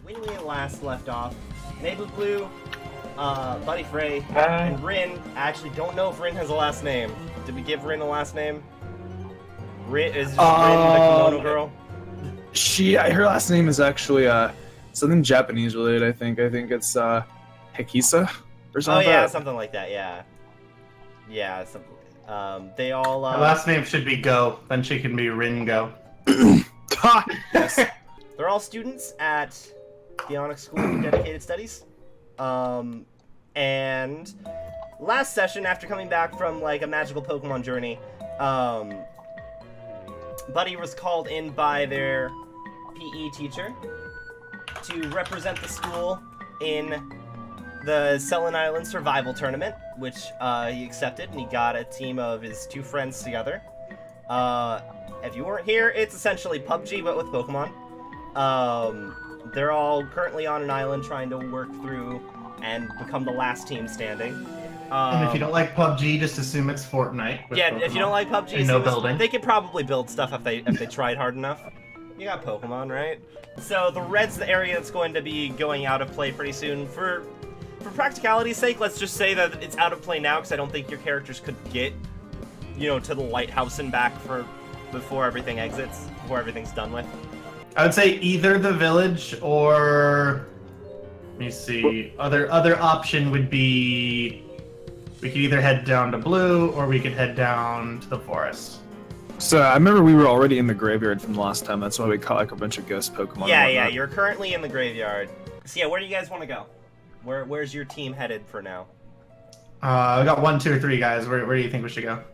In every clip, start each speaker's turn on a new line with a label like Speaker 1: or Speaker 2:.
Speaker 1: when we last left off, Maple Blue, Buddy Frey, and Rin. I actually don't know if Rin has a last name. Did we give Rin a last name? Rin is just Rin the kimono girl.
Speaker 2: Her last name is actually something Japanese related. I think it's Hikisa or something.
Speaker 1: Oh yeah, something like that. Yeah. Yeah. Something. They all.
Speaker 3: Her last name should be Go. Then she can be Ringo.
Speaker 2: Yes.
Speaker 1: They're all students at the Onyx School of Dedicated Studies. And last session, after coming back from like a magical Pokemon journey, Buddy was called in by their PE teacher to represent the school in the Selen Island Survival Tournament, which he accepted, and he got a team of his two friends together. If you weren't here, it's essentially PUBG, but with Pokemon. They're all currently on an island trying to work through and become the last team standing.
Speaker 3: And if you don't like PUBG, just assume it's Fortnite.
Speaker 1: Yeah,
Speaker 3: Pokemon.
Speaker 1: if you don't like PUBG,
Speaker 3: no building.
Speaker 1: They could probably build stuff if they tried hard enough. You got Pokemon, right? So the red's the area that's going to be going out of play pretty soon. For practicality's sake, let's just say that it's out of play now, because I don't think your characters could get, to the lighthouse and back before everything exits, before everything's done with.
Speaker 3: I would say either the village or, let me see, other option would be we could either head down to Blue or we could head down to the forest.
Speaker 2: So I remember we were already in the graveyard from the last time. That's why we caught like a bunch of ghost Pokemon.
Speaker 1: Yeah, you're currently in the graveyard. So yeah, where do you guys want to go? Where's your team headed for now?
Speaker 3: I got 1, 2, or 3 guys. Where do you think we should go?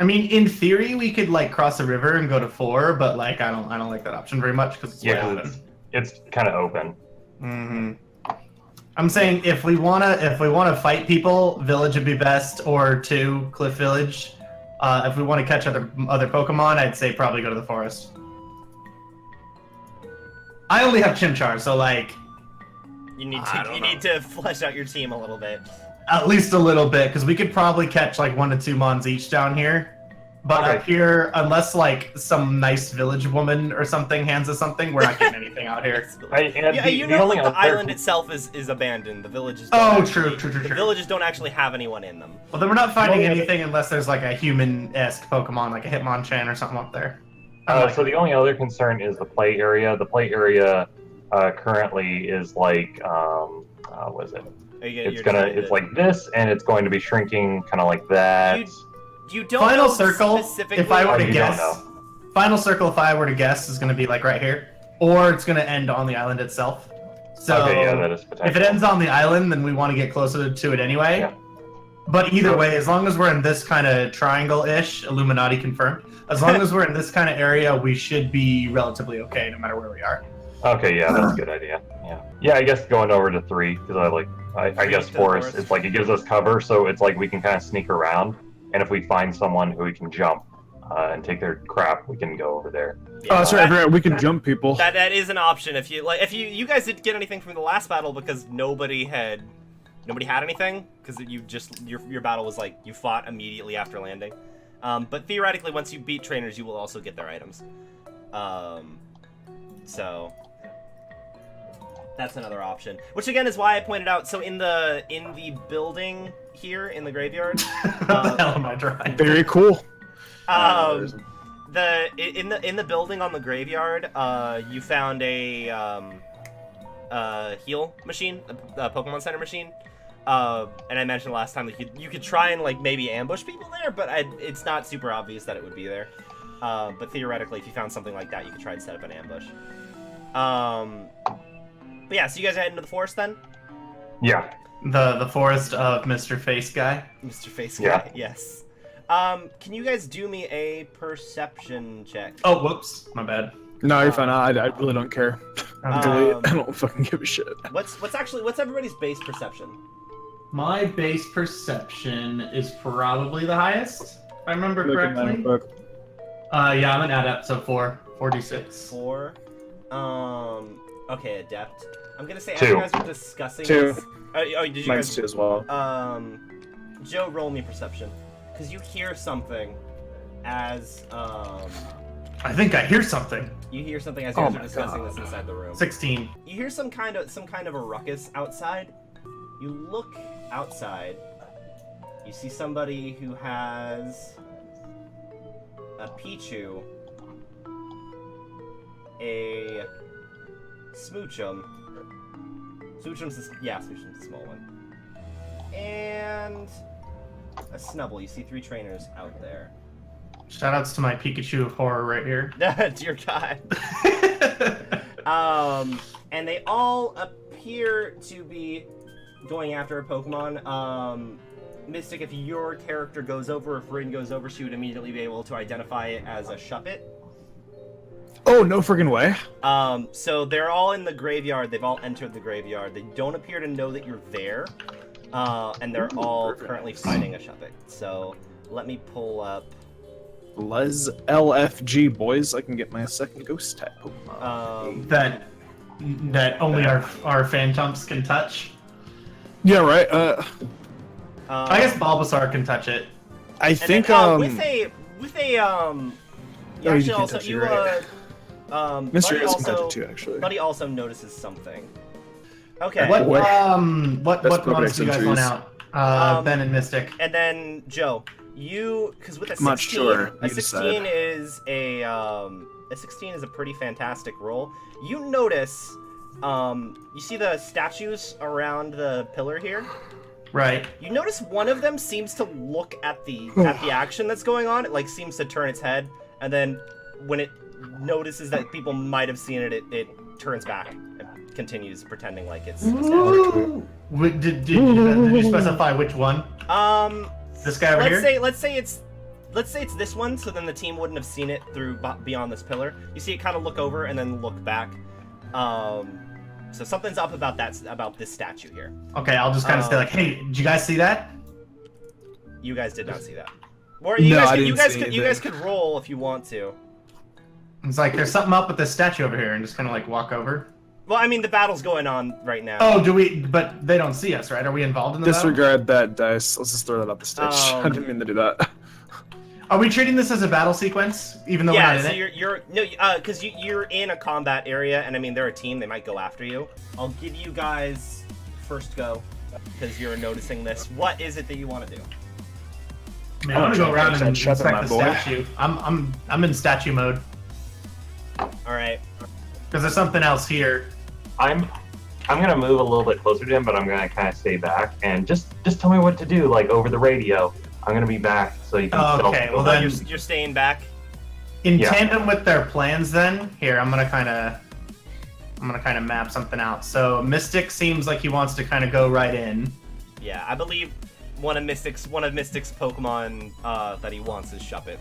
Speaker 3: I mean, in theory, we could like cross the river and go to 4, but like I don't like that option very much because
Speaker 4: it's kind of open.
Speaker 3: Mm-hmm. I'm saying if we wanna fight people, village would be best, or 2, Cliff Village. If we want to catch other Pokemon, I'd say probably go to the forest. I only have Chimchar, so like
Speaker 1: you need to flesh out your team a little bit.
Speaker 3: At least a little bit, because we could probably catch like 1 to 2 Mons each down here. But up here, unless like some nice village woman or something hands us something, we're not getting anything out here.
Speaker 1: The island itself is abandoned. The villages.
Speaker 3: True.
Speaker 1: The villages don't actually have anyone in them.
Speaker 3: Well, then we're not finding anything unless there's like a human-esque Pokemon, like a Hitmonchan or something up there.
Speaker 4: So the only other concern is the play area. The play area currently is like, what is it? It's like this, and it's going to be shrinking, kind of like that.
Speaker 1: You don't
Speaker 3: Final
Speaker 1: know
Speaker 3: Circle,
Speaker 1: specifically.
Speaker 3: if I were to guess, Final Circle, if I were to guess, is going to be like right here, or it's going to end on the island itself. So
Speaker 4: that is potential.
Speaker 3: If it ends on the island, then we want to get closer to it anyway. Yeah. But either way, as long as we're in this kind of triangle-ish, Illuminati confirmed, as long as we're in this kind of area, we should be relatively okay, no matter where we are.
Speaker 4: Okay, yeah, that's a good idea. Yeah, I guess going over to 3, because I guess forest, it's like it gives us cover, so it's like we can kind of sneak around, and if we find someone who we can jump and take their crap, we can go over there.
Speaker 2: Yeah, sorry, we can jump people.
Speaker 1: That is an option. If you guys didn't get anything from the last battle because nobody had anything, because your battle was like you fought immediately after landing. But theoretically, once you beat trainers, you will also get their items. So that's another option. Which again is why I pointed out. So in the building here in the graveyard.
Speaker 3: What the hell am I drawing?
Speaker 2: Very cool.
Speaker 1: In the building on the graveyard, you found a heal machine, a Pokemon Center machine. And I mentioned last time that you could try and like maybe ambush people there, but it's not super obvious that it would be there. But theoretically, if you found something like that, you could try and set up an ambush. But yeah, so you guys are heading to the forest then?
Speaker 4: Yeah.
Speaker 3: The forest of Mr. Face Guy.
Speaker 1: Mr. Face Guy, yes. Can you guys do me a perception check?
Speaker 3: Oh, whoops, my bad.
Speaker 2: No, you're fine. I really don't care. I don't fucking give a shit.
Speaker 1: What's everybody's base perception?
Speaker 3: My base perception is probably the highest, if I remember correctly. Yeah, I'm an adept, so 4d6.
Speaker 1: 4. Okay, adept. I'm gonna say
Speaker 4: 2.
Speaker 1: as you guys were discussing
Speaker 2: 2.
Speaker 1: this. Did you
Speaker 2: Mine's
Speaker 1: guys?
Speaker 2: 2 as well.
Speaker 1: Joe, roll me perception, because you hear something as
Speaker 3: I think I hear something.
Speaker 1: You hear something as you guys are discussing this inside the room.
Speaker 3: 16.
Speaker 1: You hear some kind of a ruckus outside. You look outside. You see somebody who has a Pichu, a Smoochum. Smoochum's a small one. And a Snubble. You see 3 trainers out there.
Speaker 3: Shoutouts to my Pikachu of horror right here.
Speaker 1: Dear God. And they all appear to be going after a Pokemon. Mystic, if your character goes over, if Rin goes over, she would immediately be able to identify it as a Shuppet.
Speaker 2: Oh, no friggin' way.
Speaker 1: So they're all in the graveyard. They've all entered the graveyard. They don't appear to know that you're there. And they're all currently fighting a Shuppet. So let me pull up.
Speaker 2: Les LFG, boys. I can get my second ghost type Pokemon.
Speaker 3: That only our Phantoms can touch.
Speaker 2: Yeah, right.
Speaker 3: I guess Bulbasaur can touch it.
Speaker 2: I think
Speaker 1: Actually,
Speaker 2: you can't
Speaker 1: also
Speaker 2: touch it,
Speaker 1: you
Speaker 2: right. Mystery
Speaker 1: Buddy
Speaker 2: can touch
Speaker 1: also
Speaker 2: it too, actually.
Speaker 1: Buddy also notices something. Okay.
Speaker 3: What
Speaker 2: That's
Speaker 3: ones do you guys want
Speaker 2: Pokedex
Speaker 3: out? Ben and Mystic.
Speaker 1: And then Joe, because with a 16,
Speaker 2: I'm not sure.
Speaker 1: a
Speaker 2: You
Speaker 1: 16
Speaker 2: decide.
Speaker 1: is a 16 is a pretty fantastic roll. You notice, you see the statues around the pillar here.
Speaker 3: Right.
Speaker 1: You notice one of them seems to look at the action that's going on. It seems to turn its head, and then when it notices that people might have seen it, it turns back and continues pretending like it's a statue.
Speaker 3: Did you specify which one? This guy over here?
Speaker 1: Let's say it's this one, so then the team wouldn't have seen it through beyond this pillar. You see it kind of look over and then look back. So something's up about this statue here.
Speaker 3: Okay, I'll just kind of say like, hey, did you guys see that?
Speaker 1: You guys did not see that. Or you guys could roll if you want to.
Speaker 3: It's like there's something up with this statue over here, and just kind of like walk over.
Speaker 1: Well, I mean the battle's going on right now.
Speaker 3: Oh, do we? But they don't see us, right? Are we involved in the
Speaker 2: Disregard that dice. Let's just throw that up the stage. I didn't mean to do that.
Speaker 3: Are we treating this as a battle sequence, even though we're not in it?
Speaker 1: Because you're in a combat area, and I mean they're a team. They might go after you. I'll give you guys first go because you're noticing this. What is it that you want to do?
Speaker 3: Man, I want to go around and
Speaker 2: Shut
Speaker 3: inspect
Speaker 2: up,
Speaker 3: the
Speaker 2: my boy.
Speaker 3: statue. I'm in statue mode
Speaker 1: All right.
Speaker 3: because there's something else here.
Speaker 4: I'm gonna move a little bit closer to him, but I'm gonna kind of stay back and just tell me what to do, like over the radio. I'm gonna be back so you can.
Speaker 3: Okay, well then
Speaker 1: you're staying back.
Speaker 3: in
Speaker 4: Yeah.
Speaker 3: tandem with their plans, then here I'm gonna kind of map something out. So Mystic seems like he wants to kind of go right in.
Speaker 1: Yeah, I believe one of Mystic's Pokemon that he wants is Shuppet.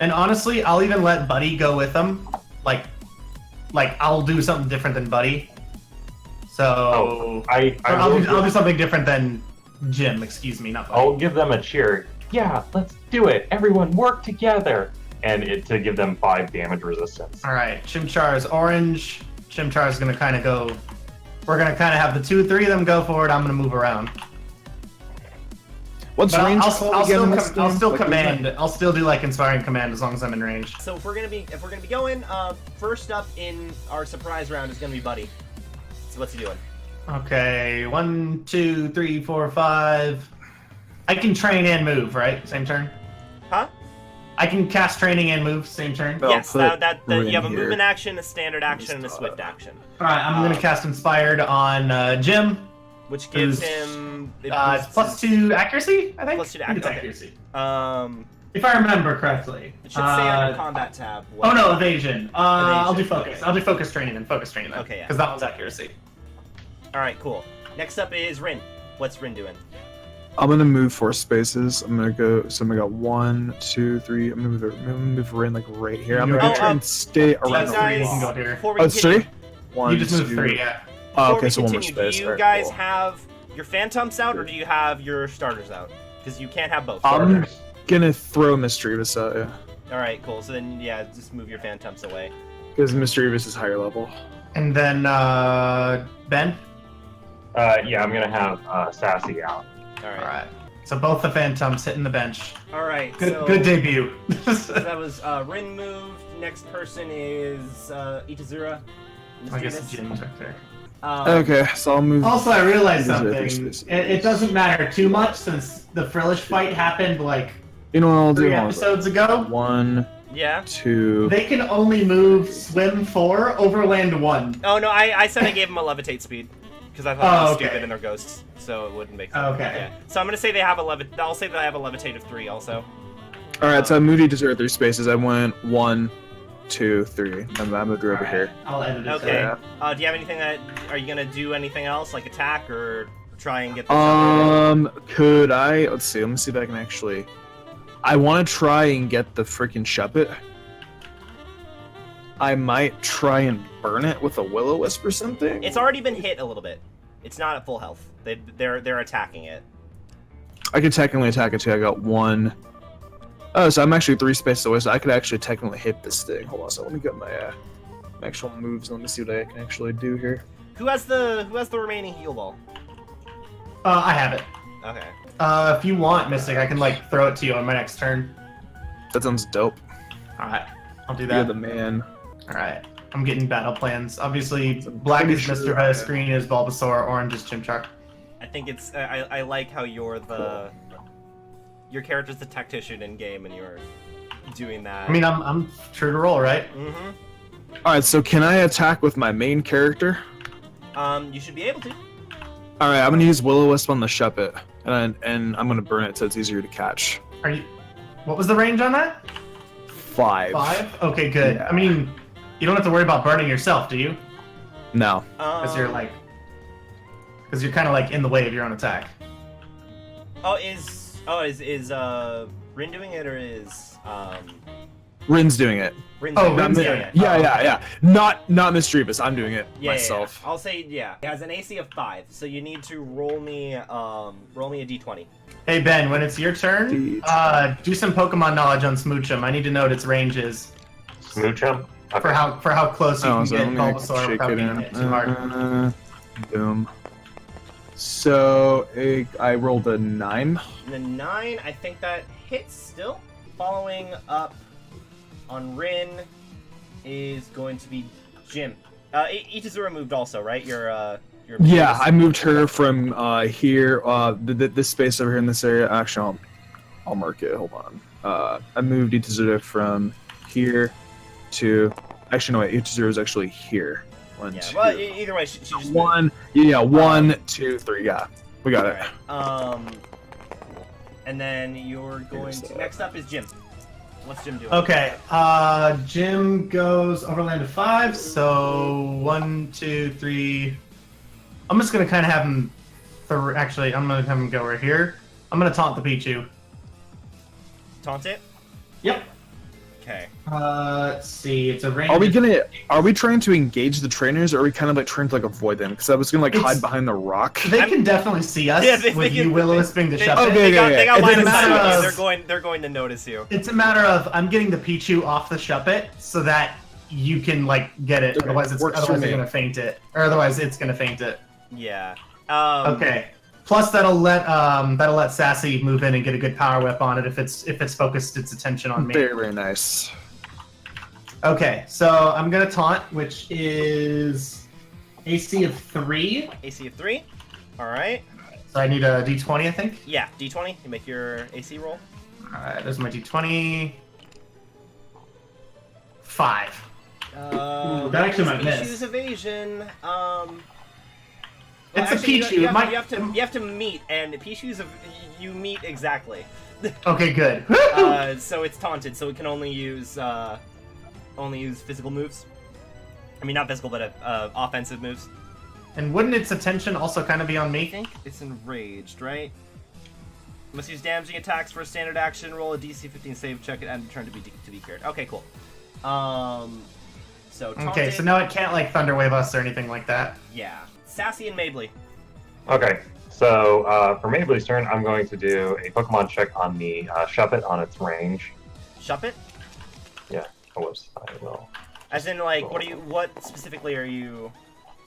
Speaker 3: And honestly, I'll even let Buddy go with him. Like I'll do something different than Buddy. So I'll do something different than Jim. Excuse me, not Buddy.
Speaker 4: I'll give them a cheer. Yeah, let's do it. Everyone work together. And to give them 5 damage resistance.
Speaker 3: All right, Chimchar is orange. Chimchar is gonna kind of go. We're gonna kind of have the 2-3 of them go forward. I'm gonna move around.
Speaker 2: What's
Speaker 3: But
Speaker 2: range?
Speaker 3: I'll
Speaker 2: again,
Speaker 3: still command. I'll still do like inspiring command as long as I'm in range.
Speaker 1: So if we're gonna be going, first up in our surprise round is gonna be Buddy. So what's he doing?
Speaker 3: Okay, 1, 2, 3, 4, 5. I can train and move, right? Same turn.
Speaker 1: Huh?
Speaker 3: I can cast training and move, same turn.
Speaker 2: I'll
Speaker 1: Yes,
Speaker 2: put
Speaker 1: you have a
Speaker 2: Rin
Speaker 1: movement
Speaker 2: here.
Speaker 1: action, a standard action, and a swift action.
Speaker 3: All right, I'm gonna cast inspired on Jim.
Speaker 1: Which gives
Speaker 3: Who's-
Speaker 1: him...
Speaker 3: It's plus 2 accuracy, I think.
Speaker 1: Plus 2 to
Speaker 3: I think it's
Speaker 1: accuracy.
Speaker 3: accuracy. If I remember correctly.
Speaker 1: It should say on your combat tab.
Speaker 3: Oh no, evasion. I'll do
Speaker 1: Evasion,
Speaker 3: focus.
Speaker 1: okay.
Speaker 3: I'll do focus training then.
Speaker 1: Okay, yeah.
Speaker 3: Because that one's accuracy.
Speaker 1: Alright, cool. Next up is Rin. What's Rin doing?
Speaker 2: I'm gonna move 4 spaces. I'm gonna go. So I'm gonna go 1, 2, 3. I'm gonna move Rin like right here. I'm gonna try and stay around.
Speaker 3: That's
Speaker 2: the
Speaker 3: 3.
Speaker 2: ring.
Speaker 3: You can go here.
Speaker 1: Before we
Speaker 2: Oh, it's
Speaker 1: continue,
Speaker 2: 3. 1,
Speaker 3: You just moved
Speaker 2: 2.
Speaker 3: 3, yeah.
Speaker 2: Oh,
Speaker 1: before
Speaker 2: okay,
Speaker 1: we
Speaker 2: so one more
Speaker 1: continue,
Speaker 2: space.
Speaker 1: do you
Speaker 2: Alright,
Speaker 1: guys
Speaker 2: cool.
Speaker 1: have your Phantoms out, or do you have your starters out? Because you can't have both.
Speaker 2: I'm gonna throw Mischievous out, yeah.
Speaker 1: Alright, cool. So then, yeah, just move your Phantoms away.
Speaker 2: Because Mischievous is higher level.
Speaker 3: And then Ben.
Speaker 4: Yeah, I'm gonna have Sassy out.
Speaker 3: All
Speaker 1: Alright.
Speaker 3: right. So both the Phantoms hitting the bench.
Speaker 1: Alright,
Speaker 3: Good,
Speaker 1: so...
Speaker 3: good debut.
Speaker 1: So that was Rin moved. next person is Itazura. Let's
Speaker 3: I
Speaker 1: do
Speaker 3: guess
Speaker 1: this.
Speaker 3: Jim's right there.
Speaker 2: Okay, so I'll move.
Speaker 3: Also, I realized
Speaker 2: These are
Speaker 3: something.
Speaker 2: other spaces.
Speaker 3: It doesn't matter too much since the Frillish fight happened like
Speaker 2: You know what I'll do?
Speaker 3: 3 episodes ago.
Speaker 2: 1,
Speaker 1: Yeah.
Speaker 2: 2.
Speaker 3: They can only move Swim 4, Overland 1.
Speaker 1: Oh no, I said I gave them a levitate speed because I thought it was
Speaker 3: Oh, okay.
Speaker 1: stupid and they're ghosts, so it wouldn't make sense.
Speaker 3: Okay.
Speaker 1: Yeah. So I'm gonna say they have a I'll say that I have a levitate of 3 also.
Speaker 2: All right, so I moved Itazura 3 spaces. I went 1, 2, 3. And I moved her over
Speaker 3: Alright,
Speaker 2: here.
Speaker 3: I'll edit it.
Speaker 1: Okay.
Speaker 2: Yeah.
Speaker 1: Do you have anything that? Are you gonna do anything else like attack or try and get this? other-
Speaker 2: Could I? Let's see. Let me see if I can actually. I want to try and get the freaking Shuppet. I might try and burn it with a Will-O-Wisp or something.
Speaker 1: It's already been hit a little bit. It's not at full health. They're attacking it.
Speaker 2: I could technically attack it too. I got 1. Oh, so I'm actually 3 spaces away, so I could actually technically hit this thing. Hold on, so let me get my actual moves. Let me see what I can actually do here.
Speaker 1: Who has the remaining heal ball?
Speaker 3: I have it.
Speaker 1: Okay.
Speaker 3: If you want, Mystic, I can like throw it to you on my next turn.
Speaker 2: That sounds dope.
Speaker 3: Alright, I'll do
Speaker 2: You're
Speaker 3: that.
Speaker 2: the man.
Speaker 3: Alright, I'm getting battle plans. Obviously, black is
Speaker 2: pretty
Speaker 3: Mr.
Speaker 2: sure-
Speaker 3: Vest, green is Bulbasaur, orange is Chimchar.
Speaker 1: I think it's. I like how you're the. Your character's the tactician in game, and you're doing that.
Speaker 3: I mean, I'm true to roll, right?
Speaker 1: Mm-hmm.
Speaker 2: All right, so can I attack with my main character?
Speaker 1: You should be able to.
Speaker 2: All right, I'm gonna use Will-O-Wisp on the Shuppet, and I'm gonna burn it so it's easier to catch.
Speaker 3: Are you? What was the range on that?
Speaker 2: 5.
Speaker 3: 5? Okay, good.
Speaker 2: Yeah.
Speaker 3: I mean, you don't have to worry about burning yourself, do you?
Speaker 2: No.
Speaker 3: Because you're like, because you're kind of like in the way of your own attack.
Speaker 1: Is Rin doing it or is
Speaker 2: Rin's doing it.
Speaker 1: Rin's
Speaker 3: Oh,
Speaker 1: doing it?
Speaker 3: Rin's
Speaker 2: Not
Speaker 3: doing
Speaker 2: me.
Speaker 3: it.
Speaker 2: Yeah. Not Mischievous. I'm doing it
Speaker 1: Yeah,
Speaker 2: myself.
Speaker 1: Yeah. I'll say yeah. It has an AC of 5, so you need to roll me a d20.
Speaker 3: Hey Ben, when it's your turn, do some Pokemon knowledge on Smoochum. I need to know what its range is
Speaker 4: Smooch him. Okay.
Speaker 3: for how close you
Speaker 2: Oh,
Speaker 3: can
Speaker 2: so
Speaker 3: get
Speaker 2: let me
Speaker 3: Bulbasaur
Speaker 2: shake
Speaker 3: without
Speaker 2: it
Speaker 3: getting
Speaker 2: in.
Speaker 3: hit too hard.
Speaker 2: Boom. So I rolled a 9.
Speaker 1: And then 9, I think that hits still. Following up on Rin is going to be Jim. Itazura moved also, right? Your
Speaker 2: Yeah, I moved her from here, this space over here in this area. Actually, I'll mark it. Hold on. I moved Itazura from here to. Actually, no, wait. Itazura is actually here. 1,
Speaker 1: Yeah.
Speaker 2: 2,
Speaker 1: Well, either way, she just
Speaker 2: 1. Yeah, 1, 2, 3. Yeah, we got it.
Speaker 1: Alright. And then you're going to. Next up is Jim. What's Jim doing?
Speaker 3: Okay, Jim goes Overland to 5, so 1, 2, 3. I'm just gonna kind of have him. Actually, I'm gonna have him go right here. I'm gonna taunt the Pichu.
Speaker 1: Taunt it?
Speaker 3: Yep.
Speaker 1: Okay.
Speaker 3: Let's see. It's a range.
Speaker 2: Are we trying to engage the trainers, or are we kind of like trying to like avoid them? Because I was gonna like
Speaker 3: It's-
Speaker 2: hide behind the rock.
Speaker 3: They can definitely see us
Speaker 1: Yeah, they
Speaker 3: with
Speaker 1: can-
Speaker 3: you Will-O-Wisping the
Speaker 1: They,
Speaker 3: Shuppet.
Speaker 2: Okay,
Speaker 1: they got
Speaker 2: It
Speaker 1: line of
Speaker 3: doesn't
Speaker 1: sight
Speaker 3: matter
Speaker 1: on you.
Speaker 3: of-
Speaker 1: They're going to notice you.
Speaker 3: It's a matter of I'm getting the Pichu off the Shuppet so that you can like get it.
Speaker 2: Okay,
Speaker 3: Otherwise,
Speaker 2: works for
Speaker 3: they're
Speaker 2: me.
Speaker 3: gonna faint it, or otherwise it's gonna faint it.
Speaker 1: Yeah.
Speaker 3: Okay. Plus, that'll let Sassy move in and get a good power whip on it if it's focused its attention on me.
Speaker 2: Very, very nice.
Speaker 3: Okay, so I'm gonna taunt, which is AC of 3.
Speaker 1: AC of 3. Alright.
Speaker 3: So I need a D20, I think.
Speaker 1: Yeah, D20. You make your AC roll.
Speaker 3: All right, there's my D20. 5. Ooh, that actually might miss.
Speaker 1: Pichu's evasion.
Speaker 3: It's a Pichu.
Speaker 1: You
Speaker 3: It might-
Speaker 1: have to meet, and Pichu's you meet exactly.
Speaker 3: Okay, good.
Speaker 1: So it's taunted, so it can only use physical moves. I mean, not physical, but offensive moves.
Speaker 3: And wouldn't its attention also kind of be on
Speaker 1: I
Speaker 3: me?
Speaker 1: think it's enraged, right? Must use damaging attacks for a standard action. Roll a DC 15 save check and end turn to be cured. Okay, cool. So taunted,
Speaker 3: Okay, so now it can't like Thunderwave us or anything like that.
Speaker 1: yeah, Sassy and Mabley.
Speaker 4: Okay, so for Mabley's turn, I'm going to do a Pokemon check on the Shuppet on its range.
Speaker 1: Shuppet?
Speaker 4: Yeah, I will.
Speaker 1: As in, like, what specifically are you?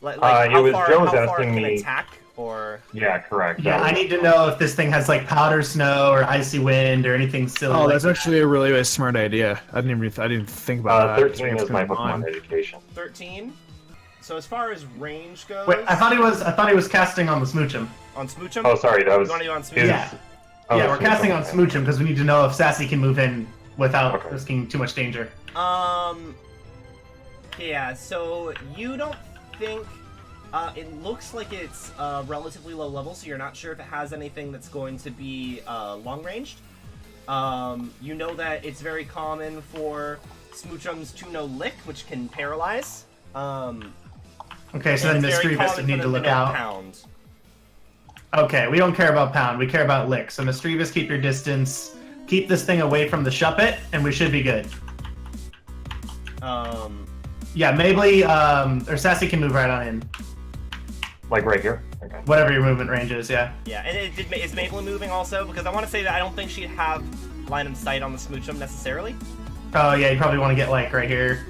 Speaker 1: Like,
Speaker 4: it was
Speaker 1: how
Speaker 4: Joe was
Speaker 1: far
Speaker 4: asking
Speaker 1: can
Speaker 4: me.
Speaker 1: attack or?
Speaker 4: Yeah, correct.
Speaker 3: Yeah,
Speaker 4: That
Speaker 3: I
Speaker 4: was-
Speaker 3: need to know if this thing has like powder snow or icy wind or anything silly.
Speaker 2: Oh,
Speaker 3: like
Speaker 2: that's
Speaker 3: that.
Speaker 2: actually a really smart idea. I didn't think about that.
Speaker 4: 13 is my Pokemon education.
Speaker 1: 13. So as far as range goes,
Speaker 3: Wait, I thought he was casting on the Smoochum.
Speaker 1: on Smoochum.
Speaker 4: Oh, sorry, that was.
Speaker 1: You want to do on
Speaker 4: is-
Speaker 1: Smoochum?
Speaker 3: Yeah.
Speaker 4: oh,
Speaker 3: Yeah, we're
Speaker 4: Smoochum,
Speaker 3: casting on
Speaker 4: okay.
Speaker 3: Smoochum because we need to know if Sassy can move in without
Speaker 4: Okay.
Speaker 3: risking too much danger.
Speaker 1: Yeah. So you don't think? It looks like it's relatively low level, so you're not sure if it has anything that's going to be long ranged. You know that it's very common for Smoochums to know Lick, which can paralyze.
Speaker 3: Okay, so then
Speaker 1: and it's very
Speaker 3: Mischievous
Speaker 1: common
Speaker 3: would need
Speaker 1: for
Speaker 3: to
Speaker 1: them
Speaker 3: look
Speaker 1: know
Speaker 3: out.
Speaker 1: Pound.
Speaker 3: Okay, we don't care about Pound, we care about Lick. So Mischievous, keep your distance. Keep this thing away from the Shuppet, and we should be good. Yeah, Mabley, or Sassy can move right on in.
Speaker 4: Like right here? Okay.
Speaker 3: Whatever your movement range is, yeah.
Speaker 1: Yeah, and is Maybelline moving also? Because I want to say that I don't think she'd have line of sight on the Smoochum necessarily.
Speaker 3: Oh yeah, you probably want to get like right here.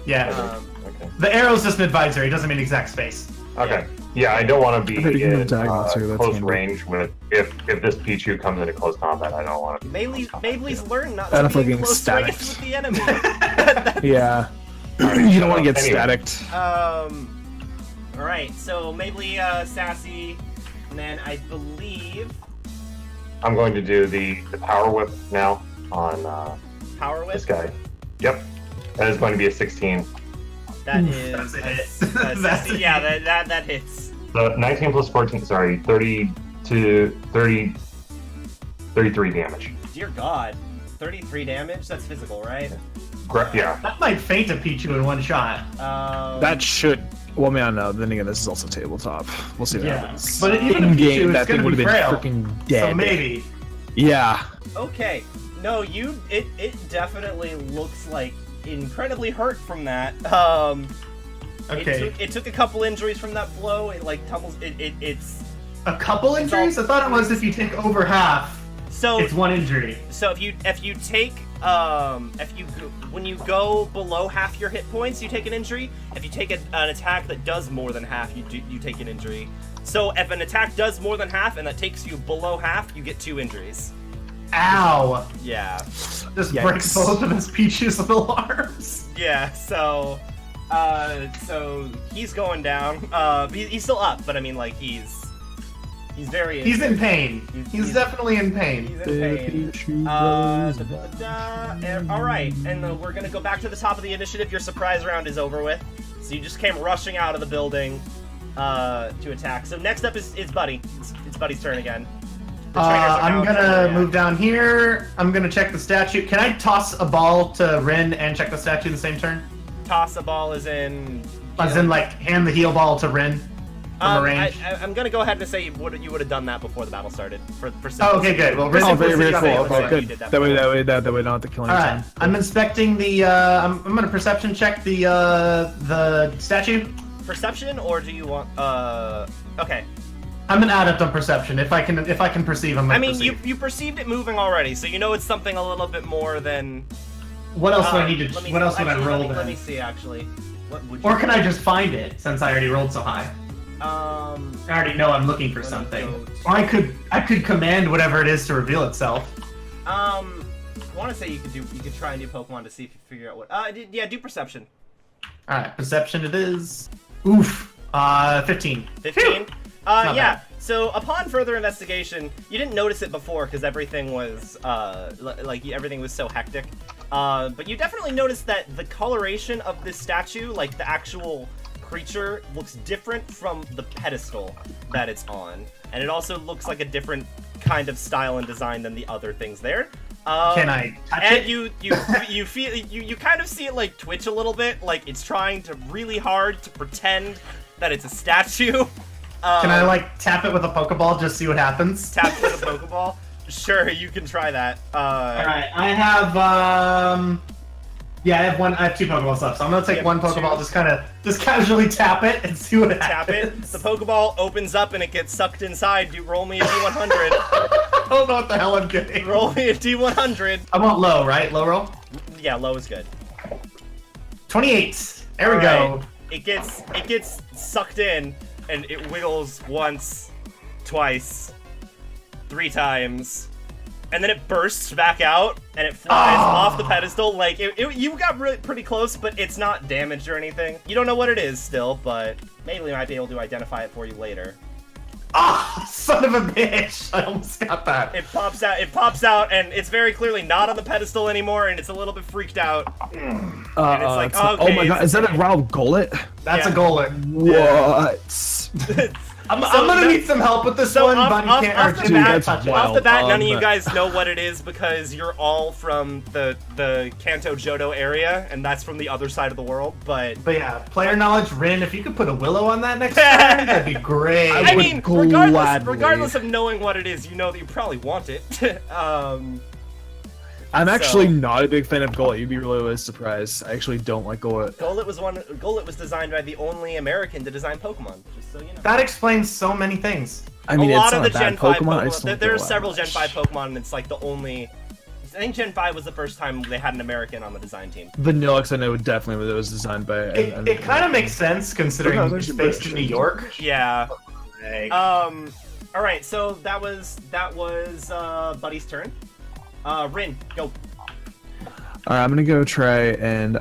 Speaker 3: Yeah.
Speaker 4: Okay.
Speaker 3: The arrow's just an advisory, it doesn't mean exact space.
Speaker 4: Okay. Yeah, I don't want to
Speaker 2: I think
Speaker 4: be
Speaker 2: you can
Speaker 4: in
Speaker 2: attack that too, that's
Speaker 4: close
Speaker 2: handy.
Speaker 4: range with if this Pichu comes into close combat. I don't want to.
Speaker 1: Maybelline's learned not
Speaker 2: And
Speaker 1: to
Speaker 2: if
Speaker 1: be
Speaker 2: we're
Speaker 1: in
Speaker 2: getting
Speaker 1: close range
Speaker 2: static.
Speaker 1: with the enemy.
Speaker 2: Yeah.
Speaker 4: Alright,
Speaker 2: You don't want to get
Speaker 4: anyway.
Speaker 2: staticked.
Speaker 1: Alright, so Maybelline, Sassy, and then I believe
Speaker 4: I'm going to do the power whip now on
Speaker 1: Power Whip.
Speaker 4: this guy. Yep. That is going to be a 16.
Speaker 1: That
Speaker 3: Oof,
Speaker 1: is
Speaker 3: that's a hit.
Speaker 1: that's
Speaker 3: That's a
Speaker 1: yeah,
Speaker 3: hit.
Speaker 1: that hits.
Speaker 4: So 19 plus 14, sorry, 30 to 30, 33 damage.
Speaker 1: Dear God, 33 damage. That's physical, right?
Speaker 4: Yeah.
Speaker 3: That might faint a Pichu in one shot.
Speaker 2: That should. Well, man, no. Then again, this is also tabletop. We'll see what
Speaker 3: Yeah.
Speaker 2: happens.
Speaker 3: But even
Speaker 2: in
Speaker 3: if
Speaker 2: game,
Speaker 3: Pichu is
Speaker 2: that thing
Speaker 3: gonna
Speaker 2: would
Speaker 3: be
Speaker 2: have been
Speaker 3: frail.
Speaker 2: freaking dead.
Speaker 3: So maybe.
Speaker 2: Yeah.
Speaker 1: Okay. No, it definitely looks like incredibly hurt from that.
Speaker 3: Okay.
Speaker 1: It took a couple injuries from that blow. It like tumbles. It's
Speaker 3: A couple
Speaker 1: It's
Speaker 3: injuries?
Speaker 1: all-
Speaker 3: I thought it was if you take over half,
Speaker 1: so
Speaker 3: it's one injury.
Speaker 1: so if you take when you go below half your hit points, you take an injury. If you take an attack that does more than half, you take an injury. So if an attack does more than half and that takes you below half, you get 2 injuries.
Speaker 3: Ow!
Speaker 1: Yeah.
Speaker 3: Just
Speaker 2: Yikes.
Speaker 3: breaks both of his Pichu's little arms.
Speaker 1: Yeah, so he's going down. He's still up, but I mean, like, he's very.
Speaker 3: He's in pain.
Speaker 1: He's-
Speaker 3: He's definitely in pain.
Speaker 1: He's in pain. All right, and we're gonna go back to the top of the initiative. Your surprise round is over with, so you just came rushing out of the building to attack. So next up is Buddy. It's Buddy's turn again. The trainers are
Speaker 3: I'm
Speaker 1: now trying to
Speaker 3: gonna
Speaker 1: react.
Speaker 3: move down here. I'm gonna check the statue. Can I toss a ball to Rin and check the statue in the same turn?
Speaker 1: Toss a ball is in.
Speaker 3: As in, like, hand the heal ball to Rin from a range?
Speaker 1: I'm gonna go ahead and say you would have done that before the battle started. For
Speaker 3: Oh, okay, good. Well, Rin
Speaker 2: Oh, very, very
Speaker 3: simplicity
Speaker 2: cool.
Speaker 3: got me
Speaker 2: Okay,
Speaker 3: out of the way.
Speaker 1: You
Speaker 2: good.
Speaker 1: did that
Speaker 2: That way,
Speaker 1: before.
Speaker 2: that way, don't have to kill
Speaker 3: All right,
Speaker 2: anything.
Speaker 3: I'm inspecting the. I'm gonna perception check the statue.
Speaker 1: Perception, or do you want? Okay.
Speaker 3: I'm an adept on perception. If I can perceive, I'm.
Speaker 1: I mean, you perceived it moving already, so you know it's something a little bit more than.
Speaker 3: What else do I need
Speaker 1: let
Speaker 3: to?
Speaker 1: me-
Speaker 3: What else would I
Speaker 1: actually,
Speaker 3: roll
Speaker 1: Let me
Speaker 3: then?
Speaker 1: see. Actually, what would you?
Speaker 3: Or can I just find it since I already rolled so high? I already know I'm looking for
Speaker 1: Let me
Speaker 3: something.
Speaker 1: go to-
Speaker 3: Or I could command whatever it is to reveal itself.
Speaker 1: I want to say you could try and do Pokemon to see if you figure out what. Yeah, do perception.
Speaker 3: All right, perception it is. Oof. 15.
Speaker 1: 15.
Speaker 3: Not
Speaker 1: Yeah.
Speaker 3: bad.
Speaker 1: So upon further investigation, you didn't notice it before because everything was everything was so hectic. But you definitely noticed that the coloration of this statue, like the actual creature, looks different from the pedestal that it's on, and it also looks like a different kind of style and design than the other things there.
Speaker 3: Can I touch
Speaker 1: And
Speaker 3: it?
Speaker 1: you feel you kind of see it like twitch a little bit, like it's trying to really hard to pretend that it's a statue.
Speaker 3: Can I like tap it with a Pokeball just see what happens?
Speaker 1: Tap with a Pokeball? Sure, you can try that.
Speaker 3: All right, I have yeah, I have 2 Pokeballs left, so I'm gonna take
Speaker 1: You
Speaker 3: one
Speaker 1: have
Speaker 3: Pokeball,
Speaker 1: two.
Speaker 3: just casually tap it and see what
Speaker 1: Tap it.
Speaker 3: happens.
Speaker 1: The Pokeball opens up and it gets sucked inside. You roll me a D100.
Speaker 3: I don't know what the hell I'm getting.
Speaker 1: Roll me a D100.
Speaker 3: I want low, right? Low roll.
Speaker 1: Yeah, low is good.
Speaker 3: 28. There we
Speaker 1: All
Speaker 3: go.
Speaker 1: right. it gets sucked in, and it wiggles once, twice, 3 times, and then it bursts back out, and it flies off the pedestal. Like, you got pretty close, but it's not damaged or anything. You don't know what it is still, but maybe we might be able to identify it for you later.
Speaker 3: Ah, son of a bitch! I almost got that.
Speaker 1: It pops out, and it's very clearly not on the pedestal anymore, and it's a little bit freaked out. And it's like, okay,
Speaker 2: oh my god, is that a wild gullet?
Speaker 3: That's
Speaker 1: Yeah.
Speaker 3: a goaler.
Speaker 2: What?
Speaker 3: I'm gonna need some help with this one, but you can't.
Speaker 1: off the
Speaker 3: Dude,
Speaker 1: bat,
Speaker 3: can't touch it.
Speaker 1: off the bat, none of you
Speaker 2: but-
Speaker 1: guys know what it is because you're all from the Kanto Jodo area, and that's from the other side of the world. But
Speaker 3: yeah, player knowledge, Rin. If you could put a willow on that next turn, that'd be great.
Speaker 2: I
Speaker 1: I
Speaker 2: would
Speaker 1: mean,
Speaker 2: gladly.
Speaker 1: regardless of knowing what it is, you know that you probably want it.
Speaker 2: I'm actually
Speaker 1: So-
Speaker 2: not a big fan of gullet. You'd be really surprised. I actually don't like gullet.
Speaker 1: Golett was designed by the only American to design Pokemon. Just so you know.
Speaker 3: That explains so many things.
Speaker 2: I mean,
Speaker 1: a
Speaker 2: it's
Speaker 1: lot
Speaker 2: not
Speaker 1: of the
Speaker 2: a bad
Speaker 1: Gen 5
Speaker 2: Pokemon. I
Speaker 1: Pokemon.
Speaker 2: just don't
Speaker 1: There are
Speaker 2: like it
Speaker 1: several
Speaker 2: that
Speaker 1: Gen
Speaker 2: much.
Speaker 1: 5 Pokemon, and it's like the only. I think Gen 5 was the first time they had an American on the design team.
Speaker 2: Vanillix, I know definitely was designed by.
Speaker 3: It kind of makes sense considering
Speaker 2: Okay,
Speaker 3: it's
Speaker 2: there's
Speaker 3: based
Speaker 2: your
Speaker 3: in New York.
Speaker 1: Yeah.
Speaker 3: Like,
Speaker 1: All right. So that was Buddy's turn. Rin, go.
Speaker 2: Alright, I'm gonna go try and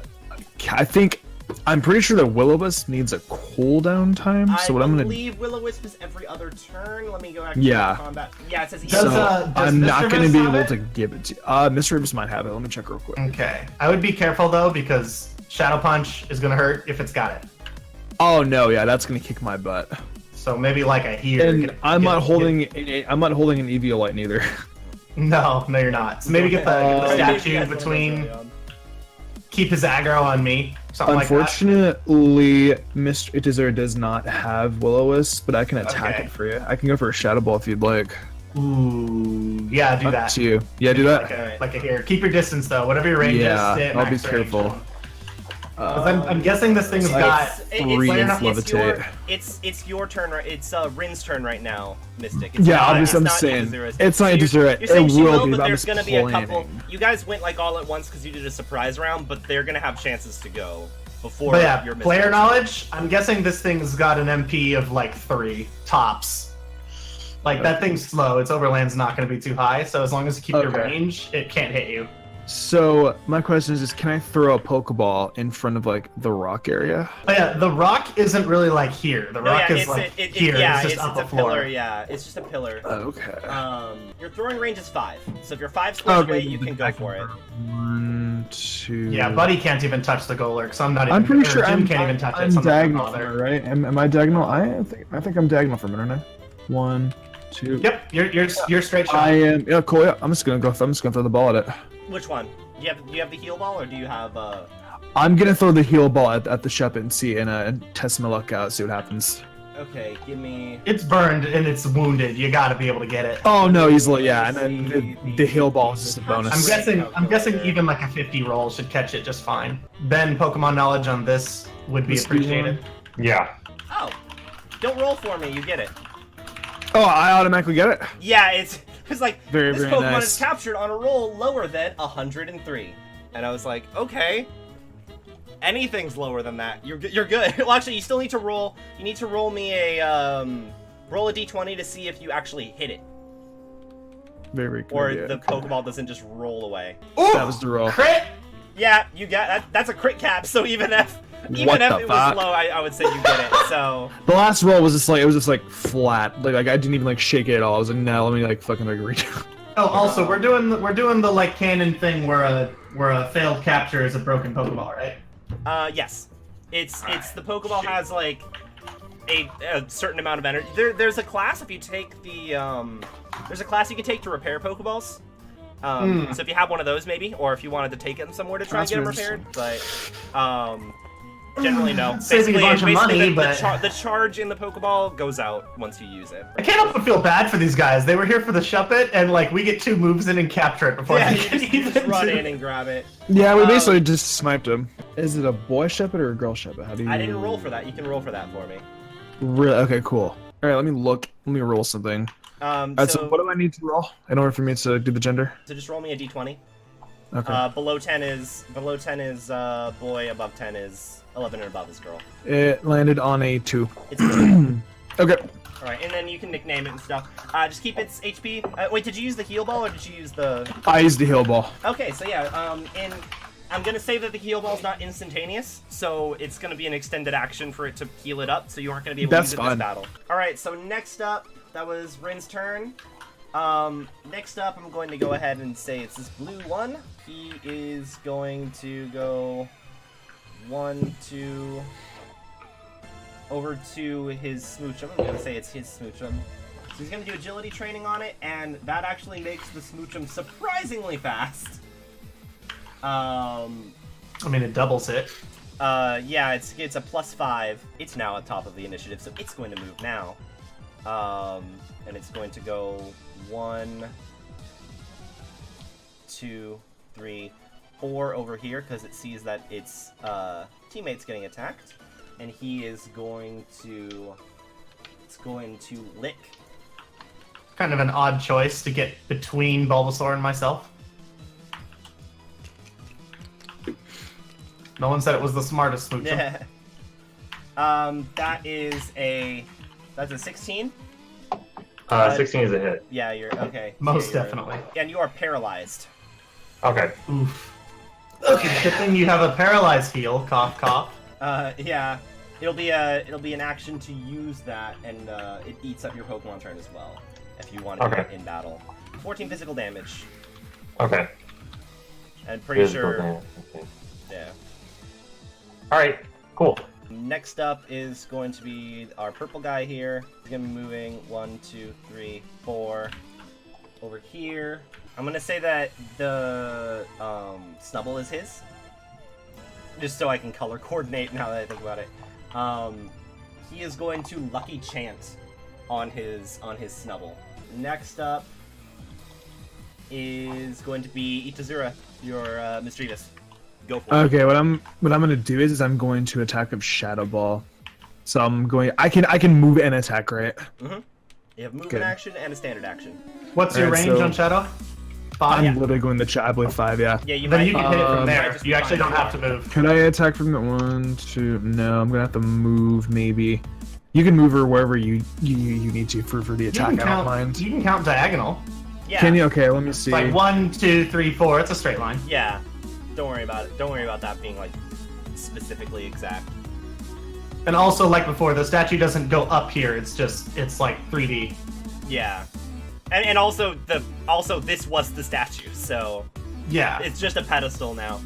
Speaker 2: I'm pretty sure that Will-O-Wisp needs a cooldown time. So what I'm
Speaker 1: I
Speaker 2: gonna
Speaker 1: believe Will-O-Wisp is every other turn. Let me go back
Speaker 2: Yeah.
Speaker 1: to combat. Yeah, it says he
Speaker 3: Does,
Speaker 2: so I'm
Speaker 3: Mr.
Speaker 2: not gonna
Speaker 3: Vis
Speaker 2: be
Speaker 3: have
Speaker 2: able
Speaker 3: it?
Speaker 2: to give it to you. Mr. Rivers might have it. Let me check real quick.
Speaker 3: okay, I would be careful though because Shadow Punch is gonna hurt if it's got it.
Speaker 2: Oh no, yeah, that's gonna kick my butt.
Speaker 3: So maybe like a here.
Speaker 2: And I'm not holding an Eviolite neither.
Speaker 3: No, you're not. So maybe get the
Speaker 1: Maybe you
Speaker 3: statue
Speaker 1: guys know
Speaker 3: between.
Speaker 1: what's going on.
Speaker 3: Keep his aggro on me. Something like that.
Speaker 2: Unfortunately, Mr. Itazur does not have Will-O-Wisp, but I can attack
Speaker 3: Okay.
Speaker 2: it for you. I can go for a Shadow Ball if you'd like.
Speaker 3: Ooh, yeah, do
Speaker 2: Up
Speaker 3: that.
Speaker 2: to you. Yeah, do that.
Speaker 3: Like a here. Keep your distance though. Whatever your range
Speaker 2: Yeah,
Speaker 3: is, stay at
Speaker 2: I'll be
Speaker 3: max range.
Speaker 2: careful.
Speaker 3: 'Cause I'm guessing this thing's got.
Speaker 2: Three
Speaker 3: player
Speaker 2: and
Speaker 3: not-
Speaker 2: levitate.
Speaker 1: It's your turn right. It's Rin's turn right now, Mystic.
Speaker 2: Yeah,
Speaker 1: not,
Speaker 2: obviously I'm
Speaker 1: not
Speaker 2: saying
Speaker 1: Itazura's.
Speaker 2: it's not
Speaker 1: So
Speaker 2: Itazura.
Speaker 1: You're saying
Speaker 2: It
Speaker 1: she
Speaker 2: will be,
Speaker 1: but
Speaker 2: but I'm
Speaker 1: there's
Speaker 2: just
Speaker 1: gonna be a couple.
Speaker 2: planning.
Speaker 1: You guys went like all at once because you did a surprise round, but they're gonna have chances to go before
Speaker 3: But yeah,
Speaker 1: your
Speaker 3: player
Speaker 1: Mystic.
Speaker 3: knowledge. I'm guessing this thing's got an MP of like 3 tops. Like that thing's slow. Its overland's not going to be too high, so as long as you keep your
Speaker 2: Okay.
Speaker 3: range, it can't hit you.
Speaker 2: So my question is can I throw a Pokeball in front of like the rock area?
Speaker 3: Oh yeah, the rock isn't really like here. The
Speaker 1: No,
Speaker 3: rock
Speaker 1: yeah,
Speaker 3: is
Speaker 1: it's
Speaker 3: like
Speaker 1: it,
Speaker 3: here.
Speaker 1: yeah,
Speaker 3: it's just up
Speaker 1: it's
Speaker 3: a
Speaker 1: a
Speaker 3: floor.
Speaker 1: pillar. Yeah, it's just a pillar.
Speaker 2: Okay.
Speaker 1: Your throwing range is 5, so if you're 5 squares
Speaker 2: Okay,
Speaker 1: away, you can go for it.
Speaker 2: 1, 2.
Speaker 3: Yeah, Buddy can't even touch the goaler because I'm not even.
Speaker 2: I'm pretty
Speaker 3: or
Speaker 2: sure
Speaker 3: Jim
Speaker 2: I'm,
Speaker 3: can't even touch
Speaker 2: I'm
Speaker 3: it. So I'm not gonna
Speaker 2: diagonal,
Speaker 3: bother.
Speaker 2: right? Am I diagonal? I think I'm diagonal from it, aren't I? 1, 2.
Speaker 3: Yep, you're straight shot.
Speaker 2: I am. Yeah, cool. Yeah, I'm just gonna throw the ball at it.
Speaker 1: Which one? Do you have the heal ball or do you have
Speaker 2: I'm gonna throw the heal ball at the Shep and see and test my luck out, see what happens.
Speaker 1: Okay, give me.
Speaker 3: It's burned and it's wounded. You got to be able to get it.
Speaker 2: Oh no, easily, yeah. And then the heal ball is just a bonus.
Speaker 3: I'm guessing even like a 50 roll should catch it just fine. Ben, Pokemon knowledge on this would be
Speaker 2: The speed
Speaker 3: appreciated.
Speaker 4: Yeah.
Speaker 1: Oh, don't roll for me. You get it.
Speaker 2: Oh, I automatically get it.
Speaker 1: Yeah, it's like
Speaker 2: Very,
Speaker 1: this
Speaker 2: very
Speaker 1: Pokemon
Speaker 2: nice.
Speaker 1: is captured on a roll lower than 103, and I was like, okay, anything's lower than that. You're good. Well, actually, you still need to roll. You need to roll me a roll a d20 to see if you actually hit it,
Speaker 2: Very, very good.
Speaker 1: or
Speaker 2: idea.
Speaker 1: the Pokeball doesn't just roll away.
Speaker 3: Ooh,
Speaker 2: That was the roll.
Speaker 3: crit.
Speaker 1: Yeah, you got that. That's a crit cap. So even if
Speaker 2: What the
Speaker 1: it
Speaker 2: fuck?
Speaker 1: was low, I would say you get it. So
Speaker 2: The last roll was just like flat. Like I didn't even like shake it at all. I was like, no, let me like fucking like reach.
Speaker 3: Oh, also we're doing the like canon thing where a failed capture is a broken Pokeball, right?
Speaker 1: yes, it's the Pokeball has like a certain amount of energy. There's a class if you take the there's a class you can take to repair Pokeballs. So if you have one of those maybe, or if you wanted to take them somewhere to try and get them repaired, but generally no.
Speaker 3: Saving a bunch of money, but
Speaker 1: the charge in the Pokeball goes out once you use it.
Speaker 3: I can't help but feel bad for these guys. They were here for the Shuppet, and like we get 2 moves in and capture it before
Speaker 1: Yeah,
Speaker 3: they
Speaker 1: you
Speaker 3: can
Speaker 1: just
Speaker 3: even
Speaker 1: run
Speaker 3: do-
Speaker 1: in and grab it.
Speaker 2: Yeah, we
Speaker 1: Um,
Speaker 2: basically just sniped him. Is it a boy shepherd or a girl shepherd? How do you?
Speaker 1: I didn't roll for that. You can roll for that for me.
Speaker 2: Really? Okay, cool. All right, let me look. Let me roll something. All right, so what do I need to roll in order for me to do the gender?
Speaker 1: So just roll me a d20.
Speaker 2: Okay.
Speaker 1: Below 10 is boy. Above 10 is 11 and above is girl.
Speaker 2: It landed on a 2.
Speaker 1: It's girl.
Speaker 2: Okay.
Speaker 1: Alright, and then you can nickname it and stuff. Just keep its HP. Wait, did you use the heal ball or did you use the...
Speaker 2: I used the heal ball.
Speaker 1: Okay, so yeah, I'm gonna say that the heal ball's not instantaneous, so it's gonna be an extended action for it to heal it up, so you aren't gonna be able to use it in this battle. Alright, so next up, that was Rin's turn. Next up, I'm going to go ahead and say it's this blue one. He is going to go 1, 2... over to his smoochum. I'm gonna say it's his smoochum. So he's gonna do agility training on it, and that actually makes the smoochum surprisingly fast.
Speaker 3: I mean, it doubles it.
Speaker 1: Yeah, it's a +5. It's now at top of the initiative, so it's going to move now. And it's going to go 1, 2, 3, 4 over here because it sees that its teammate's getting attacked. And he is going to... It's going to lick.
Speaker 3: Kind of an odd choice to get between Bulbasaur and myself. No one said it was the smartest Smoochum.
Speaker 1: That's a 16.
Speaker 4: 16 is a hit.
Speaker 1: Yeah, you're okay.
Speaker 3: Most
Speaker 1: you're,
Speaker 3: definitely.
Speaker 1: And you are paralyzed.
Speaker 4: Okay.
Speaker 3: Oof. Okay. Good thing you have a paralyzed heal. Cough, cough.
Speaker 1: Yeah. It'll be an action to use that, and it eats up your Pokemon turn as well, if you want to do it in battle. 14 physical damage.
Speaker 4: Okay.
Speaker 1: And pretty
Speaker 4: Physical
Speaker 1: sure.
Speaker 4: damage. Okay.
Speaker 1: Yeah.
Speaker 4: All right. Cool.
Speaker 1: Next up is going to be our purple guy here. He's gonna be moving 1, 2, 3, 4 over here. I'm gonna say that the Snubble is his, just so I can color coordinate now that I think about it. He is going to Lucky Chant on his Snubble. Next up is going to be Itazura, your Mischievous. Go for it.
Speaker 2: Okay, what I'm gonna do is I'm going to attack with Shadow Ball. So I'm going. I can move and attack, right?
Speaker 1: Mm-hmm. You have movement action and a standard action.
Speaker 3: What's your range on Shadow? 5?
Speaker 2: I'm literally going to I believe 5. Yeah.
Speaker 1: Yeah, you
Speaker 3: Then
Speaker 1: might.
Speaker 3: you can hit it from there.
Speaker 1: just
Speaker 3: You
Speaker 1: be
Speaker 3: actually
Speaker 1: fine
Speaker 3: don't have
Speaker 1: if
Speaker 3: to
Speaker 1: you
Speaker 3: move.
Speaker 2: Could I attack from the 1, 2? No, I'm gonna have to move maybe. You can move her wherever you need to for the attack. I don't mind.
Speaker 3: You can count diagonal.
Speaker 1: Yeah.
Speaker 2: Can you? Okay, let me see.
Speaker 3: It's like 1, 2, 3, 4. It's a straight line.
Speaker 1: Yeah. Don't worry about it. Don't worry about that being like specifically exact.
Speaker 3: And also, like before, the statue doesn't go up here. It's like 3D.
Speaker 1: Yeah. And also this was the statue, so
Speaker 3: Yeah.
Speaker 1: it's just a pedestal now.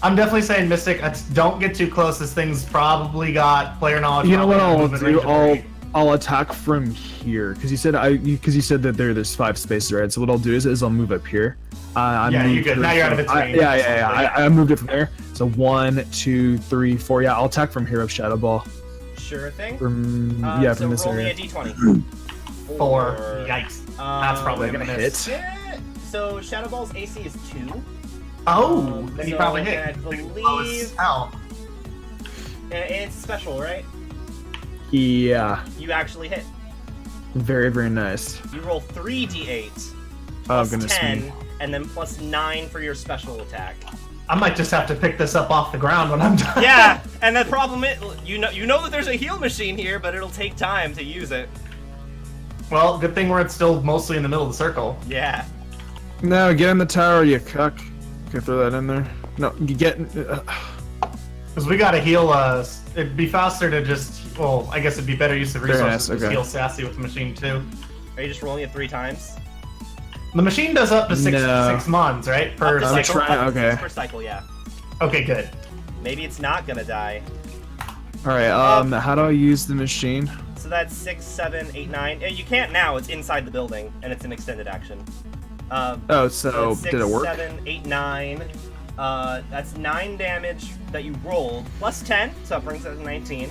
Speaker 3: I'm definitely saying Mystic. Don't get too close. This thing's probably got player knowledge.
Speaker 2: You know what
Speaker 3: probably
Speaker 2: I'll
Speaker 3: got
Speaker 2: do?
Speaker 3: movement range of 3.
Speaker 2: I'll attack from here because you said that there's 5 spaces, right? So what I'll do is I'll move up here.
Speaker 3: Yeah, you're good. Now you're out of its range.
Speaker 2: I moved it from there. So 1, 2, 3, 4. Yeah, I'll attack from here of Shadow Ball.
Speaker 1: Sure thing.
Speaker 2: From
Speaker 1: So
Speaker 2: from this
Speaker 1: roll me
Speaker 2: area.
Speaker 1: a d20.
Speaker 3: 4. Yikes. That's probably
Speaker 2: gonna
Speaker 3: gonna miss.
Speaker 2: hit.
Speaker 1: So Shadow Ball's AC is 2.
Speaker 3: Oh, then you
Speaker 1: so
Speaker 3: probably hit.
Speaker 1: I believe
Speaker 3: Hell.
Speaker 1: it's special, right?
Speaker 2: Yeah,
Speaker 1: You actually hit.
Speaker 2: very very nice.
Speaker 1: You roll 3d8
Speaker 2: Oh
Speaker 1: plus
Speaker 2: goodness
Speaker 1: 10,
Speaker 2: me.
Speaker 1: and then plus 9 for your special attack.
Speaker 3: I might just have to pick this up off the ground when I'm done.
Speaker 1: Yeah, and the problem is, you know that there's a heal machine here, but it'll take time to use it.
Speaker 3: Well, good thing we're still mostly in the middle of the circle.
Speaker 1: Yeah.
Speaker 2: No, get in the tower, you cuck. Can I throw that in there? No, you get.
Speaker 3: Because we gotta heal us. It'd be faster to just. Well, I guess it'd be better use of resources to
Speaker 2: okay.
Speaker 3: heal Sassy with the machine too.
Speaker 1: Are you just rolling it 3 times?
Speaker 3: The machine does up to 6 mons, right? Per
Speaker 1: Up to
Speaker 3: cycle.
Speaker 1: cycle,
Speaker 2: trying-
Speaker 1: up to 6
Speaker 2: okay.
Speaker 1: per cycle, yeah.
Speaker 3: Okay, good.
Speaker 1: Maybe it's not gonna die.
Speaker 2: All right. How do I use the machine?
Speaker 1: So that's 6, 7, 8, 9. You can't now. It's inside the building, and it's an extended action.
Speaker 2: Oh, so
Speaker 1: that's 6,
Speaker 2: did it work?
Speaker 1: 7, 8, 9. That's 9 damage that you rolled, plus 10, so it brings it to 19.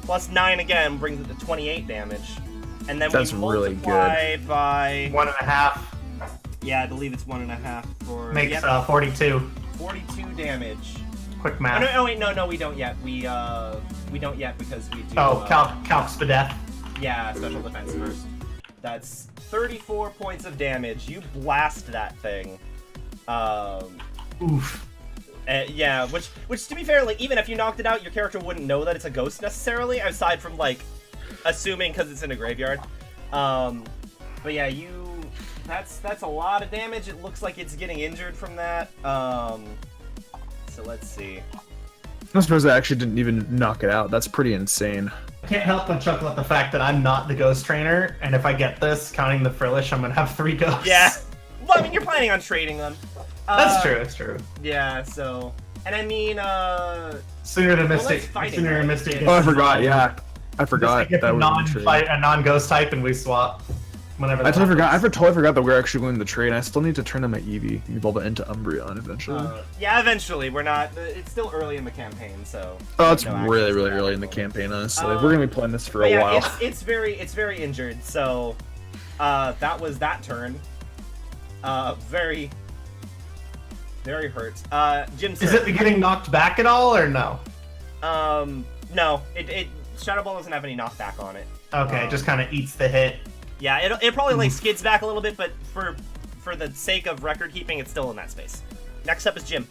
Speaker 1: Plus 9 again brings it to 28 damage. And then
Speaker 2: That's
Speaker 1: we
Speaker 2: really
Speaker 1: multiply by...
Speaker 3: 1.5
Speaker 1: Yeah, I believe it's 1.5 for...
Speaker 3: makes
Speaker 1: yep,
Speaker 3: 42.
Speaker 1: 42 damage.
Speaker 3: Quick
Speaker 1: Oh,
Speaker 3: math.
Speaker 1: no, wait, no, we don't yet. We don't yet because we do...
Speaker 3: Oh, calcs for death.
Speaker 1: Yeah, special defense first. That's 34 points of damage. You blast that thing.
Speaker 3: Oof.
Speaker 1: Yeah, which to be fair, like even if you knocked it out, your character wouldn't know that it's a ghost necessarily, aside from like assuming because it's in a graveyard. But yeah, that's a lot of damage. It looks like it's getting injured from that. So let's see.
Speaker 2: I'm surprised I actually didn't even knock it out. That's pretty insane.
Speaker 3: I can't help but chuckle at the fact that I'm not the ghost trainer, and if I get this, counting the Frillish, I'm gonna have 3 ghosts.
Speaker 1: Yeah. Well, I mean, you're planning on trading them.
Speaker 3: That's true. That's true.
Speaker 1: Yeah. So, and I mean,
Speaker 3: Sooner than
Speaker 1: that's
Speaker 3: Mystic.
Speaker 1: fighting,
Speaker 3: Sooner
Speaker 1: right?
Speaker 3: than Mystic.
Speaker 1: Yeah.
Speaker 2: Oh, I forgot. Yeah, I forgot
Speaker 3: Mystic gets
Speaker 2: that
Speaker 3: a
Speaker 2: was true.
Speaker 3: non-ghost type, and we swap. Whenever.
Speaker 2: I totally forgot. I totally forgot that we're actually going to trade. I still need to turn on my Eevee, evolve it into Umbreon eventually.
Speaker 1: Yeah, eventually. We're not. It's still early in the campaign, so.
Speaker 2: Oh, it's
Speaker 1: no
Speaker 2: really,
Speaker 1: actions
Speaker 2: really early in the
Speaker 1: available.
Speaker 2: campaign, honestly. We're gonna be playing this for
Speaker 1: But
Speaker 2: a
Speaker 1: yeah,
Speaker 2: while.
Speaker 1: it's very injured. So, that was that turn. Very hurt. Jim's
Speaker 3: Is
Speaker 1: turn.
Speaker 3: it getting knocked back at all, or no?
Speaker 1: No. It Shadow Ball doesn't have any knockback on it.
Speaker 3: Okay, it just kind of eats the hit.
Speaker 1: Yeah, it probably like skids back a little bit, but for the sake of record keeping, it's still in that space. Next up is Jim.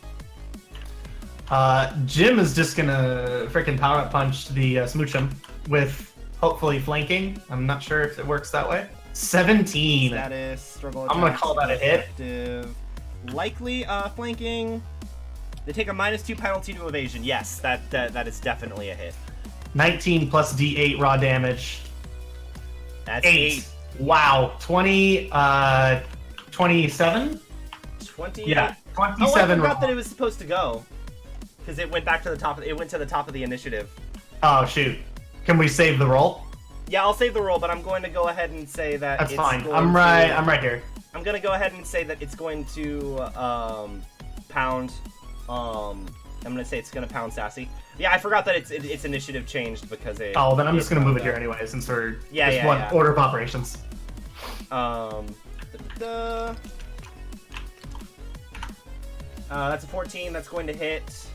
Speaker 3: Jim is just gonna freaking power up punch the Smoochum with hopefully flanking. I'm not sure if it works that way. 17.
Speaker 1: Status, struggle.
Speaker 3: I'm gonna
Speaker 1: attacks,
Speaker 3: call that a hit.
Speaker 1: effective. Likely flanking. They take a -2 penalty to evasion. Yes, that is definitely a hit.
Speaker 3: 19 plus D8 raw damage.
Speaker 1: That's
Speaker 3: 8. Wow. 27?
Speaker 1: 20.
Speaker 3: Yeah.
Speaker 1: Oh, I
Speaker 3: 27
Speaker 1: forgot
Speaker 3: raw.
Speaker 1: that it was supposed to go. Because it went back to the top. It went to the top of the initiative.
Speaker 3: Oh shoot. Can we save the roll?
Speaker 1: Yeah, I'll save the roll, but I'm going to go ahead and say that
Speaker 3: That's
Speaker 1: it's
Speaker 3: fine.
Speaker 1: going
Speaker 3: I'm
Speaker 1: to-
Speaker 3: right here.
Speaker 1: I'm gonna go ahead and say that it's going to pound. I'm gonna say it's gonna pound Sassy. Yeah, I forgot that its initiative changed because it.
Speaker 3: Oh, then I'm just gonna move it
Speaker 1: pounded
Speaker 3: here
Speaker 1: up.
Speaker 3: anyway, since we're
Speaker 1: Yeah,
Speaker 3: just
Speaker 1: yeah,
Speaker 3: one
Speaker 1: yeah.
Speaker 3: order of operations.
Speaker 1: That's a 14. That's going to hit.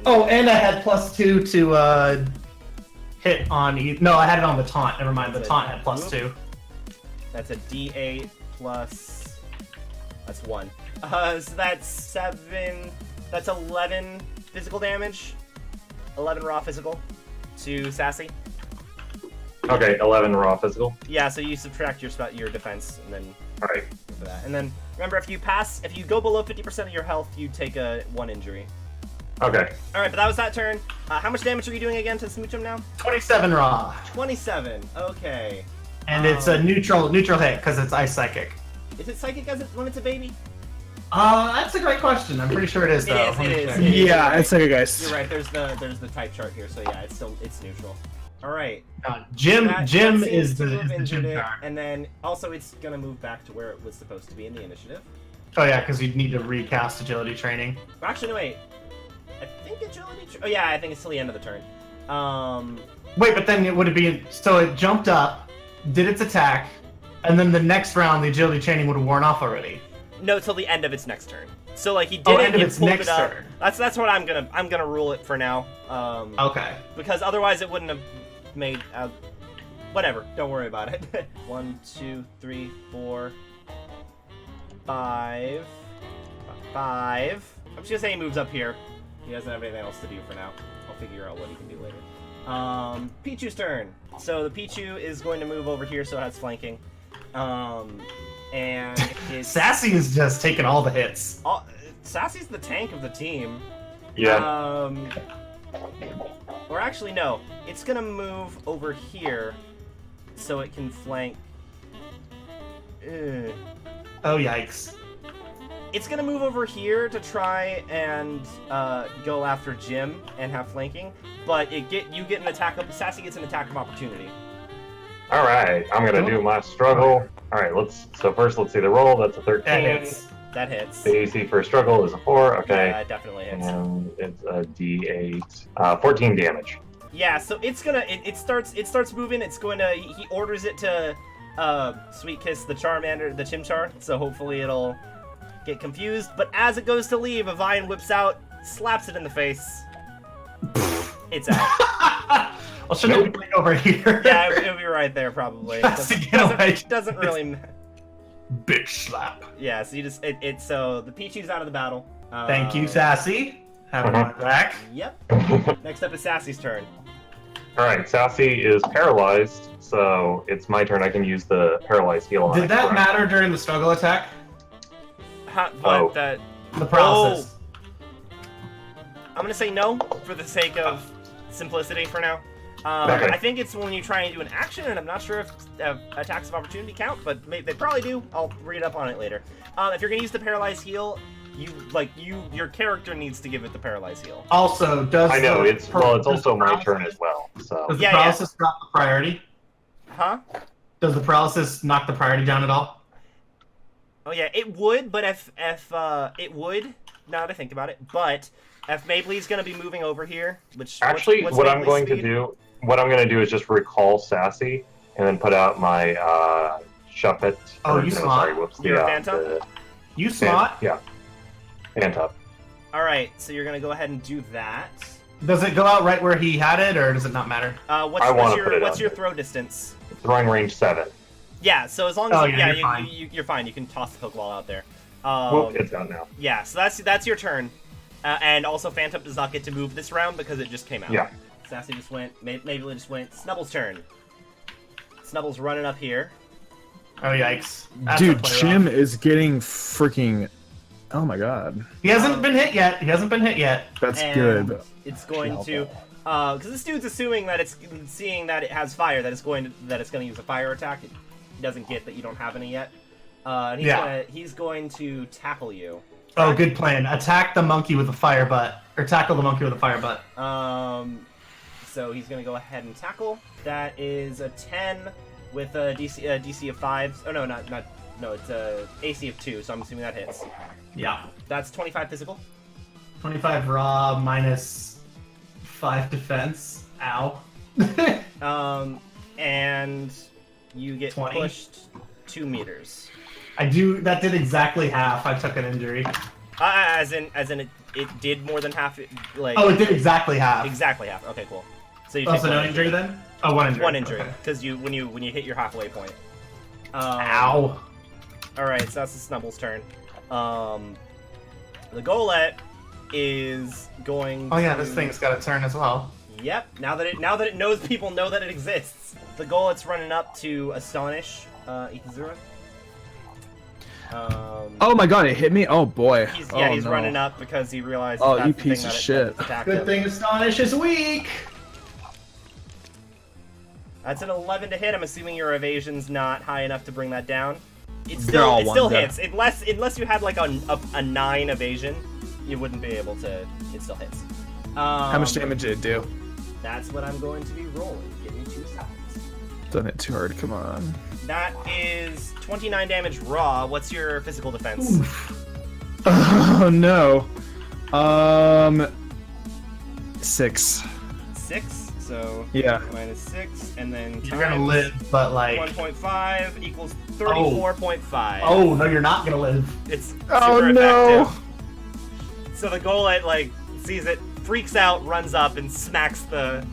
Speaker 3: Oh, and I had +2 to hit on. No, I had it on the taunt. Never mind. The taunt had +2.
Speaker 1: That's a D8 plus. That's 1. So that's 7. That's 11 physical damage. 11 raw physical to Sassy.
Speaker 4: Okay, 11 raw physical.
Speaker 1: Yeah, so you subtract your defense and then
Speaker 4: All right.
Speaker 1: for that. And then remember, if you go below 50% of your health, you take a 1 injury.
Speaker 4: Okay.
Speaker 1: All right, but that was that turn. How much damage are you doing again to Smoochum now?
Speaker 3: 27 raw,
Speaker 1: 27. Okay.
Speaker 3: and it's a neutral hit because it's ice psychic.
Speaker 1: Is it psychic when it's a baby?
Speaker 3: That's a great question. I'm pretty sure it is
Speaker 1: It
Speaker 3: though.
Speaker 1: is,
Speaker 3: Let me
Speaker 1: it is,
Speaker 3: check.
Speaker 1: it is.
Speaker 2: Yeah, it's like a guys.
Speaker 1: You're right. There's the type chart here, so yeah, it's neutral. All right.
Speaker 3: Jim
Speaker 1: That
Speaker 3: is
Speaker 1: seems
Speaker 3: the
Speaker 1: to have
Speaker 3: Jim
Speaker 1: injured it,
Speaker 3: card.
Speaker 1: and then also it's gonna move back to where it was supposed to be in the initiative.
Speaker 3: Oh yeah, because you'd need to recast agility training.
Speaker 1: Actually, no, wait. I think agility. Oh yeah, I think it's till the end of the turn.
Speaker 3: Wait, but then would it be so it jumped up, did its attack, and then the next round the agility training would have worn off already.
Speaker 1: No, till the end of its next turn. So like he did
Speaker 3: Oh,
Speaker 1: it,
Speaker 3: end of
Speaker 1: he
Speaker 3: its
Speaker 1: pulled
Speaker 3: next
Speaker 1: it up.
Speaker 3: turn.
Speaker 1: That's what I'm gonna rule it for now.
Speaker 3: Okay.
Speaker 1: Because otherwise it wouldn't have made. Whatever. Don't worry about it. 1, 2, 3, 4, 5. 5. I'm just gonna say he moves up here. He doesn't have anything else to do for now. I'll figure out what he can do later. Pichu's turn. So the Pichu is going to move over here, so it has flanking. And it's
Speaker 3: Sassy is just taking all the hits.
Speaker 1: Sassy's the tank of the team.
Speaker 4: Yeah.
Speaker 1: Or actually, no. It's gonna move over here, so it can flank.
Speaker 3: Oh yikes.
Speaker 1: It's gonna move over here to try and go after Jim and have flanking, but you get an attack. Sassy gets an attack of opportunity.
Speaker 4: All right. I'm gonna do my struggle. All right. So first, let's see the roll. That's a 13.
Speaker 3: That hits.
Speaker 1: That hits.
Speaker 4: The AC for struggle is a 4. Okay.
Speaker 1: Yeah, it definitely hits.
Speaker 4: And it's a D8. 14 damage.
Speaker 1: Yeah, so it's gonna it starts moving. It's going to he orders it to Sweet Kiss the Charmander, the Chimchar. So hopefully it'll get confused. But as it goes to leave, a vine whips out, slaps it in the face. It's out.
Speaker 3: Well, shouldn't it be like over here?
Speaker 1: Yeah, it'll be right there probably.
Speaker 3: Just to get away.
Speaker 1: Doesn't really.
Speaker 3: Bitch slap.
Speaker 1: Yeah, so you just so the Pichu's out of the battle.
Speaker 3: Thank you, Sassy. Having my back.
Speaker 1: Yep. Next up is Sassy's turn.
Speaker 4: All right, Sassy is paralyzed, so it's my turn. I can use the paralyzed heal on it.
Speaker 3: Did that
Speaker 4: correct?
Speaker 3: matter during the struggle attack?
Speaker 1: What? That?
Speaker 3: The paralysis.
Speaker 1: I'm gonna say no for the sake of simplicity for now.
Speaker 4: Okay.
Speaker 1: I think it's when you try and do an action, and I'm not sure if attacks of opportunity count, but they probably do. I'll read up on it later. If you're gonna use the paralyzed heal, your character needs to give it the paralyzed heal.
Speaker 3: Also, does
Speaker 4: I know, it's also my
Speaker 3: paralysis-
Speaker 4: turn as well. So
Speaker 3: Does the paralysis drop the priority?
Speaker 1: Huh?
Speaker 3: Does the paralysis knock the priority down at all?
Speaker 1: Oh yeah, it would, but if it would, now that I think about it, but if Maybelline's gonna be moving over here, which
Speaker 4: actually,
Speaker 1: what's
Speaker 4: what I'm
Speaker 1: Maybelline's
Speaker 4: going
Speaker 1: speed?
Speaker 4: to do, is just recall Sassy and then put out my Shuppet.
Speaker 3: Oh, you smart.
Speaker 4: Sorry, whoops.
Speaker 1: You're a Phantom?
Speaker 3: You smart.
Speaker 4: Yeah. Phantom.
Speaker 1: All right, so you're gonna go ahead and do that.
Speaker 3: Does it go out right where he had it, or does it not matter?
Speaker 1: What's your throw distance?
Speaker 4: Throwing range 7.
Speaker 1: Yeah, so as long as
Speaker 3: you're fine.
Speaker 1: you're fine. You can toss the Pokeball out there.
Speaker 4: Whoop, it's out now.
Speaker 1: Yeah, so that's your turn. And also, Phantom does not get to move this round because it just came out.
Speaker 4: Yeah.
Speaker 1: Sassy just went. Maybelline just went. Snubble's turn. Snubble's running up here.
Speaker 3: Oh yikes! That's
Speaker 2: Dude,
Speaker 3: a play
Speaker 2: Jim
Speaker 3: rough.
Speaker 2: is getting freaking. Oh my god.
Speaker 3: He hasn't been hit yet.
Speaker 2: That's
Speaker 1: And
Speaker 2: good.
Speaker 1: It's going to, because this dude's assuming that it's seeing that it has fire, that it's going to use a fire attack. It doesn't get that you don't have any yet. And he's going to tackle you.
Speaker 3: Oh, good plan. Attack the monkey with a fire butt, or tackle the monkey with a fire butt.
Speaker 1: So he's going to go ahead and tackle. That is a 10 with a DC of 5. Oh no, no, it's a AC of 2. So I'm assuming that hits.
Speaker 3: Yeah.
Speaker 1: That's 25 physical.
Speaker 3: 25 raw minus 5 defense. Ow.
Speaker 1: And you get
Speaker 3: 20.
Speaker 1: pushed 2 meters.
Speaker 3: That did exactly half. I took an injury.
Speaker 1: As in it did more than half. Like
Speaker 3: Oh, it did exactly half.
Speaker 1: exactly half. Okay, cool. So you
Speaker 3: Oh,
Speaker 1: take
Speaker 3: so no
Speaker 1: one
Speaker 3: injury then? Oh, one injury.
Speaker 1: One injury,
Speaker 3: Okay.
Speaker 1: because when you hit your halfway point.
Speaker 3: Ow.
Speaker 1: All right, so that's the Snubble's turn. The Golett is going.
Speaker 3: Oh yeah,
Speaker 1: to...
Speaker 3: this thing's got a turn as well.
Speaker 1: Yep. Now that it knows people know that it exists. The Golett's running up to Astonish Ikazura.
Speaker 2: Oh my god, it hit me? Oh boy.
Speaker 1: He's
Speaker 2: no.
Speaker 1: running up because he realized.
Speaker 2: Oh,
Speaker 1: that's
Speaker 2: you
Speaker 1: the
Speaker 2: piece
Speaker 1: thing
Speaker 2: of
Speaker 1: that
Speaker 2: shit.
Speaker 1: that attacked
Speaker 3: Good
Speaker 1: him.
Speaker 3: thing Astonish is weak.
Speaker 1: That's an 11 to hit. I'm assuming your evasion's not high enough to bring that down. It
Speaker 2: They're all
Speaker 1: still
Speaker 2: one
Speaker 1: hits. Unless you had like a 9 evasion, you wouldn't be able to. It still hits.
Speaker 2: How much damage did it do?
Speaker 1: That's what I'm going to be rolling. Give me 2 seconds.
Speaker 2: Done it too hard, come on.
Speaker 1: That is 29 damage raw. What's your physical defense?
Speaker 2: Oh no. 6.
Speaker 1: 6. So
Speaker 2: Yeah.
Speaker 1: minus 6, and then
Speaker 3: You're gonna
Speaker 1: times
Speaker 3: live, but like.
Speaker 1: 1.5 equals 34.5.
Speaker 3: Oh no, you're not gonna live.
Speaker 1: It's super
Speaker 2: Oh no.
Speaker 1: effective. So the Golett like sees it, freaks out, runs up, and smacks
Speaker 3: With an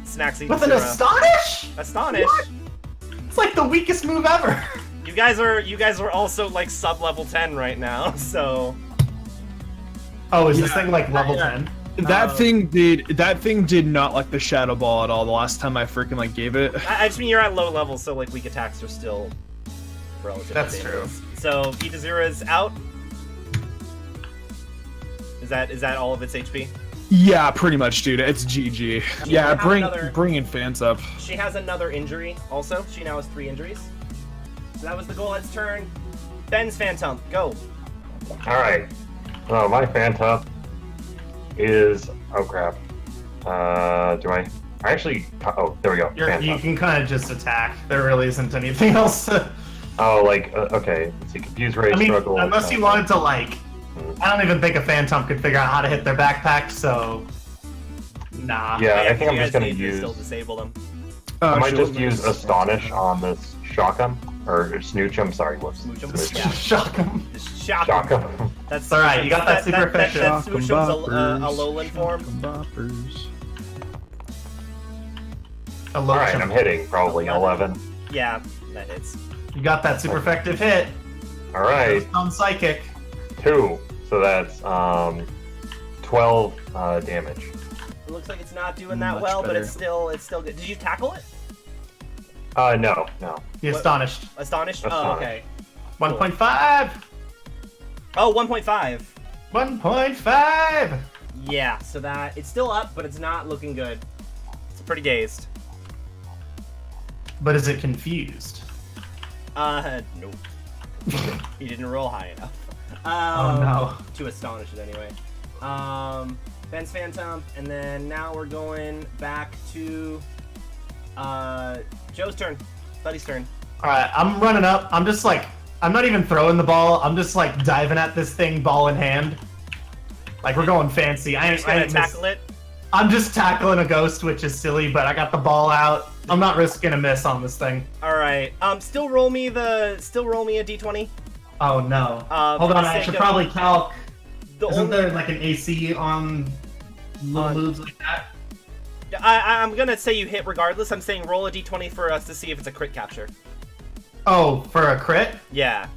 Speaker 1: Ikazura.
Speaker 3: Astonish?
Speaker 1: Astonish.
Speaker 3: What? It's like the weakest move ever.
Speaker 1: You guys are also like sub level 10 right now, so
Speaker 3: Oh, is this
Speaker 2: Yeah.
Speaker 3: thing like level
Speaker 2: Yeah.
Speaker 3: 10?
Speaker 2: That thing did not like the Shadow Ball at all the last time I freaking like gave it.
Speaker 1: I just mean you're at low level, so like weak attacks are still relatively
Speaker 3: That's
Speaker 1: dangerous. So Ikazura is out. Is that all of its HP?
Speaker 2: Yeah, pretty much, dude. It's GG. Yeah,
Speaker 1: have
Speaker 2: bring
Speaker 1: another-
Speaker 2: bringing fans up.
Speaker 1: She has another injury also. She now has 3 injuries. So that was the Golett's turn. Ben's Phantom, go.
Speaker 4: Alright. So my Phantom is... Oh crap. Do I actually... Oh, there we go.
Speaker 3: You
Speaker 4: Phantom.
Speaker 3: can kind of just attack. There really isn't anything else.
Speaker 4: Oh, like, okay. Let's see. Confuse Ray,
Speaker 3: I mean,
Speaker 4: Struggle...
Speaker 3: unless you wanted to like... I don't even think a Phantom could figure out how to hit their backpack, so... Nah.
Speaker 4: Yeah, I think I'm
Speaker 1: You
Speaker 4: just
Speaker 1: guys
Speaker 4: gonna
Speaker 1: need to
Speaker 4: use...
Speaker 1: still disable them.
Speaker 4: I might
Speaker 2: Actually,
Speaker 4: just use Astonish on this Shockum. Or Snooch, I'm sorry, whoops.
Speaker 1: Smooch 'em.
Speaker 4: Smooch 'em.
Speaker 1: Yeah.
Speaker 3: Shock him.
Speaker 1: Just shock 'em.
Speaker 4: Shockum.
Speaker 1: That's
Speaker 3: alright, you got that super efficient.
Speaker 1: That's Smoochum's a Alolan form.
Speaker 3: A low
Speaker 4: Alright,
Speaker 3: jump.
Speaker 4: I'm hitting probably 11.
Speaker 1: Yeah, that hits.
Speaker 3: You got that super effective hit.
Speaker 4: Alright,
Speaker 3: On psychic.
Speaker 4: 2. So that's 12 damage.
Speaker 1: It looks like it's not doing that
Speaker 2: Much
Speaker 1: well, but
Speaker 2: better.
Speaker 1: it's still good. Did you tackle it?
Speaker 4: No.
Speaker 3: The astonished.
Speaker 1: Astonished? Oh,
Speaker 4: Astonished.
Speaker 1: okay.
Speaker 3: 1.5.
Speaker 1: Oh, 1.5.
Speaker 3: 1.5.
Speaker 1: Yeah, so that it's still up, but it's not looking good. It's pretty dazed.
Speaker 3: But is it confused?
Speaker 1: Nope. He didn't roll high enough.
Speaker 3: Oh no.
Speaker 1: To astonish it anyway. Ben's Phantom, and then now we're going back to Joe's turn. Buddy's turn.
Speaker 3: All right, I'm running up. I'm just like, I'm not even throwing the ball. I'm just like diving at this thing, ball in hand. Like we're going fancy. I
Speaker 1: Just gonna
Speaker 3: ain't
Speaker 1: tackle it.
Speaker 3: I'm just tackling a ghost, which is silly, but I got the ball out. I'm not risking a miss on this thing.
Speaker 1: All right. Still roll me a d20.
Speaker 3: Oh no.
Speaker 1: for
Speaker 3: Hold
Speaker 1: the
Speaker 3: on, I
Speaker 1: sake
Speaker 3: should
Speaker 1: of-
Speaker 3: probably calc.
Speaker 1: The
Speaker 3: Isn't
Speaker 1: only,
Speaker 3: there like an AC on little moves like that?
Speaker 1: I'm gonna say you hit regardless. I'm saying roll a d20 for us to see if it's a crit capture.
Speaker 3: Oh, for a crit?
Speaker 1: Yeah.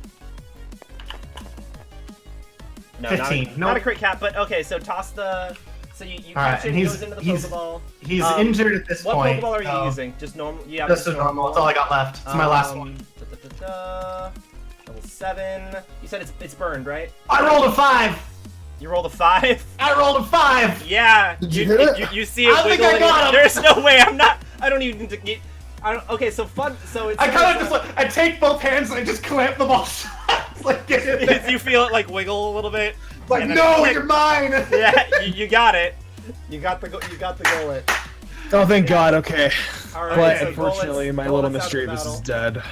Speaker 1: No,
Speaker 3: 15.
Speaker 1: Not a
Speaker 3: Nope.
Speaker 1: crit cap, but okay. So toss the. So you
Speaker 3: All right,
Speaker 1: catch it.
Speaker 3: and
Speaker 1: It goes into the Pokeball.
Speaker 3: He's
Speaker 1: Um,
Speaker 3: injured at this
Speaker 1: What
Speaker 3: point.
Speaker 1: Pokeball are you
Speaker 3: so
Speaker 1: using? Just normal. Yeah.
Speaker 3: Just a normal. That's all I got left. It's my last one.
Speaker 1: Level 7. You said it's burned, right?
Speaker 3: I rolled a 5.
Speaker 1: You rolled a 5.
Speaker 3: I rolled a 5.
Speaker 1: Yeah.
Speaker 5: Did you hit it?
Speaker 1: You see it
Speaker 3: I think I
Speaker 1: wiggling.
Speaker 3: got him.
Speaker 1: There's no way. I don't even need to get. I don't. Okay, so fun. So it's.
Speaker 3: I kind of just like, I take both hands and I just clamp the ball. It's like get it there.
Speaker 1: You feel it like wiggle a little bit.
Speaker 3: Like
Speaker 1: and then
Speaker 3: no,
Speaker 1: click.
Speaker 3: you're mine.
Speaker 1: Yeah, you got it. You got the gullet.
Speaker 2: Oh, thank God. Okay.
Speaker 1: All right.
Speaker 2: But
Speaker 1: so
Speaker 2: unfortunately,
Speaker 1: Gullet's
Speaker 2: my little
Speaker 1: out of the
Speaker 2: mischievous is
Speaker 1: battle.
Speaker 2: dead.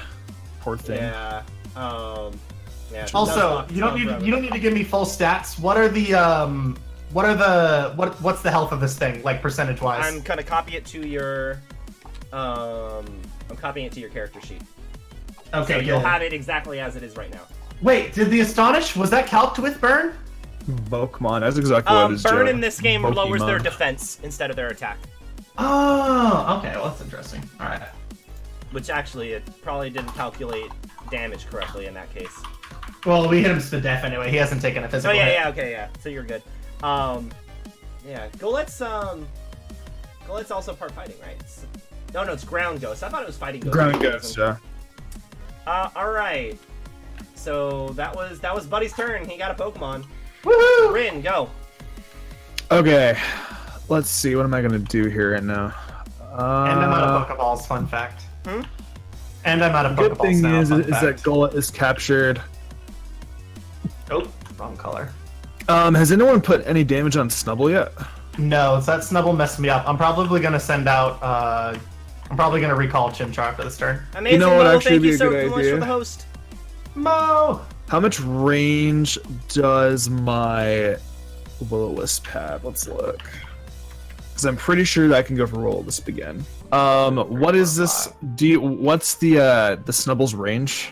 Speaker 2: Poor thing.
Speaker 1: Yeah. Yeah.
Speaker 3: Also, you don't need to give me full stats. What are the what's the health of this thing like percentage wise?
Speaker 1: I'm gonna copy it to your. I'm copying it to your character sheet.
Speaker 3: Okay,
Speaker 1: So
Speaker 3: good.
Speaker 1: you'll have it exactly as it is right now.
Speaker 3: Wait, did the astonish was that calced with burn?
Speaker 2: Pokemon. That's exactly what it is.
Speaker 1: Burn
Speaker 2: Joe.
Speaker 1: in this game lowers their
Speaker 2: Pokemon.
Speaker 1: defense instead of their attack.
Speaker 3: Oh, okay. Well, that's interesting. All right.
Speaker 1: Which actually, it probably didn't calculate damage correctly in that case.
Speaker 3: Well, we hit him to death anyway. He hasn't taken a
Speaker 1: Oh
Speaker 3: physical
Speaker 1: yeah,
Speaker 3: hit.
Speaker 1: yeah, okay, yeah. So you're good. Yeah. Gullet's also part fighting, right? No, it's ground ghost. I thought it was fighting ghost.
Speaker 2: Ground Ghost. Yeah.
Speaker 1: All right. So that was Buddy's turn. He got a Pokemon.
Speaker 3: Woohoo!
Speaker 1: Rin, go.
Speaker 2: Okay. Let's see. What am I gonna do here right now?
Speaker 3: And I'm out of Pokeballs. Fun fact.
Speaker 1: Hmm?
Speaker 3: And I'm out of
Speaker 2: Good
Speaker 3: Pokeballs
Speaker 2: thing
Speaker 3: now.
Speaker 2: is
Speaker 3: fun
Speaker 2: that
Speaker 3: fact.
Speaker 2: Gullet is captured.
Speaker 3: Oh, wrong color.
Speaker 2: Has anyone put any damage on Snubble yet?
Speaker 3: No, so that Snubble messed me up. I'm probably gonna send out. I'm probably gonna recall Chimchar after this turn.
Speaker 1: Amazing,
Speaker 2: know what
Speaker 1: Mo.
Speaker 2: actually
Speaker 1: Thank
Speaker 2: be
Speaker 1: you
Speaker 2: a
Speaker 1: so
Speaker 2: good
Speaker 1: much
Speaker 2: idea?
Speaker 1: for the host.
Speaker 3: Mo.
Speaker 2: How much range does my Will-O-Wisp have? Let's look. Because I'm pretty sure that I can go for Will-O-Wisp again. What is this? What's the Snubble's range?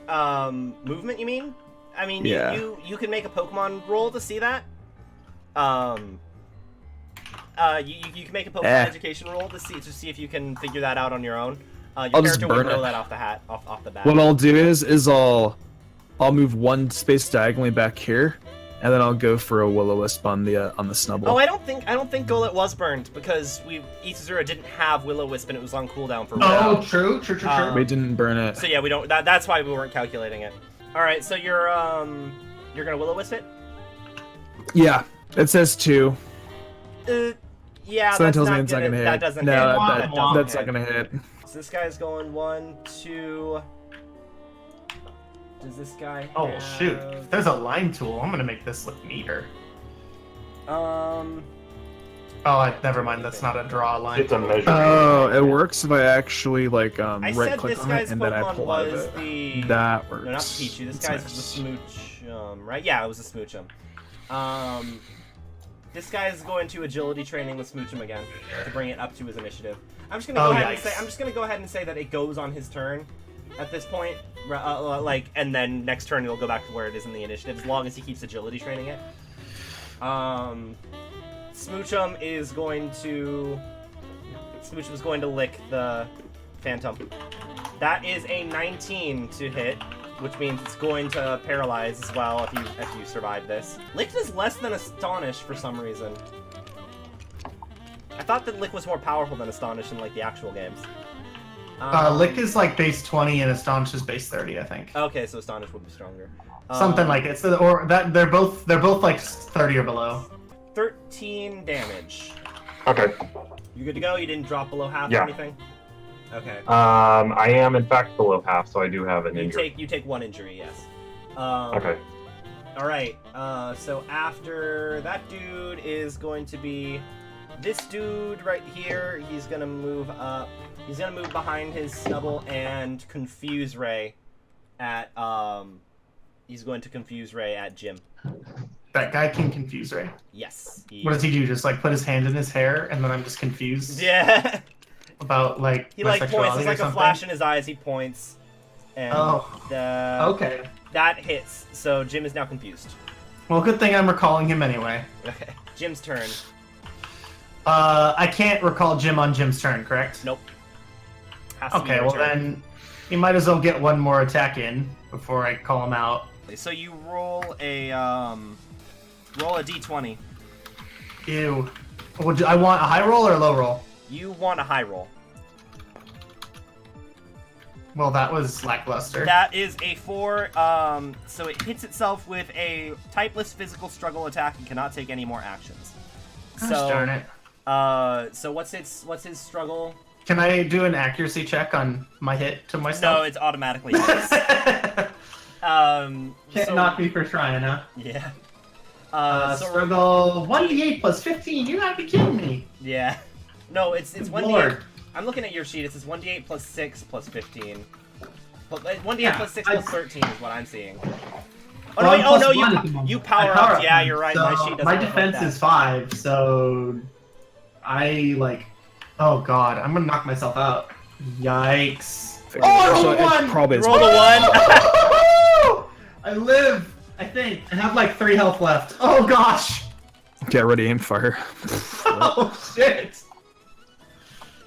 Speaker 1: Movement, you mean? I mean,
Speaker 2: Yeah.
Speaker 1: you can make a Pokemon roll to see that. You can make a Pokemon education roll to see if you can figure that out on your own. Your
Speaker 2: I'll just
Speaker 1: character would
Speaker 2: burn
Speaker 1: know
Speaker 2: it.
Speaker 1: that off the bat.
Speaker 2: What I'll do is I'll move one space diagonally back here, and then I'll go for a Will-O-Wisp on the Snubble.
Speaker 1: Oh, I don't think Golett was burned because Isazura didn't have Will-O-Wisp and it was on cooldown for a while.
Speaker 3: Oh, true.
Speaker 2: We didn't burn it.
Speaker 1: So yeah, we don't. That's why we weren't calculating it. All right, so you're gonna Will-O-Wisp it.
Speaker 2: Yeah, it says 2.
Speaker 1: Yeah,
Speaker 2: So that
Speaker 1: that's
Speaker 2: tells me
Speaker 1: not
Speaker 2: it's not gonna hit.
Speaker 1: That doesn't
Speaker 2: no,
Speaker 1: hit.
Speaker 2: that-
Speaker 1: doesn't
Speaker 2: that's
Speaker 1: hit.
Speaker 2: not gonna hit.
Speaker 1: So this guy's going 1, 2. Does this guy?
Speaker 3: Oh
Speaker 1: have...
Speaker 3: shoot! If there's a line tool, I'm gonna make this look neater. Never mind. That's not a draw line.
Speaker 4: It's a measure.
Speaker 2: Oh, it works if I actually like
Speaker 1: I
Speaker 2: right
Speaker 1: said
Speaker 2: click
Speaker 1: this
Speaker 2: on it
Speaker 1: guy's
Speaker 2: and then I
Speaker 1: Pokemon
Speaker 2: pull out of
Speaker 1: was
Speaker 2: it.
Speaker 1: the.
Speaker 2: That works.
Speaker 1: No, not the Pichu. This
Speaker 2: That's
Speaker 1: guy's
Speaker 2: nice.
Speaker 1: the Smoochum, right? Yeah, it was the Smoochum. This guy is going to agility training with Smoochum again to bring it up to his initiative. I'm just gonna go ahead and say. I'm just gonna go ahead and say that it goes on his turn at this point, and then next turn it'll go back to where it is in the initiative as long as he keeps agility training it. Smoochum is going to lick the Phantom. That is a 19 to hit. which means it's going to paralyze as well if you survive this. Lick is less than Astonish for some reason. I thought that Lick was more powerful than Astonish in like the actual games.
Speaker 3: Lick is like base 20 and Astonish is base 30, I think.
Speaker 1: Okay, so Astonish would be stronger.
Speaker 3: Something like it. So, or that they're both like 30 or below.
Speaker 1: 13 damage.
Speaker 4: Okay.
Speaker 1: You good to go? You didn't drop below half
Speaker 4: Yeah.
Speaker 1: or anything? Okay.
Speaker 4: I am in fact below half, so I do have an injury.
Speaker 1: You take 1 injury, yes.
Speaker 4: Okay.
Speaker 1: All right. So after that dude is going to be this dude right here. He's gonna move up. He's gonna move behind his snubble and confuse Ray at He's going to confuse Ray at Jim.
Speaker 3: That guy can confuse Ray.
Speaker 1: Yes.
Speaker 3: What does he do? Just like put his hand in his hair, and then I'm just confused.
Speaker 1: Yeah.
Speaker 3: About like
Speaker 1: He
Speaker 3: my
Speaker 1: like points.
Speaker 3: sexuality
Speaker 1: It's
Speaker 3: or
Speaker 1: like a
Speaker 3: something?
Speaker 1: flash in his eyes. He points. And
Speaker 3: Okay.
Speaker 1: that hits. So Jim is now confused.
Speaker 3: Well, good thing I'm recalling him anyway.
Speaker 1: Okay. Jim's turn.
Speaker 3: I can't recall Jim on Jim's turn, correct?
Speaker 1: Nope. Has to be
Speaker 3: Okay,
Speaker 1: your
Speaker 3: well
Speaker 1: turn.
Speaker 3: then, you might as well get one more attack in before I call him out.
Speaker 1: So you roll a d20.
Speaker 3: Ew. I want a high roll or a low roll?
Speaker 1: You want a high roll.
Speaker 3: Well, that was lackluster.
Speaker 1: That is a 4. So it hits itself with a typeless physical struggle attack and cannot take any more actions.
Speaker 3: Gosh
Speaker 1: So
Speaker 3: darn it.
Speaker 1: So what's his struggle?
Speaker 3: Can I do an accuracy check on my hit to
Speaker 1: No,
Speaker 3: myself?
Speaker 1: it's automatically hits.
Speaker 3: Can't
Speaker 1: so-
Speaker 3: knock me for trying, huh?
Speaker 1: Yeah. So
Speaker 3: Struggle 1d8 plus 15. You gotta be kidding me.
Speaker 1: yeah. No, it's 1d8.
Speaker 3: Lord.
Speaker 1: I'm looking at your sheet. It says 1d8 plus 6 plus 15. 1d8
Speaker 3: Yeah,
Speaker 1: plus 6
Speaker 3: I-
Speaker 1: plus 13 is what I'm seeing. Oh
Speaker 3: Well,
Speaker 1: no, wait,
Speaker 3: I'm
Speaker 1: oh
Speaker 3: plus
Speaker 1: no,
Speaker 3: one at the moment.
Speaker 1: you power
Speaker 3: I
Speaker 1: up. Yeah, you're right.
Speaker 3: So
Speaker 1: My sheet doesn't
Speaker 3: my
Speaker 1: look like
Speaker 3: defense
Speaker 1: that.
Speaker 3: is 5, so I like. Oh god, I'm gonna knock myself out. Yikes!
Speaker 2: Actually,
Speaker 3: I rolled
Speaker 2: it
Speaker 3: 1.
Speaker 2: probably is.
Speaker 1: Roll the 1.
Speaker 3: I live. I think I have like 3 health left. Oh gosh!
Speaker 2: Get ready, aim fire.
Speaker 3: Oh shit!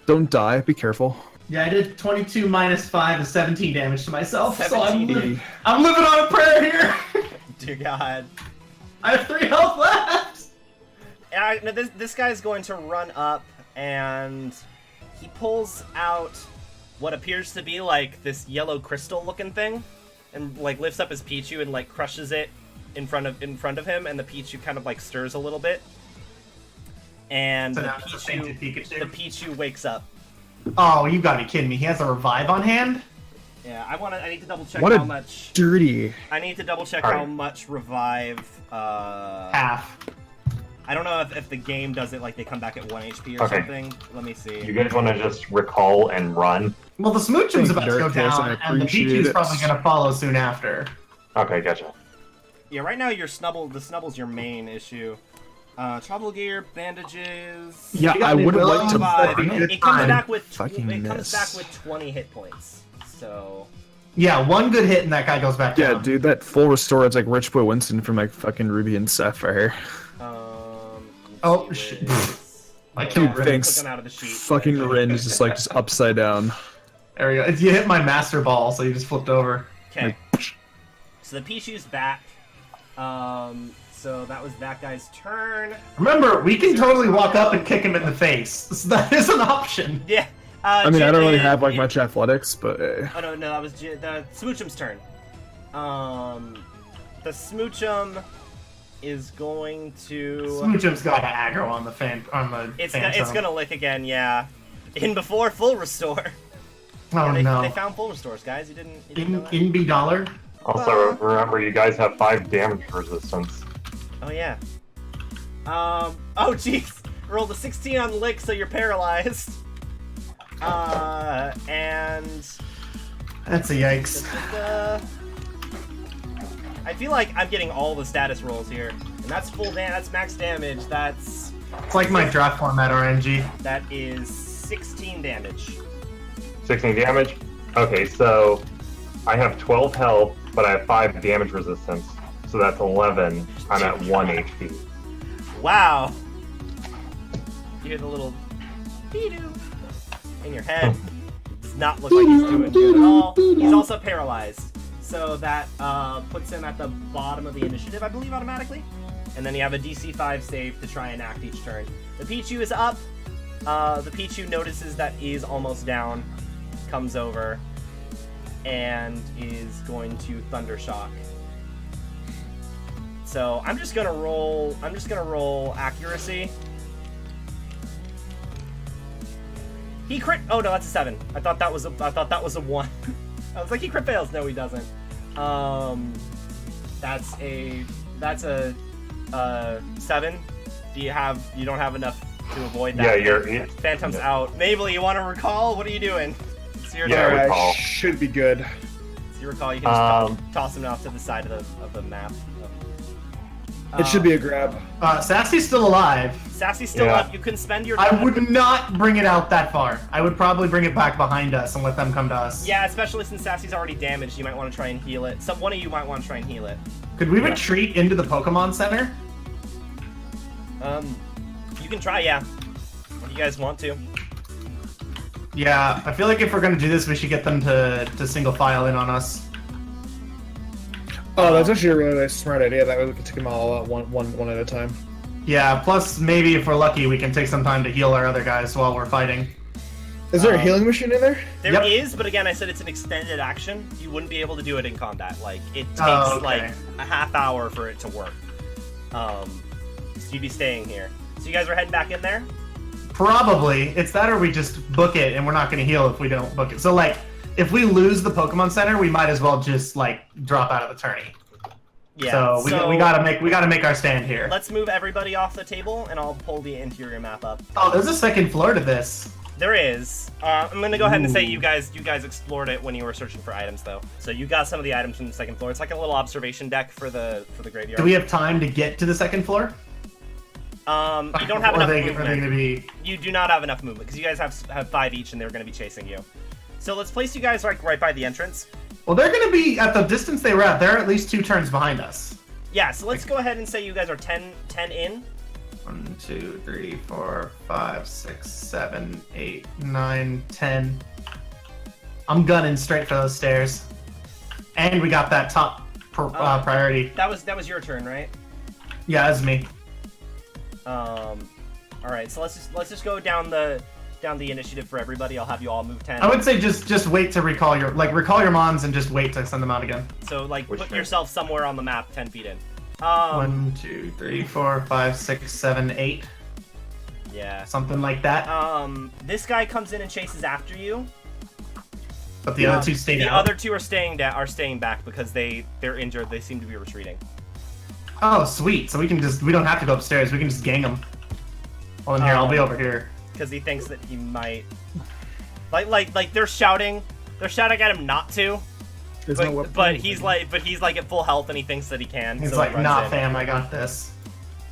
Speaker 2: Don't die. Be careful.
Speaker 3: Yeah, I did 22 minus 5 is 17 damage to myself. So
Speaker 1: 17.
Speaker 3: I'm living on a prayer here.
Speaker 1: Dear God.
Speaker 3: I have 3 health left.
Speaker 1: No, this guy's going to run up and he pulls out what appears to be like this yellow crystal looking thing and like lifts up his Pichu and like crushes it in front of him, and the Pichu kind of like stirs a little bit. And
Speaker 3: So
Speaker 1: the
Speaker 3: now it's a fainted Pikachu.
Speaker 1: wakes up.
Speaker 3: Oh, you gotta be kidding me! He has a revive on hand.
Speaker 1: Yeah, I need to double check
Speaker 2: What a
Speaker 1: how much.
Speaker 2: dirty.
Speaker 1: I need to double check
Speaker 4: All
Speaker 1: how
Speaker 4: right.
Speaker 1: much revive.
Speaker 3: Half.
Speaker 1: I don't know if the game does it like they come back at 1 HP or
Speaker 4: Okay.
Speaker 1: something. Let me see.
Speaker 4: You guys want to just recall and run?
Speaker 3: Well, the Smoochum's
Speaker 2: Thank
Speaker 3: about
Speaker 2: you,
Speaker 3: to go
Speaker 2: Dark Horse,
Speaker 3: down,
Speaker 2: I
Speaker 3: and the
Speaker 2: appreciate
Speaker 3: Pichu's
Speaker 2: it.
Speaker 3: probably gonna follow soon after.
Speaker 4: Okay, gotcha.
Speaker 1: Yeah, right now the snubble's your main issue. Travel gear, bandages.
Speaker 2: Yeah,
Speaker 3: You got
Speaker 2: I
Speaker 3: any
Speaker 2: would have
Speaker 3: wills?
Speaker 2: liked to.
Speaker 1: Five.
Speaker 3: That'd be good
Speaker 1: It comes
Speaker 3: time.
Speaker 1: back with
Speaker 2: Fucking
Speaker 1: it comes
Speaker 2: miss.
Speaker 1: back with 20 hit points. So
Speaker 3: Yeah, one good hit and that guy goes back
Speaker 2: Yeah,
Speaker 3: down.
Speaker 2: dude, that full restore is like Rich Boy Winston from like fucking Ruby and Sapphire.
Speaker 3: Oh,
Speaker 1: let's see
Speaker 3: shit.
Speaker 1: what it is.
Speaker 3: I
Speaker 1: Yeah,
Speaker 3: killed
Speaker 1: I'm
Speaker 3: Ren.
Speaker 2: Thanks.
Speaker 1: clicking out of the sheet.
Speaker 2: Fucking Rin is just like just upside down.
Speaker 3: There we go. You hit my master ball, so you just flipped over.
Speaker 1: Okay. So the Pichu's back. So that was that guy's turn.
Speaker 3: Remember, we can totally walk up and kick him in the face. So that is an option.
Speaker 1: Yeah.
Speaker 2: I mean, I
Speaker 1: Jim
Speaker 2: don't really
Speaker 1: is-
Speaker 2: have like much athletics, but
Speaker 1: Oh no, that was the Smoochum's turn. The Smoochum is going to.
Speaker 3: Smoochum's got an aggro on the
Speaker 1: It's
Speaker 3: Phantom.
Speaker 1: gonna lick again, yeah. In before full restore.
Speaker 3: Oh
Speaker 1: Yeah, they
Speaker 3: no.
Speaker 1: found full restores, guys. You didn't know that?
Speaker 3: Inby dollar.
Speaker 4: Also, remember, you guys have 5 damage resistance.
Speaker 1: Oh yeah. Oh jeez. Rolled a 16 on the lick, so you're paralyzed. And
Speaker 3: That's a yikes.
Speaker 1: I feel like I'm getting all the status rolls here, and that's full that's max damage. That's
Speaker 3: It's like my draft format RNG.
Speaker 1: that is 16 damage.
Speaker 4: 16 damage? Okay, so I have 12 health, but I have 5 damage resistance. So that's 11. I'm at 1 HP.
Speaker 1: Wow. You hear the little dee-doo in your head. Does not look like he's doing good at all. He's also paralyzed. So that puts him at the bottom of the initiative, I believe, automatically. And then you have a DC 5 save to try and act each turn. The Pichu is up. The Pichu notices that is almost down, comes over, and is going to Thundershock. So I'm just gonna roll accuracy. He crit. Oh no, that's a 7. I thought that was a 1. I was like, he crit fails. No, he doesn't. That's a 7. You don't have enough to avoid that.
Speaker 4: Yeah,
Speaker 1: Phantom's out. Mabel, you want to recall? What are you doing? It's your
Speaker 4: Yeah,
Speaker 1: turn.
Speaker 4: recall.
Speaker 2: Should be good.
Speaker 1: It's your recall. You can just toss him off to the side of the map.
Speaker 2: It should be a grab.
Speaker 3: Sassy's still alive.
Speaker 1: Sassy's still up. You can spend your.
Speaker 3: I would not bring it out that far. I would probably bring it back behind us and let them come to us.
Speaker 1: Yeah, especially since Sassy's already damaged, you might want to try and heal it. One of you might want to try and heal it.
Speaker 3: Could we retreat into the Pokemon Center?
Speaker 1: You can try, yeah. If you guys want to.
Speaker 3: Yeah, I feel like if we're gonna do this, we should get them to single file in on us.
Speaker 2: Oh, that's actually a really nice, smart idea. That way we can take them all out one at a time.
Speaker 3: Yeah, plus maybe if we're lucky, we can take some time to heal our other guys while we're fighting.
Speaker 2: Is there a healing machine in there?
Speaker 1: There is, but again, I said it's an extended action. You wouldn't be able to do it in combat. Like, it takes like a half hour for it to work. So you'd be staying here. So you guys are heading back in there?
Speaker 3: Probably. It's that or we just book it and we're not gonna heal if we don't book it. So like, if we lose the Pokemon Center, we might as well just like drop out of the tourney.
Speaker 1: Yeah.
Speaker 3: So we gotta make our stand here.
Speaker 1: Let's move everybody off the table, and I'll pull the interior map up.
Speaker 3: Oh, there's a second floor to this.
Speaker 1: There is. I'm gonna go ahead and say you guys explored it when you were searching for items, though. So you got some of the items from the second floor. It's like a little observation deck for the graveyard.
Speaker 3: Do we have time to get to the second floor?
Speaker 1: You don't have enough movement.
Speaker 3: Are they gonna be...
Speaker 1: You do not have enough movement because you guys have 5 each, and they're gonna be chasing you. So let's place you guys like right by the entrance.
Speaker 3: Well, they're gonna be at the distance they were at. They're at least 2 turns behind us.
Speaker 1: Yeah. So let's go ahead and say you guys are 10 in.
Speaker 3: 1, 2, 3, 4, 5, 6, 7, 8, 9, 10. I'm gunning straight for those stairs. And we got that top priority.
Speaker 1: That was your turn, right?
Speaker 3: Yeah, that's me.
Speaker 1: All right. So let's just go down the initiative for everybody. I'll have you all move 10.
Speaker 3: I would say just wait to recall your mons and just wait to send them out again.
Speaker 1: So like put yourself somewhere on the map 10 feet in.
Speaker 3: 1, 2, 3, 4, 5, 6, 7, 8.
Speaker 1: Yeah.
Speaker 3: Something like that.
Speaker 1: This guy comes in and chases after you.
Speaker 3: But the other 2 stay down.
Speaker 1: The other 2 are staying back because they're injured. They seem to be retreating.
Speaker 3: Oh, sweet. So we don't have to go upstairs. We can just gang them. Well, in here, I'll be over here.
Speaker 1: Because he thinks that he might, like they're shouting at him not to. But he's like at full health and he thinks that he can.
Speaker 3: He's
Speaker 1: so
Speaker 3: like, nah,
Speaker 1: in.
Speaker 3: fam, I got this.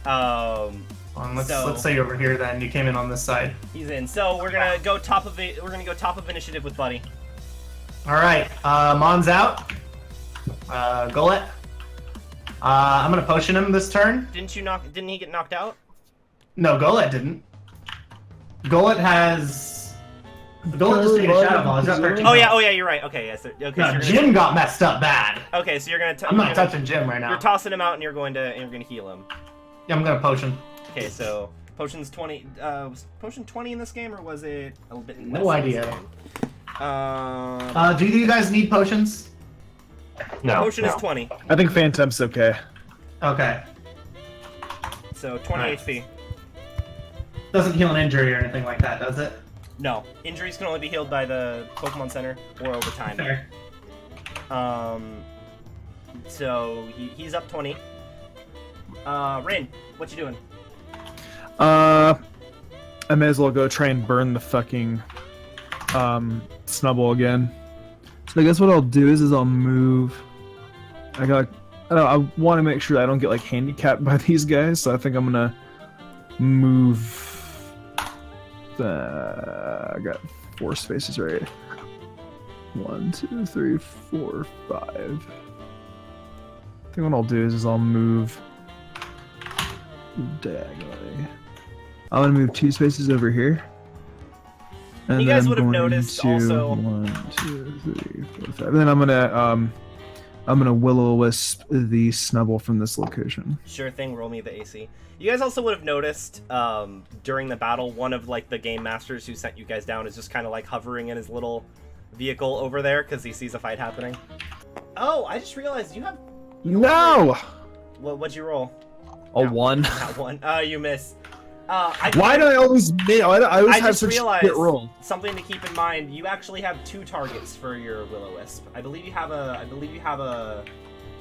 Speaker 3: Let's say over here then. You came in on this side.
Speaker 1: He's in. So we're gonna go top of it. We're gonna go top of initiative with Buddy.
Speaker 3: All right, Mon's out. Golett. I'm gonna potion him this turn.
Speaker 1: Didn't he get knocked out?
Speaker 3: No, Golett didn't. Golett just made a Shadow Ball. He's got 13
Speaker 1: Oh
Speaker 3: health.
Speaker 1: yeah, you're right. Okay, yes. Okay,
Speaker 3: No, Jim got messed up bad.
Speaker 1: Okay, so you're gonna.
Speaker 3: I'm not touching Jim right now.
Speaker 1: You're tossing him out, and you're going to heal him.
Speaker 3: Yeah, I'm gonna potion.
Speaker 1: Okay, so potion's 20. Was potion 20 in this game, or was it a little bit?
Speaker 3: No idea. Do you guys need potions?
Speaker 4: No.
Speaker 1: Potion is 20.
Speaker 2: I think Phantom's okay.
Speaker 3: Okay.
Speaker 1: So 20
Speaker 3: Nice.
Speaker 1: HP.
Speaker 3: Doesn't heal an injury or anything like that, does it?
Speaker 1: No, injuries can only be healed by the Pokemon Center or over time.
Speaker 3: Fair.
Speaker 1: So he's up 20. Rin, what you doing?
Speaker 2: I may as well go try and burn the fucking Snubble again. So I guess what I'll do is I'll move. I want to make sure I don't get like handicapped by these guys, so I think I'm gonna move. I got 4 spaces right. 1, 2, 3, 4, 5. I think what I'll do is I'll move diagonally. I'm gonna move 2 spaces over here. And
Speaker 1: You guys
Speaker 2: then
Speaker 1: would have
Speaker 2: I'm going
Speaker 1: noticed
Speaker 2: to
Speaker 1: also-
Speaker 2: 1, 2, 3, 4, 5. And then I'm gonna I'm gonna will-o-wisp the snubble from this location.
Speaker 1: Sure thing, roll me the AC. You guys also would have noticed during the battle, one of like the game masters who sent you guys down is just kind of like hovering in his little vehicle over there because he sees a fight happening. Oh, I just realized you have...
Speaker 2: No!
Speaker 1: What'd you roll?
Speaker 2: A 1.
Speaker 1: Not 1. You missed.
Speaker 2: Why do I always miss? I always have such a shit roll.
Speaker 1: Something to keep in mind. You actually have 2 targets for your will-o-wisp. I believe you have a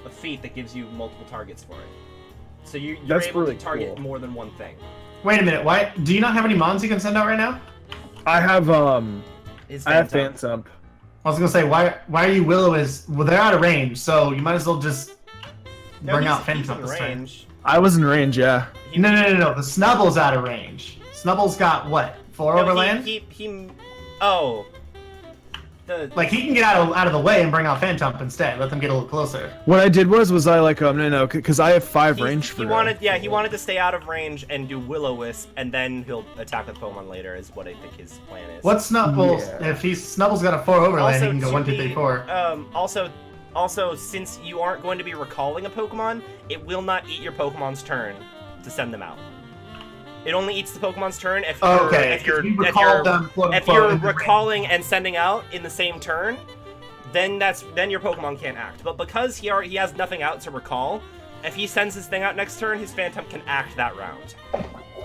Speaker 1: feat that gives you multiple targets for it. So you're able to target more than one thing.
Speaker 3: Wait a minute. Why do you not have any mons you can send out right now?
Speaker 2: I have Phantom.
Speaker 3: I was gonna say why are you Will-O-Wisp? Well, they're out of range, so you might as well just bring out Phantom this time.
Speaker 2: I was in range, yeah.
Speaker 3: No. The Snubble's out of range. Snubble's got what? 4 overland? Like he can get out of the way and bring out Phantom instead. Let them get a little closer.
Speaker 2: What I did was I like no, because I have 5 range for.
Speaker 1: He wanted to stay out of range and do Will-O-Wisp, and then he'll attack with Pokemon later. Is what I think his plan is.
Speaker 3: What's Snubble's? Yeah. If Snubble's got a 4 overland, he can go 1, 2, 3, 4.
Speaker 1: Also, since you aren't going to be recalling a Pokemon, it will not eat your Pokemon's turn to send them out. It only eats the Pokemon's turn if you're recalling and sending out in the same turn. Then your Pokemon can't act. But because he has nothing out to recall, if he sends his thing out next turn, his Phantom can act that round.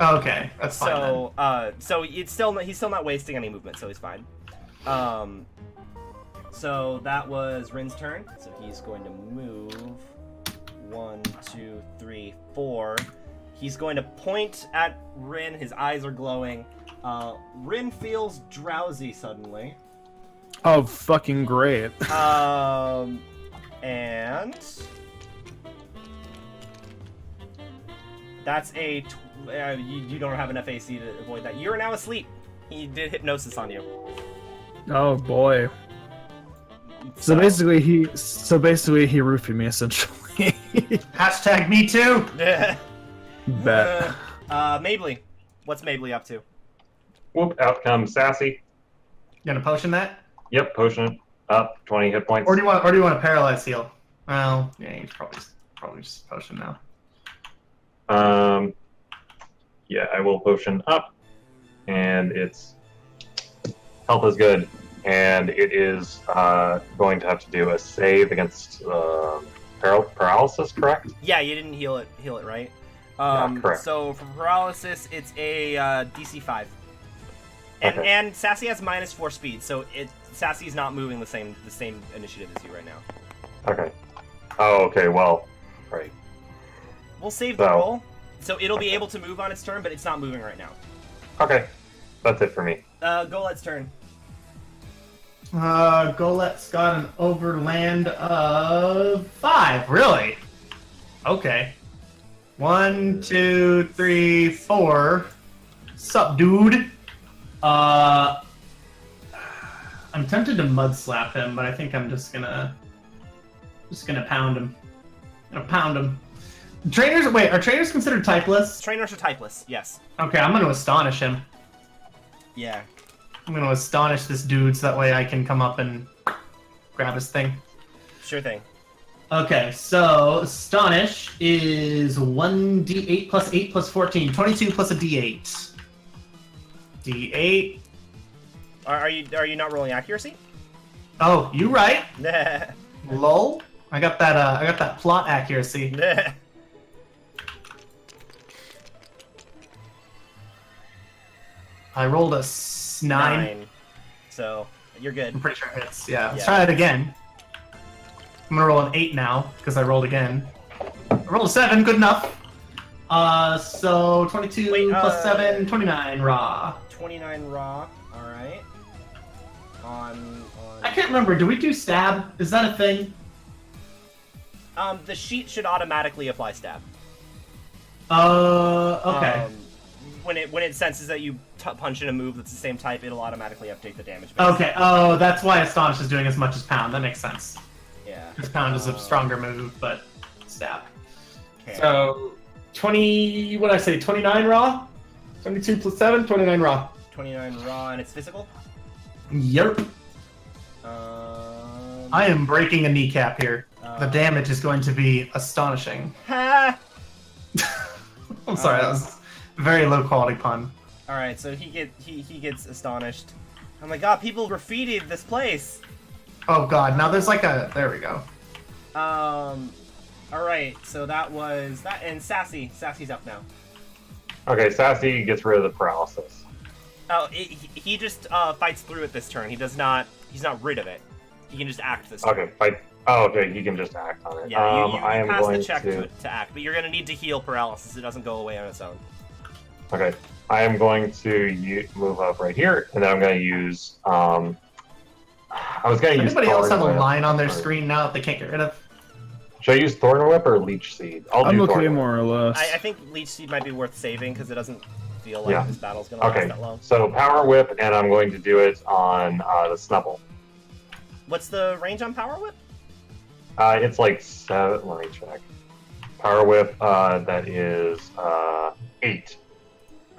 Speaker 3: Okay, that's fine.
Speaker 1: So he's still not wasting any movement, so he's fine. So that was Rin's turn. So he's going to move 1, 2, 3, 4. He's going to point at Rin. His eyes are glowing. Rin feels drowsy suddenly.
Speaker 2: Oh, fucking great.
Speaker 1: And that's a... you don't have enough AC to avoid that. You're now asleep. He did hypnosis on you.
Speaker 2: Oh, boy. So basically he roofied me, essentially.
Speaker 3: Hashtag me too!
Speaker 2: Bet.
Speaker 1: Mabley. What's Mabley up to?
Speaker 4: Whoop, out comes Sassy.
Speaker 3: You gonna potion that?
Speaker 4: Yep, potion up, 20 hit points.
Speaker 3: Or do you want a paralyze heal? Well, yeah, he's probably just potion now.
Speaker 4: Yeah, I will potion up, and its health is good, and it is going to have to do a save against paralysis, correct?
Speaker 1: Yeah, you didn't heal it right?
Speaker 4: Correct.
Speaker 1: So for paralysis, it's a DC 5. And Sassy has -4 speed, so Sassy's not moving the same initiative as you right now.
Speaker 4: Okay. Oh, okay. Well, right.
Speaker 1: We'll save the roll, so it'll be able to move on its turn, but it's not moving right now.
Speaker 4: Okay, that's it for me.
Speaker 1: Golet's turn.
Speaker 3: Golet's got an overland of 5. Really? Okay. 1, 2, 3, 4. Sup, dude? I'm tempted to mud slap him, but I think I'm just gonna pound him. Are trainers considered typeless?
Speaker 1: Trainers are typeless, yes.
Speaker 3: Okay, I'm gonna astonish him.
Speaker 1: Yeah.
Speaker 3: I'm gonna astonish this dude so that way I can come up and grab his thing.
Speaker 1: Sure thing.
Speaker 3: Okay, so astonish is 1d8 plus 8 plus 14. 22 plus a d8. D8.
Speaker 1: Are you not rolling accuracy?
Speaker 3: Oh, you right. Lol. I got that plot accuracy. I rolled a 9.
Speaker 1: So you're good.
Speaker 3: I'm pretty sure it hits. Yeah. Let's try it again. I'm gonna roll an 8 now because I rolled again. I rolled a 7. Good enough. So 22 plus 7, 29 raw.
Speaker 1: 29 raw. All right. On.
Speaker 3: I can't remember. Do we do stab? Is that a thing?
Speaker 1: The sheet should automatically apply stab.
Speaker 3: Okay.
Speaker 1: When it senses that you punch in a move that's the same type, it'll automatically update the damage base.
Speaker 3: Okay. Oh, that's why Astonish is doing as much as Pound. That makes sense.
Speaker 1: Yeah.
Speaker 3: Because Pound is a stronger move, but stab.
Speaker 1: Okay.
Speaker 3: So 20. What did I say? 29 raw. 22 plus 7. 29 raw.
Speaker 1: 29 raw, and it's physical.
Speaker 3: Yep. I am breaking a kneecap here. The damage is going to be astonishing.
Speaker 1: Ha!
Speaker 3: I'm sorry, that was a very low quality pun.
Speaker 1: All right, so he gets astonished. Oh my god, people graffitied this place.
Speaker 3: Oh god, now there's like a... There we go.
Speaker 1: All right, so that was that, and Sassy's up now.
Speaker 4: Okay, Sassy gets rid of the paralysis.
Speaker 1: Oh, he just fights through it this turn. He's not rid of it. He can just act this turn.
Speaker 4: Okay, fight. Oh, okay, he can just act on it.
Speaker 1: Yeah, you
Speaker 4: I am
Speaker 1: pass
Speaker 4: going
Speaker 1: the check
Speaker 4: to
Speaker 1: to act, but you're gonna need to heal paralysis. It doesn't go away on its own.
Speaker 4: Okay, I am going to move up right here, and then I'm going to use. I was going to use.
Speaker 3: Anybody else have a
Speaker 4: Thorn Whip,
Speaker 3: line on their
Speaker 4: or-
Speaker 3: screen now that they can't get rid of?
Speaker 4: Should I use Thorn Whip or Leech Seed?
Speaker 2: I'm
Speaker 4: do
Speaker 2: okay,
Speaker 4: Thorn Whip.
Speaker 2: more or less.
Speaker 1: I think Leech Seed might be worth saving because it doesn't feel like
Speaker 4: Yeah.
Speaker 1: this battle's gonna last
Speaker 4: Okay,
Speaker 1: that long.
Speaker 4: so Power Whip, and I'm going to do it on the Snubble.
Speaker 1: What's the range on Power Whip?
Speaker 4: It's like 7. Let me check. Power Whip, that is 8.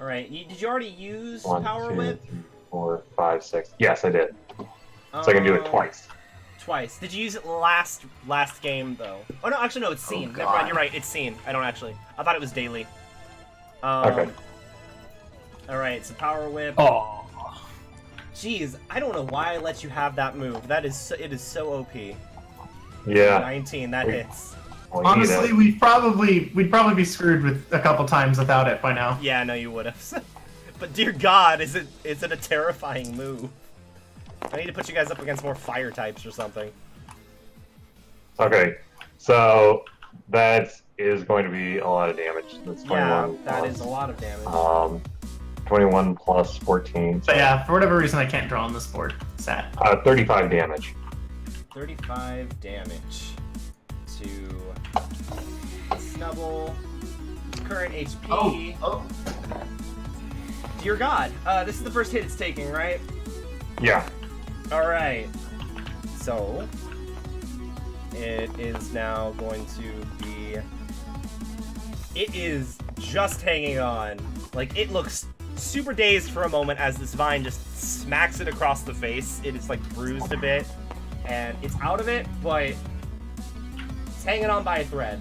Speaker 1: All right, did you already use
Speaker 4: 1,
Speaker 1: Power
Speaker 4: 2,
Speaker 1: Whip?
Speaker 4: 3, 4, 5, 6. Yes, I did. So I can do it twice.
Speaker 1: Twice. Did you use it last game though? Oh no, actually no, it's seen. Never mind, you're right. It's seen. I don't actually. I thought it was daily.
Speaker 4: Okay.
Speaker 1: All right, so Power Whip.
Speaker 2: Oh.
Speaker 1: Jeez, I don't know why I let you have that move. It is so OP.
Speaker 4: Yeah.
Speaker 1: 19, that
Speaker 4: We-
Speaker 1: hits.
Speaker 4: well, you need
Speaker 3: Honestly,
Speaker 4: it.
Speaker 3: we'd probably be screwed with a couple times without it by now.
Speaker 1: Yeah, no, you would have. But dear God, is it a terrifying move? I need to put you guys up against more fire types or something.
Speaker 4: Okay, so that is going to be a lot of damage. That's 21.
Speaker 1: Yeah, that
Speaker 4: plus,
Speaker 1: is a lot of damage.
Speaker 4: 21 plus 14.
Speaker 3: But yeah, for whatever reason, I can't draw on this board. Sad.
Speaker 4: 35 damage.
Speaker 1: 35 damage to Snubble. Current HP.
Speaker 3: Oh.
Speaker 1: Dear God, this is the first hit it's taking, right?
Speaker 4: Yeah.
Speaker 1: Alright. So, it is now going to be... It is just hanging on. Like, it looks super dazed for a moment as this vine just smacks it across the face. It is, like, bruised a bit. And it's out of it, but it's hanging on by a thread.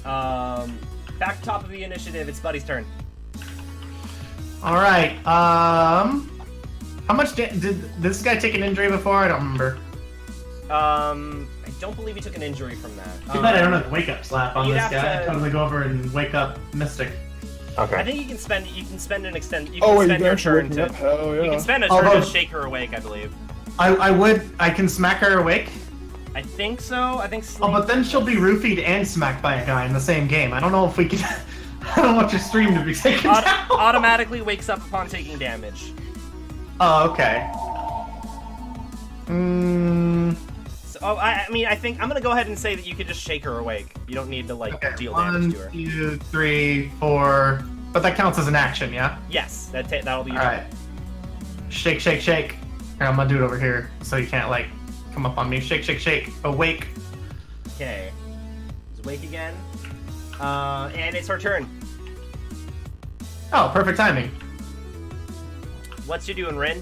Speaker 1: Back top of the initiative, it's Buddy's turn.
Speaker 3: All right. How much did this guy take an injury before? I don't remember.
Speaker 1: I don't believe he took an injury from that.
Speaker 3: Too bad I don't have the wake up slap on
Speaker 1: you'd
Speaker 3: this
Speaker 1: have
Speaker 3: guy.
Speaker 1: to-
Speaker 3: I'd totally go over and wake up Mystic.
Speaker 4: Okay.
Speaker 1: I think you can spend an extend. You
Speaker 2: Oh,
Speaker 1: can
Speaker 2: wait,
Speaker 1: spend
Speaker 2: you
Speaker 1: your
Speaker 2: actually
Speaker 1: turn
Speaker 2: wake me
Speaker 1: to.
Speaker 2: up? Hell yeah.
Speaker 1: You can spend a
Speaker 3: Oh,
Speaker 1: turn to
Speaker 3: both.
Speaker 1: shake her awake, I believe.
Speaker 3: I can smack her awake.
Speaker 1: I think so. I think.
Speaker 3: Oh, but then she'll be roofied and smacked by a guy in the same game. I don't know if we can. I don't want your stream to be taken down.
Speaker 1: Automatically wakes up upon taking damage.
Speaker 3: Oh, okay.
Speaker 1: So, I mean, I think I'm gonna go ahead and say that you could just shake her awake. You don't need to like
Speaker 3: Okay.
Speaker 1: deal
Speaker 3: 1,
Speaker 1: damage to her.
Speaker 3: 2, 3, 4. But that counts as an action, yeah.
Speaker 1: Yes, that'll be your
Speaker 3: All
Speaker 1: turn.
Speaker 3: right. Shake, shake, shake. Here, I'm gonna do it over here so you can't like come up on me. Shake, shake, shake. Awake.
Speaker 1: Okay. Just wake again. And it's her turn.
Speaker 3: Oh, perfect timing.
Speaker 1: What's you doing, Rin?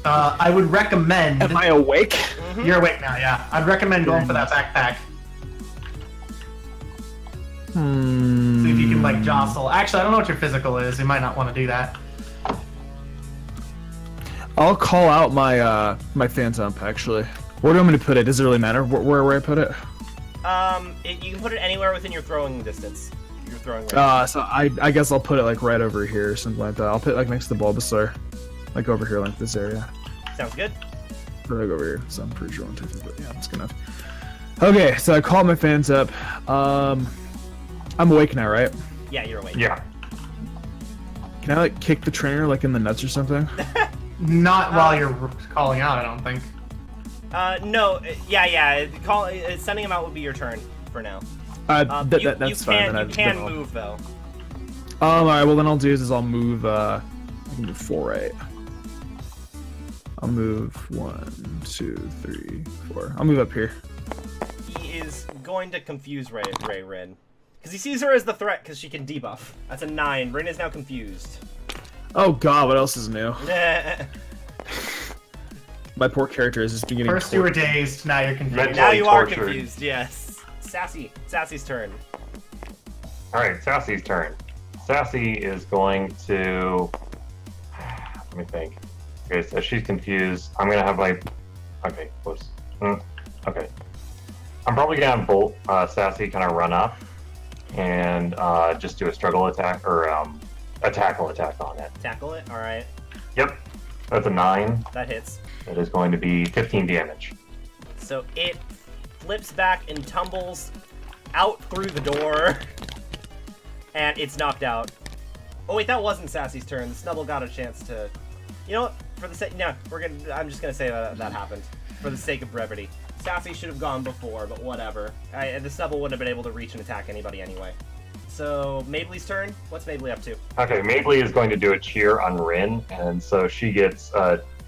Speaker 3: I would recommend.
Speaker 2: Am I awake?
Speaker 1: Mm-hmm.
Speaker 3: You're awake now, yeah. I'd recommend going for that backpack. See if you can like jostle. Actually, I don't know what your physical is. You might not want to do that.
Speaker 2: I'll call out my my Phantom actually. Where do you want me to put it? Does it really matter where I put it?
Speaker 1: You can put it anywhere within your throwing distance. Your throwing range.
Speaker 2: So I guess I'll put it like right over here or something like that. I'll put it like next to the Bulbasaur. Like over here, like this area.
Speaker 1: Sounds good.
Speaker 2: Or like over here. So I'm pretty sure one, 2, 3, but yeah, that's good enough. Okay, so I call my fans up. I'm awake now, right?
Speaker 1: Yeah, you're awake.
Speaker 4: Yeah.
Speaker 3: Uh,
Speaker 2: Can I like kick the trainer like in the nuts or something?
Speaker 3: Not while you're calling out, I don't think.
Speaker 1: No. Yeah. Sending him out would be your turn for now.
Speaker 2: That's
Speaker 1: you
Speaker 2: fine.
Speaker 1: can, you can move though.
Speaker 2: Alright, well then I'll do is I'll move I can move 4, right? I'll move 1, 2, 3, 4. I'll move up here.
Speaker 1: He is going to confuse Rin. Because he sees her as the threat because she can debuff. That's a 9. Rin is now confused.
Speaker 2: Oh god, what else is new? My poor character is just beginning.
Speaker 3: First you were dazed, now you're confused.
Speaker 4: Mentally
Speaker 1: Now you are
Speaker 4: tortured.
Speaker 1: confused. Yes. Sassy's turn.
Speaker 4: All right, Sassy's turn. Sassy is going to. Let me think. Okay, so she's confused. I'm gonna have my. Okay, close. Okay. I'm probably gonna have Bolt Sassy kind of run up and just do a struggle attack or a tackle attack on it.
Speaker 1: Tackle it. All right.
Speaker 4: Yep, that's a 9.
Speaker 1: That hits.
Speaker 4: That is going to be 15 damage.
Speaker 1: So it flips back and tumbles out through the door, and it's knocked out. Oh wait, that wasn't Sassy's turn. The Snubble got a chance to. You know what? For the sake, no, I'm just gonna say that happened for the sake of brevity. Sassy should have gone before, but whatever. The Snubble wouldn't have been able to reach and attack anybody anyway. So Mabely's turn. What's Mabely up to?
Speaker 4: Okay, Mabely is going to do a cheer on Rin, and so she gets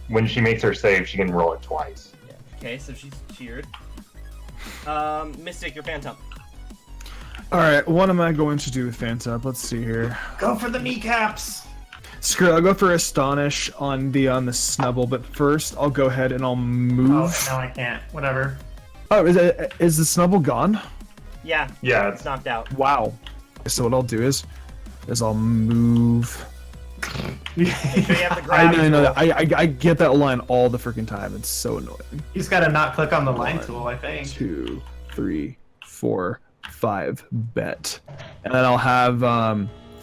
Speaker 4: when she makes her save, she can roll it twice.
Speaker 1: Yeah. Okay, so she's cheered. Mystic, your Phantom.
Speaker 2: All right, what am I going to do with Phantom? Let's see here.
Speaker 3: Go for the kneecaps!
Speaker 2: Screw it, I'll go for Astonish on the Snubble, but first I'll go ahead and I'll
Speaker 3: Oh,
Speaker 2: move.
Speaker 3: no, I can't. Whatever.
Speaker 2: Oh, is the Snubble gone?
Speaker 1: Yeah.
Speaker 4: Yeah,
Speaker 1: It's knocked out.
Speaker 2: Wow. So what I'll do is I'll move.
Speaker 1: Make sure you have the
Speaker 2: I
Speaker 1: gravity
Speaker 2: know
Speaker 1: roll.
Speaker 2: that. I get that line all the freaking time. It's so annoying.
Speaker 3: He's got to not click on the line tool, I think.
Speaker 2: 2, 3, 4, 5. Bet. And then I'll have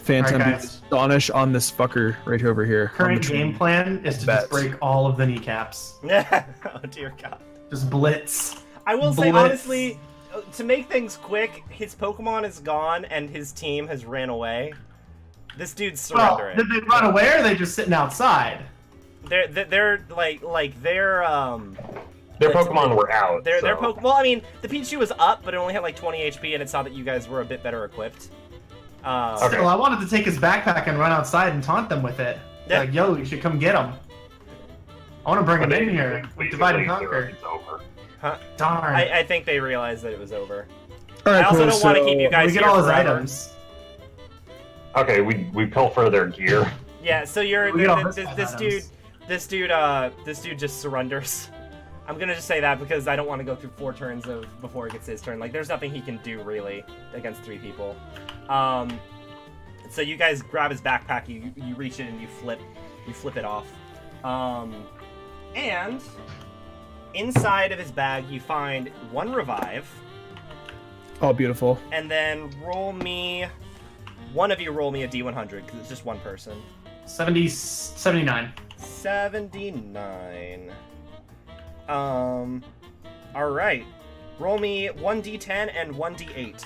Speaker 2: Phantom
Speaker 3: Alright,
Speaker 2: be
Speaker 3: guys.
Speaker 2: Astonish on this fucker right over here. on
Speaker 3: Current
Speaker 2: the tree.
Speaker 3: game plan is to
Speaker 2: Bet.
Speaker 3: just break all of the kneecaps.
Speaker 1: Oh dear God.
Speaker 3: Just blitz.
Speaker 1: I will say
Speaker 3: Blitz.
Speaker 1: honestly, to make things quick, his Pokemon is gone and his team has ran away. This dude's
Speaker 3: Well,
Speaker 1: surrendering.
Speaker 3: did they run away or are they just sitting outside?
Speaker 1: They're
Speaker 4: their
Speaker 1: Like,
Speaker 4: Pokemon were out.
Speaker 1: Their
Speaker 4: so.
Speaker 1: Pokemon. Well, I mean, the Pichu was up, but it only had like 20 HP, and it saw that you guys were a bit better equipped.
Speaker 4: Okay.
Speaker 3: Still, I wanted to take his backpack and run outside and taunt them with it.
Speaker 1: Yeah.
Speaker 3: Like, yo, you should come get him. I want to bring
Speaker 4: But
Speaker 3: him
Speaker 4: they-
Speaker 3: in here.
Speaker 4: we
Speaker 3: Divide and
Speaker 4: usually do
Speaker 3: conquer.
Speaker 4: it, It's over.
Speaker 1: Huh?
Speaker 3: Darn.
Speaker 1: I think they realized that it was over.
Speaker 2: All right,
Speaker 1: I also
Speaker 2: cool,
Speaker 1: don't want to
Speaker 2: so-
Speaker 1: keep you guys
Speaker 3: we get
Speaker 1: here
Speaker 3: all his
Speaker 1: forever.
Speaker 3: items.
Speaker 4: Okay, we pilfer their gear.
Speaker 1: Yeah, so you're
Speaker 3: We get all
Speaker 1: this,
Speaker 3: his
Speaker 1: this
Speaker 3: items.
Speaker 1: this dude just surrenders. I'm gonna just say that because I don't want to go through 4 turns before it gets his turn. Like, there's nothing he can do really against 3 people. So you guys grab his backpack, you reach it and you flip it off. And inside of his bag you find 1 revive,
Speaker 2: Oh, beautiful.
Speaker 1: and then one of you roll me a D100 because it's just 1 person.
Speaker 3: 79.
Speaker 1: 79. Alright. Roll me 1d10 and 1d8.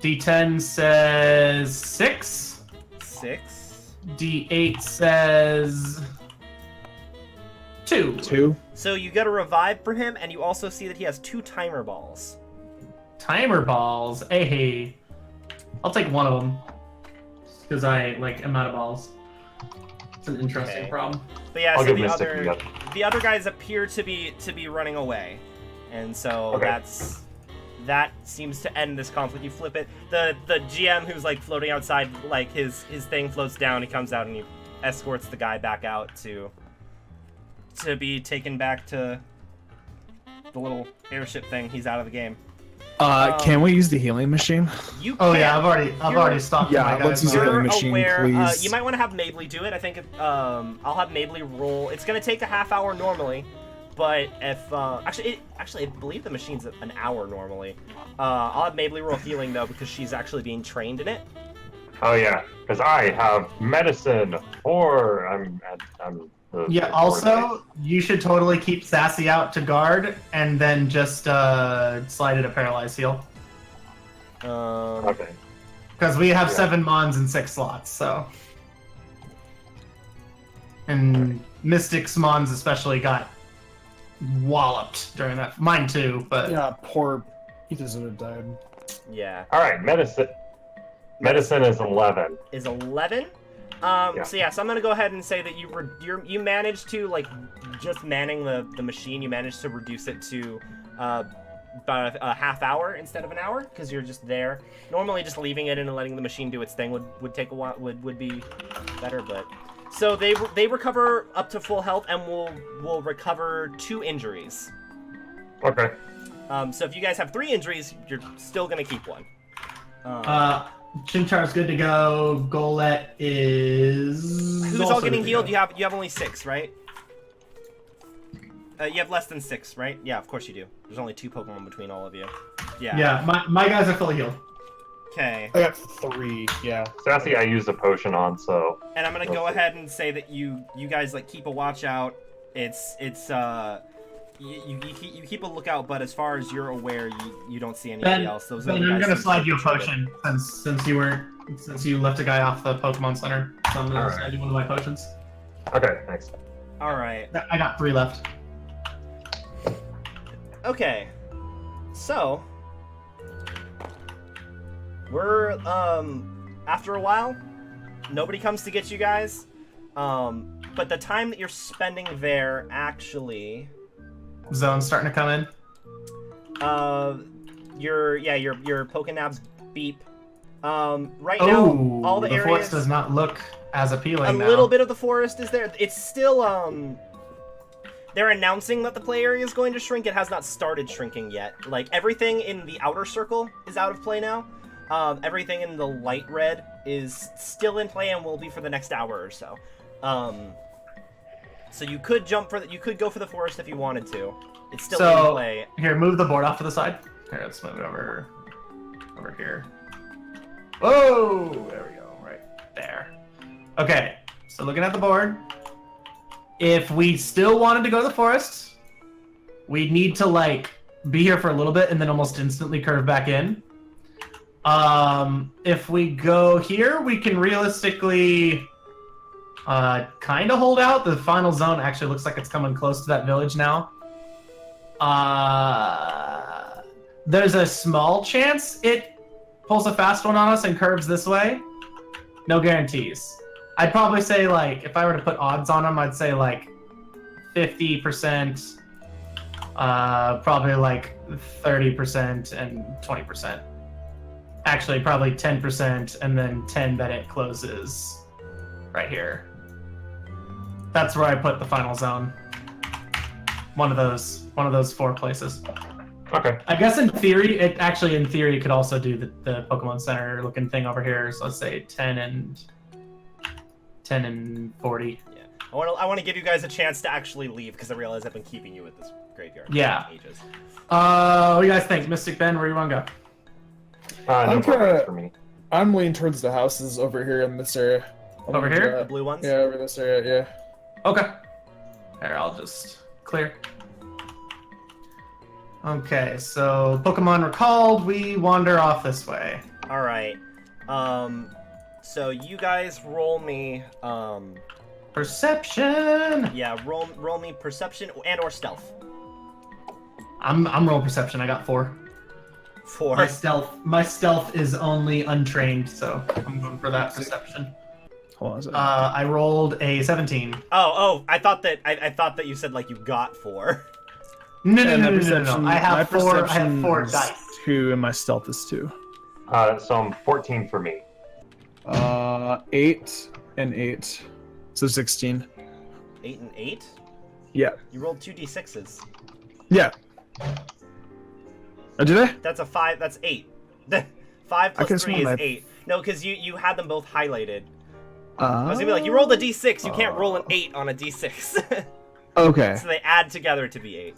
Speaker 3: D10 says 6.
Speaker 1: 6.
Speaker 3: D8 says 2.
Speaker 2: 2.
Speaker 1: So you get a revive for him, and you also see that he has 2 timer balls.
Speaker 3: Timer balls. Hey. I'll take one of them. Because I am out of balls. It's an interesting
Speaker 1: Okay.
Speaker 3: problem.
Speaker 1: But yeah,
Speaker 4: I'll
Speaker 1: so
Speaker 4: give
Speaker 1: the
Speaker 4: Mystic the other.
Speaker 1: other guys appear to be running away, and so
Speaker 4: Okay.
Speaker 1: that seems to end this conflict. You flip it. The GM who's like floating outside, like his thing floats down. He comes out and he escorts the guy back out to be taken back to the little airship thing. He's out of the game.
Speaker 2: Can we use the healing machine?
Speaker 1: You
Speaker 3: Oh
Speaker 1: can,
Speaker 3: yeah, I've already stopped.
Speaker 2: Yeah,
Speaker 3: my
Speaker 2: let's
Speaker 3: guys
Speaker 2: use the
Speaker 3: already.
Speaker 2: healing machine,
Speaker 1: aware.
Speaker 2: please.
Speaker 1: You might want to have Mabely do it. I think I'll have Mabely roll. It's gonna take a half hour normally, but if actually I believe the machine's an hour normally. I'll have Mabely roll healing though because she's actually being trained in it.
Speaker 4: Oh yeah, because I have medicine, or I'm
Speaker 3: Yeah, also, you should totally keep Sassy out to guard, and then just slide it a Paralyze Heal.
Speaker 4: Okay.
Speaker 3: Because we have
Speaker 4: Yeah.
Speaker 3: 7 Mons and 6 slots, so... And Mystic's Mons especially got walloped during that. Mine too, but...
Speaker 5: Yeah, poor. He doesn't have died.
Speaker 1: Yeah,
Speaker 4: All right, medicine. Medicine is 11.
Speaker 1: is 11. So yeah, so I'm gonna go ahead and say that you managed to, like, just manning the machine, you managed to reduce it to about a half hour instead of an hour because you're just there. Normally, just leaving it and letting the machine do its thing would take a while, would be better, but So they recover up to full health and will recover 2 injuries.
Speaker 4: Okay.
Speaker 1: So if you guys have 3 injuries, you're still gonna keep 1.
Speaker 3: Chinchar's good to go. Golett is.
Speaker 1: Who's
Speaker 3: also
Speaker 1: all getting
Speaker 3: good to
Speaker 1: healed?
Speaker 3: go.
Speaker 1: You have only 6, right? You have less than 6, right? Yeah, of course you do. There's only 2 Pokemon between all of you. Yeah.
Speaker 3: Yeah, my guys are fully healed.
Speaker 1: Okay.
Speaker 5: I got 3. Yeah.
Speaker 4: Sassy, I used a potion on, so.
Speaker 1: And I'm gonna go ahead and say that you guys like keep a watch out. It's you keep a lookout, but as far as you're aware, you don't see anybody else. Those
Speaker 3: Ben,
Speaker 1: other
Speaker 3: I'm
Speaker 1: guys
Speaker 3: gonna
Speaker 1: seem
Speaker 3: slide
Speaker 1: to
Speaker 3: you a
Speaker 1: control it.
Speaker 3: potion since you left a guy off the Pokemon Center. So I'm gonna
Speaker 4: Alright.
Speaker 3: slide you one of my potions.
Speaker 4: Okay, thanks.
Speaker 1: All right.
Speaker 3: I got 3 left.
Speaker 1: Okay. So we're after a while, nobody comes to get you guys. But the time that you're spending there actually
Speaker 3: Zone's starting to come in.
Speaker 1: your Pokénabs beep. Right
Speaker 3: Oh,
Speaker 1: now, all the
Speaker 3: forest
Speaker 1: areas,
Speaker 3: does not look as appealing
Speaker 1: a
Speaker 3: now.
Speaker 1: little bit of the forest is there. It's still they're announcing that the play area is going to shrink. It has not started shrinking yet. Like everything in the outer circle is out of play now. Everything in the light red is still in play and will be for the next hour or so. So you could you could go for the forest if you wanted to. It's still in play.
Speaker 3: Here, move the board off to the side. Here, let's move it over here. Whoa! There we go, right there. Okay, so looking at the board, if we still wanted to go to the forest, we'd need to like be here for a little bit and then almost instantly curve back in. If we go here, we can realistically kind of hold out. The final zone actually looks like it's coming close to that village now. There's a small chance it pulls a fast one on us and curves this way. No guarantees. I'd probably say, like, if I were to put odds on them, I'd say like 50%, probably like 30% and 20%. Actually, probably 10% and then 10 that it closes right here. That's where I put the final zone. One of those 4 places.
Speaker 4: Okay.
Speaker 3: I guess in theory, it could also do the Pokemon Center looking thing over here. So let's say 10 and 40.
Speaker 1: Yeah. I want to give you guys a chance to actually leave because I realize I've been keeping you at this graveyard
Speaker 3: Yeah.
Speaker 1: for ages.
Speaker 3: What do you guys think? Mystic Ben, where do you want to go?
Speaker 4: No
Speaker 2: I'm
Speaker 4: progress
Speaker 2: kinda-
Speaker 4: for me.
Speaker 2: I'm leaning towards the houses over here in this area.
Speaker 3: Over here?
Speaker 1: The blue ones?
Speaker 2: Yeah, over this area, yeah.
Speaker 3: Okay. Here, I'll just clear. Okay, so Pokemon recalled, we wander off this way.
Speaker 1: All right. So you guys roll me.
Speaker 3: Perception.
Speaker 1: Yeah, roll me perception and or stealth.
Speaker 3: I'm rolling perception. I got 4.
Speaker 1: 4.
Speaker 3: My stealth is only untrained, so I'm going for that perception.
Speaker 2: Hold on a second.
Speaker 3: I rolled a 17.
Speaker 1: Oh, I thought that you said like you got 4.
Speaker 3: No.
Speaker 2: my
Speaker 3: I have 4
Speaker 2: perception is
Speaker 3: dice.
Speaker 2: 2 and my stealth is 2.
Speaker 4: So I'm 14 for me.
Speaker 2: 8 and 8. So 16.
Speaker 1: 8 and 8.
Speaker 2: Yeah.
Speaker 1: You rolled 2 d6s.
Speaker 2: Yeah. Oh, did I?
Speaker 1: That's a 5. That's 8. 5
Speaker 2: I
Speaker 1: plus
Speaker 2: could've
Speaker 1: 3
Speaker 2: sworn
Speaker 1: is
Speaker 2: I-
Speaker 1: 8. No, because you had them both highlighted. I was gonna be like, you rolled a d6. You can't roll an 8 on a d6.
Speaker 2: Okay.
Speaker 1: So they add together to be 8.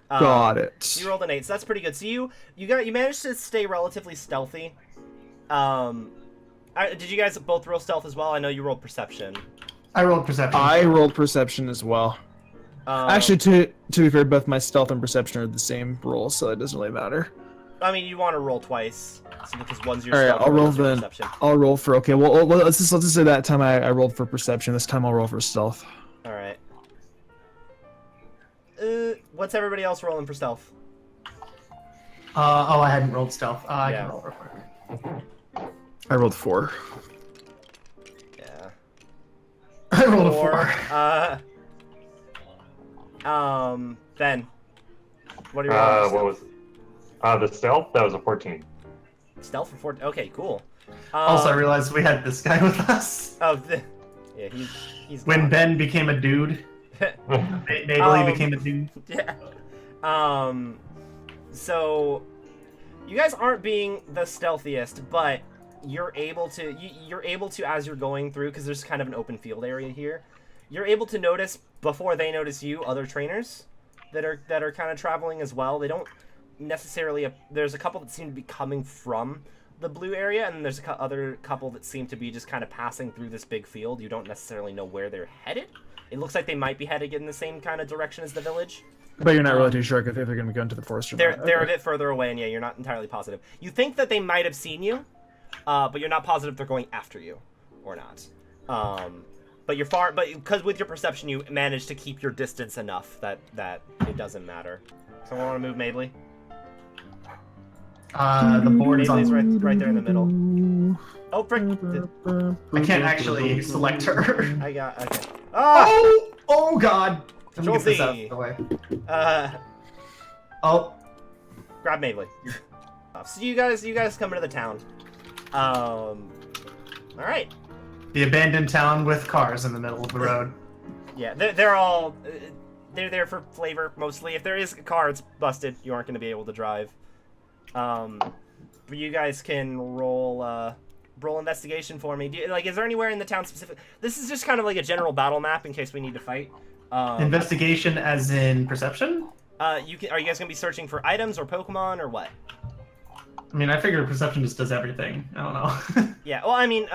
Speaker 2: Got it.
Speaker 1: You rolled an 8, so that's pretty good. So you managed to stay relatively stealthy. Did you guys both roll stealth as well? I know you rolled perception.
Speaker 3: I rolled perception.
Speaker 2: I rolled perception as well. Actually, to be fair, both my stealth and perception are the same roll, so it doesn't really matter.
Speaker 1: I mean, you want to roll twice, so because one's your
Speaker 2: All right,
Speaker 1: stealth,
Speaker 2: I'll
Speaker 1: and
Speaker 2: roll
Speaker 1: one's your
Speaker 2: then.
Speaker 1: perception.
Speaker 2: I'll roll for okay. Well, let's just say that time I rolled for perception. This time I'll roll for stealth.
Speaker 1: All right. What's everybody else rolling for stealth?
Speaker 3: I hadn't rolled stealth. I
Speaker 1: Yeah.
Speaker 3: can roll real quick.
Speaker 2: I rolled 4.
Speaker 1: Yeah.
Speaker 3: I rolled a 4.
Speaker 1: Ben. What are you rolling?
Speaker 4: What was the stealth? That was a 14.
Speaker 1: Stealth for 4. Okay, cool.
Speaker 3: Also, I realized we had this guy with us.
Speaker 1: Oh, Yeah, he's
Speaker 3: When
Speaker 1: gone.
Speaker 3: Ben became a dude, Mabley became a dude.
Speaker 1: Yeah. So you guys aren't being the stealthiest, but you're able to as you're going through, because there's kind of an open field area here. You're able to notice before they notice you other trainers that are kind of traveling as well. They don't necessarily. There's a couple that seem to be coming from the blue area, and there's other couple that seem to be just kind of passing through this big field. You don't necessarily know where they're headed. It looks like they might be headed in the same kind of direction as the village.
Speaker 2: But you're not really too sure if they're going to go into the forest or not.
Speaker 1: They're a bit further away, and yeah, you're not entirely positive. You think that they might have seen you, but you're not positive they're going after you or not. But you're far. But because with your perception, you managed to keep your distance enough that it doesn't matter. Someone want to move Mabley?
Speaker 3: The board is
Speaker 1: Mabley's
Speaker 3: on.
Speaker 1: right there in the middle. Oh, frick!
Speaker 3: I can't actually select her.
Speaker 1: I got okay. Ah!
Speaker 3: Oh God! Let me
Speaker 1: Control
Speaker 3: get this out
Speaker 1: Z.
Speaker 3: of the way.
Speaker 1: Oh, grab Mabley. So you guys come into the town. All right.
Speaker 3: The abandoned town with cars in the middle of the road.
Speaker 1: Yeah, they're all they're there for flavor mostly. If there is a car, it's busted. You aren't going to be able to drive. But you guys can roll investigation for me. Is there anywhere in the town specific? This is just kind of like a general battle map in case we need to fight.
Speaker 3: Investigation, as in perception.
Speaker 1: Are you guys gonna be searching for items or Pokemon or what?
Speaker 3: I mean, I figure perception just does everything. I don't know.
Speaker 1: Yeah. Well, I mean,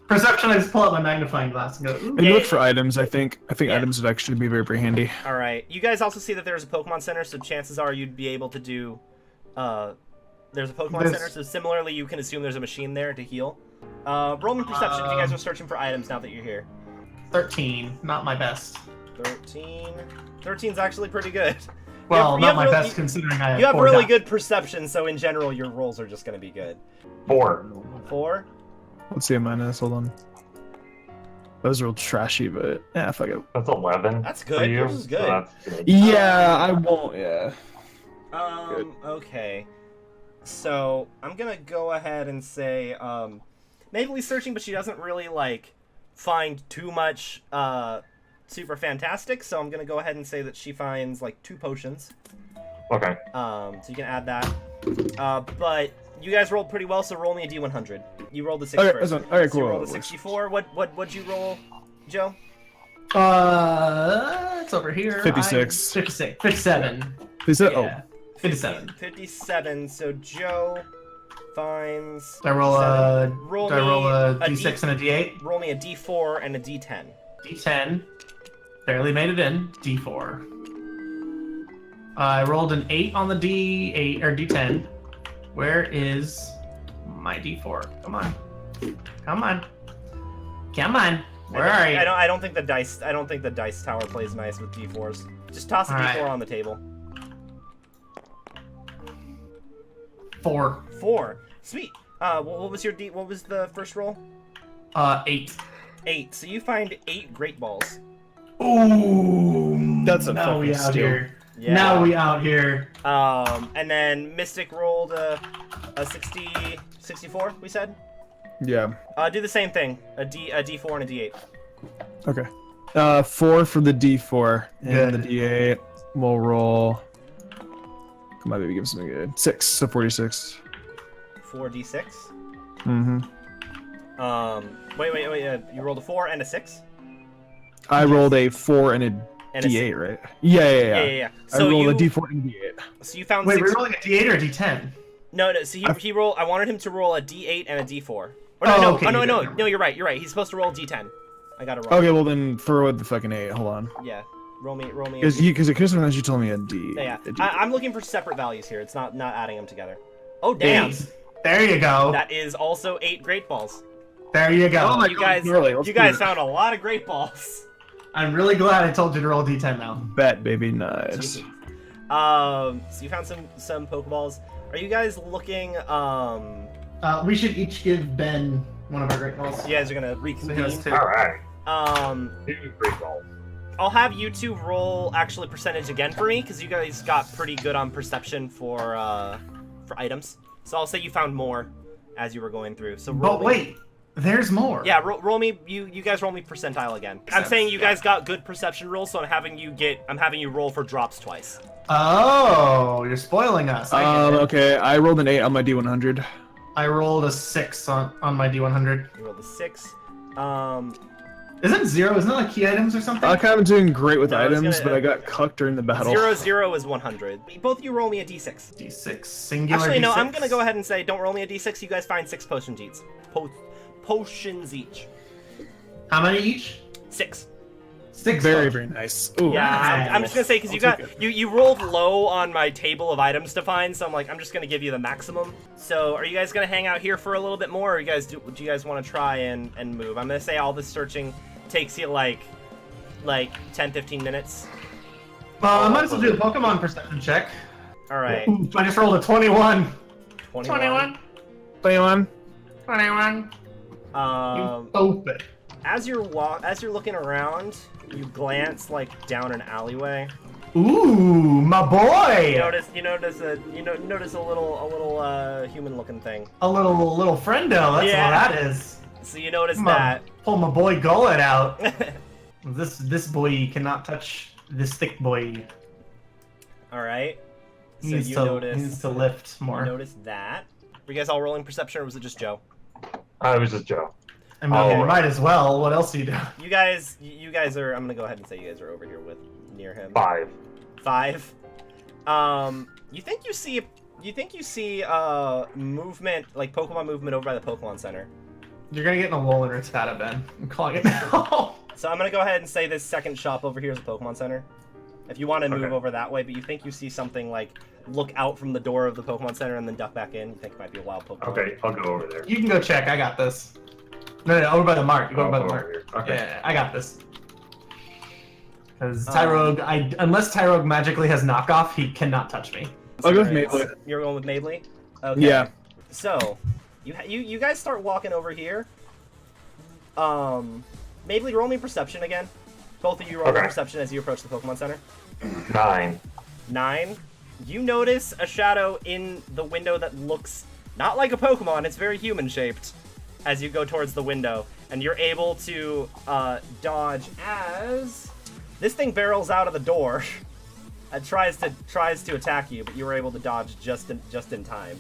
Speaker 3: Perception, I just pull out my magnifying glass and go. Ooh.
Speaker 2: When you look for items, I think
Speaker 1: Yeah.
Speaker 2: items would actually be very, very handy.
Speaker 1: all right. You guys also see that there's a Pokemon Center, so chances are you'd be able to do. There's a Pokemon
Speaker 3: There's-
Speaker 1: Center, so similarly, you can assume there's a machine there to heal. Roll me perception if you guys are searching for items now that you're here.
Speaker 3: 13, not my best.
Speaker 1: 13. 13's actually pretty good.
Speaker 3: Well,
Speaker 1: You
Speaker 3: not
Speaker 1: have
Speaker 3: my
Speaker 1: really-
Speaker 3: best considering I have
Speaker 1: You have
Speaker 3: 4
Speaker 1: really
Speaker 3: die.
Speaker 1: good perception, so in general, your rolls are just going to be good.
Speaker 4: 4.
Speaker 1: 4.
Speaker 2: Let's see a minus. Hold on. Those are real trashy, but yeah, fuck it.
Speaker 4: That's 11.
Speaker 1: That's
Speaker 4: For
Speaker 1: good.
Speaker 4: you.
Speaker 1: Yours is good.
Speaker 4: So that's good.
Speaker 2: Yeah, I won't. Yeah. Good.
Speaker 1: Okay. So, I'm gonna go ahead and say, Mabley's searching, but she doesn't really, find too much, super fantastic, so I'm gonna go ahead and say that she finds, 2 potions.
Speaker 4: Okay.
Speaker 1: So you can add that. But you guys rolled pretty well, so roll me a D100. You rolled a 6
Speaker 2: Okay,
Speaker 1: first.
Speaker 2: that's fine. Okay,
Speaker 1: So you
Speaker 2: cool.
Speaker 1: rolled a 64. What'd you roll, Joe?
Speaker 3: It's over here.
Speaker 2: 56.
Speaker 3: 56. 57.
Speaker 2: Is that?
Speaker 3: Yeah. 57.
Speaker 1: 57. So Joe finds.
Speaker 3: Do I roll a
Speaker 1: Roll
Speaker 3: do I roll
Speaker 1: me
Speaker 3: a
Speaker 1: a
Speaker 3: D6 and a D8?
Speaker 1: Roll me a D4 and a D10.
Speaker 3: D10. Barely made it in. D4. I rolled an 8 on the D8 or D10. Where is my D4? Come on. Come on. Come on. Where are you?
Speaker 1: I don't think the dice. I don't think the dice tower plays nice with D4s. Just toss a
Speaker 3: All
Speaker 1: D4
Speaker 3: right.
Speaker 1: on the table.
Speaker 3: 4.
Speaker 1: 4. Sweet. What was your D? What was the first roll?
Speaker 3: 8.
Speaker 1: 8. So you find 8 great balls.
Speaker 3: Ooh.
Speaker 2: That's a
Speaker 3: now we
Speaker 2: fucking
Speaker 3: out
Speaker 2: steal.
Speaker 3: here.
Speaker 1: Yeah.
Speaker 3: Now we out here.
Speaker 1: And then Mystic rolled a 64. We said.
Speaker 2: Yeah.
Speaker 1: Do the same thing. A D4 and a D8.
Speaker 2: Okay. 4 for the D4 and
Speaker 3: Good.
Speaker 2: the D8. We'll roll. Come on, baby, give us something good. 6, so 46.
Speaker 1: 4d6.
Speaker 2: Mm-hmm.
Speaker 1: Wait. You rolled a 4 and a 6.
Speaker 2: I rolled a 4 and a
Speaker 1: And a
Speaker 2: D8, right? Yeah.
Speaker 1: Yeah.
Speaker 2: I
Speaker 1: So
Speaker 2: rolled
Speaker 1: you
Speaker 2: a D4 and a D8.
Speaker 1: So you found
Speaker 3: Wait,
Speaker 1: 6.
Speaker 3: we're rolling a D8 or a D10?
Speaker 1: No. So he rolled. I wanted him to roll a D8 and a D4. Or
Speaker 3: Oh, okay,
Speaker 1: no.
Speaker 3: you
Speaker 1: No,
Speaker 3: did.
Speaker 1: you're right. You're right. He's supposed to roll a D10. I got it wrong.
Speaker 2: Okay, well then throw the fucking 8. Hold on.
Speaker 1: Yeah. Roll me.
Speaker 2: Because sometimes you told me a D.
Speaker 1: Yeah.
Speaker 2: a D8.
Speaker 1: I'm looking for separate values here. It's not adding them together. Oh damn!
Speaker 3: 8. There you go.
Speaker 1: That is also 8 great balls.
Speaker 3: There you go.
Speaker 2: Oh my
Speaker 1: You
Speaker 2: God,
Speaker 1: guys,
Speaker 2: gnarly. Let's
Speaker 1: you
Speaker 2: do
Speaker 1: guys
Speaker 2: it.
Speaker 1: found a lot of great balls.
Speaker 3: I'm really glad I told you to roll D10 now.
Speaker 2: Bet, baby, nice.
Speaker 1: So you found some Pokeballs. Are you guys looking?
Speaker 3: We should each give Ben one of our great balls.
Speaker 1: You guys are gonna
Speaker 3: So he has
Speaker 1: reconvene.
Speaker 3: 2.
Speaker 4: All right.
Speaker 1: 2
Speaker 4: great balls.
Speaker 1: I'll have you two roll actually percentage again for me because you guys got pretty good on perception for items. So I'll say you found more as you were going through. So roll
Speaker 3: But
Speaker 1: me.
Speaker 3: wait, There's more.
Speaker 1: Yeah, roll me. You guys roll me percentile again. I'm saying you guys got good perception rolls, so I'm having you roll for drops twice.
Speaker 3: Oh, you're spoiling us. I get it.
Speaker 2: Okay, I rolled an 8 on my D100.
Speaker 3: I rolled a 6 on my D100.
Speaker 1: You rolled a 6.
Speaker 3: Isn't 0? Isn't that like key items or something?
Speaker 2: I kind of doing great with
Speaker 1: No, I was
Speaker 2: items,
Speaker 1: gonna-
Speaker 2: but I got cucked during the battle.
Speaker 1: 0 is 100. Both of you roll me a d6.
Speaker 3: D6 singular.
Speaker 1: Actually, no.
Speaker 3: D6.
Speaker 1: I'm gonna go ahead and say don't roll me a d6. You guys find 6 potions each. Potions each.
Speaker 3: How many each?
Speaker 1: 6.
Speaker 3: 6.
Speaker 2: Very,
Speaker 3: potions.
Speaker 2: very nice. Ooh.
Speaker 1: Yeah, I'm just gonna say because
Speaker 2: I'll take
Speaker 1: you rolled low on my table of items to find, so I'm just gonna give you the maximum. So are you guys gonna hang out here for a little bit more, or do you guys want to try and move? I'm gonna say all this searching takes you like 10-15 minutes.
Speaker 3: I might as well do a Pokemon perception check.
Speaker 1: All right.
Speaker 3: Ooh, I just rolled a 21.
Speaker 1: 21.
Speaker 2: 21.
Speaker 3: 21. Open.
Speaker 1: As you're looking around, you glance down an alleyway.
Speaker 3: Ooh, my boy.
Speaker 1: You notice a little human-looking thing.
Speaker 3: A little friendo. That's
Speaker 1: Yeah.
Speaker 3: what that is.
Speaker 1: So you notice
Speaker 3: I'm
Speaker 1: that.
Speaker 3: gonna pull my boy gullet out. This boy cannot touch this thick boy.
Speaker 1: All right. So
Speaker 3: He needs
Speaker 1: you
Speaker 3: needs to lift more.
Speaker 1: You notice that. Were you guys all rolling perception, or was it just Joe?
Speaker 4: It was just Joe.
Speaker 3: I mean, might as well. What else do you do?
Speaker 1: You guys are. I'm gonna go ahead and say you guys are over here near him.
Speaker 4: 5.
Speaker 1: 5. You think you see movement, like Pokemon movement over by the Pokemon Center.
Speaker 3: You're gonna get in a lull and Rattata, Ben. I'm calling it now.
Speaker 1: So I'm gonna go ahead and say this second shop over here is a Pokemon Center. If you want to move
Speaker 4: Okay.
Speaker 1: over that way, but you think you see something look out from the door of the Pokemon Center and then duck back in, you think it might be a wild Pokemon.
Speaker 4: Okay, I'll go over there.
Speaker 3: You can go check. I got this. No, over by the mark. You go over by the
Speaker 4: over
Speaker 3: mark.
Speaker 4: here. Okay.
Speaker 3: Yeah, I got this. Because Tyrogue, unless Tyrogue magically has knockoff, he cannot touch me.
Speaker 2: I'll go with
Speaker 1: Alright,
Speaker 2: Maple.
Speaker 1: You're going with Mabley? Okay.
Speaker 2: Yeah.
Speaker 1: So, you guys start walking over here. Mabley, roll me perception again. Both of you roll me
Speaker 4: Okay.
Speaker 1: perception as you approach the Pokemon Center.
Speaker 4: 9.
Speaker 1: 9. You notice a shadow in the window that looks not like a Pokemon. It's very human-shaped as you go towards the window. And you're able to dodge as this thing barrels out of the door. It tries to attack you, but you were able to dodge just in time.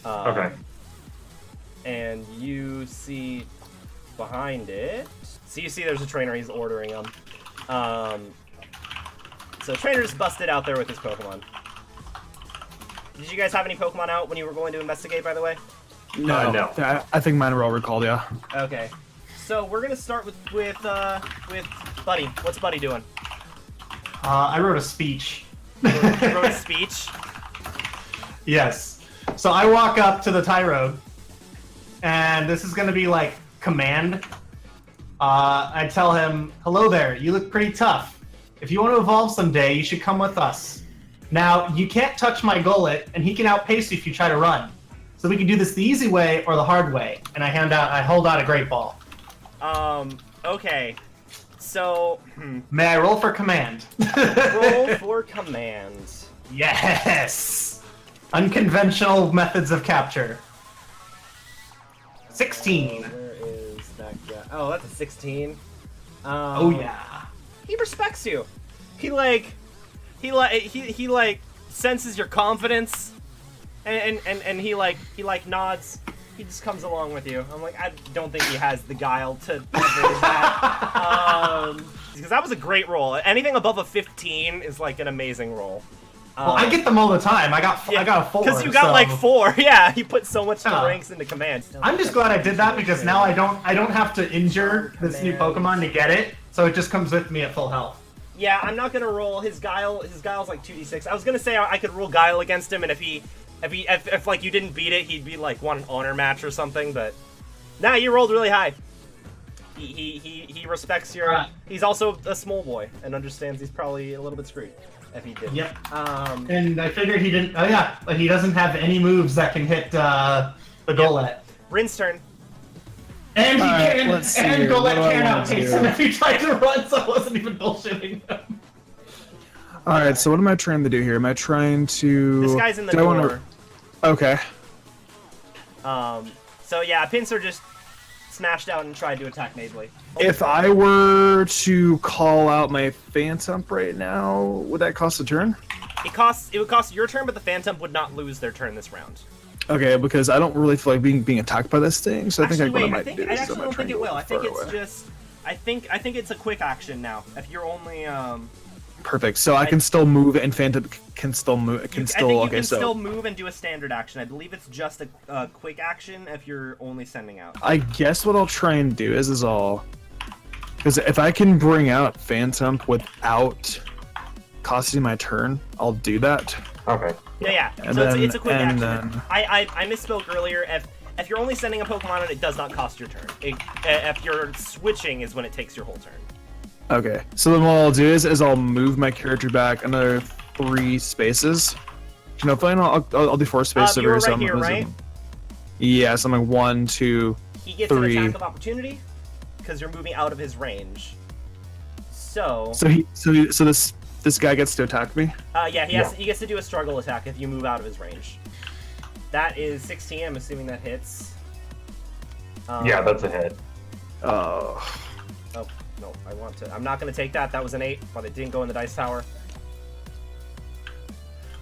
Speaker 4: Okay.
Speaker 1: And you see behind it. So you see there's a trainer. He's ordering them. So trainer just busted out there with his Pokemon. Did you guys have any Pokemon out when you were going to investigate, by the way?
Speaker 2: No.
Speaker 4: No.
Speaker 2: I think mine were all recalled, yeah.
Speaker 1: Okay. So we're gonna start with Buddy. What's Buddy doing?
Speaker 3: I wrote a speech.
Speaker 1: He wrote a speech.
Speaker 3: Yes. So I walk up to the Tyrogue, and this is gonna be like command. I tell him, "Hello there. You look pretty tough. If you want to evolve someday, you should come with us. Now, you can't touch my Gullet, and he can outpace you if you try to run. So we can do this the easy way or the hard way." And I hold out a Great Ball.
Speaker 1: Okay. So,
Speaker 3: May I roll for command?
Speaker 1: roll for command.
Speaker 3: Yes. Unconventional methods of capture. 16.
Speaker 1: Where is that guy? Oh, that's a 16.
Speaker 3: Oh yeah.
Speaker 1: He respects you. He senses your confidence, and he nods. He just comes along with you. I'm like, I don't think he has the guile to do that. Because that was a great roll. Anything above a 15 is like an amazing roll.
Speaker 3: Well, I get them all the time. I got a 4.
Speaker 1: Because you got
Speaker 3: so-
Speaker 1: like 4. Yeah, you put so much
Speaker 3: Yeah.
Speaker 1: ranks into command.
Speaker 3: I'm just glad I did that because now I don't have to injure this new Pokemon to get it, so it just comes with me at full health.
Speaker 1: Yeah, I'm not gonna roll his guile. His guile's like 2d6. I was gonna say I could roll guile against him, and if like you didn't beat it, he'd be like won an honor match or something. But nah, you rolled really high. He respects your.
Speaker 3: Alright.
Speaker 1: He's also a small boy and understands he's probably a little bit screwed if he did.
Speaker 3: Yep.
Speaker 1: Um.
Speaker 3: And I figured he didn't. Oh yeah, but he doesn't have any moves that can hit the Golett.
Speaker 1: Rin's turn.
Speaker 3: And he
Speaker 2: Alright,
Speaker 3: can.
Speaker 2: let's see
Speaker 3: And
Speaker 2: here. What
Speaker 3: Golett
Speaker 2: do I
Speaker 3: can
Speaker 2: wanna
Speaker 3: outpace
Speaker 2: do?
Speaker 3: him if he tried to run, so I wasn't even bullshitting him.
Speaker 2: Alright, so what am I trying to do here? Am I trying to...
Speaker 1: This guy's in the
Speaker 2: do I
Speaker 1: door.
Speaker 2: wanna- Okay.
Speaker 1: So yeah, Pinsir just smashed out and tried to attack Mabley.
Speaker 2: If I were to call out my Phantom right now, would that cost a turn?
Speaker 1: It would cost your turn, but the Phantom would not lose their turn this round.
Speaker 2: Okay, because I don't really feel like being attacked by this thing, so
Speaker 1: Actually,
Speaker 2: I think
Speaker 1: wait,
Speaker 2: what I might do
Speaker 1: I
Speaker 2: is
Speaker 1: actually don't think it will. I think it's
Speaker 2: away.
Speaker 1: just. I think it's a quick action now. If you're only
Speaker 2: Perfect. So I can still move, and Phantom can still move.
Speaker 1: I think you can still move and do a standard action. I believe it's just a quick action if you're only sending out.
Speaker 2: I guess what I'll try and do is all, because if I can bring out Phantom without costing my turn, I'll do that.
Speaker 4: Okay.
Speaker 1: Yeah.
Speaker 2: And
Speaker 1: So
Speaker 2: then-
Speaker 1: it's a quick
Speaker 2: and
Speaker 1: action.
Speaker 2: then-
Speaker 1: I misspoke earlier. If you're only sending a Pokemon out, it does not cost your turn. If you're switching, is when it takes your whole turn.
Speaker 2: Okay. So then what I'll do is I'll move my character back another 3 spaces. No, fine. I'll do 4 spaces
Speaker 1: You
Speaker 2: over
Speaker 1: were
Speaker 2: here.
Speaker 1: right here, right?
Speaker 2: Yeah, so I'm like 1, 2.
Speaker 1: He gets
Speaker 2: 3.
Speaker 1: an attack of opportunity because you're moving out of his range. So
Speaker 2: This guy gets to attack me.
Speaker 1: he gets to do a struggle attack if you move out of his range. That is 16. I'm assuming that hits.
Speaker 4: Yeah, that's a hit.
Speaker 2: Oh.
Speaker 1: Oh no, I'm not gonna take that. That was an 8, but it didn't go in the dice tower.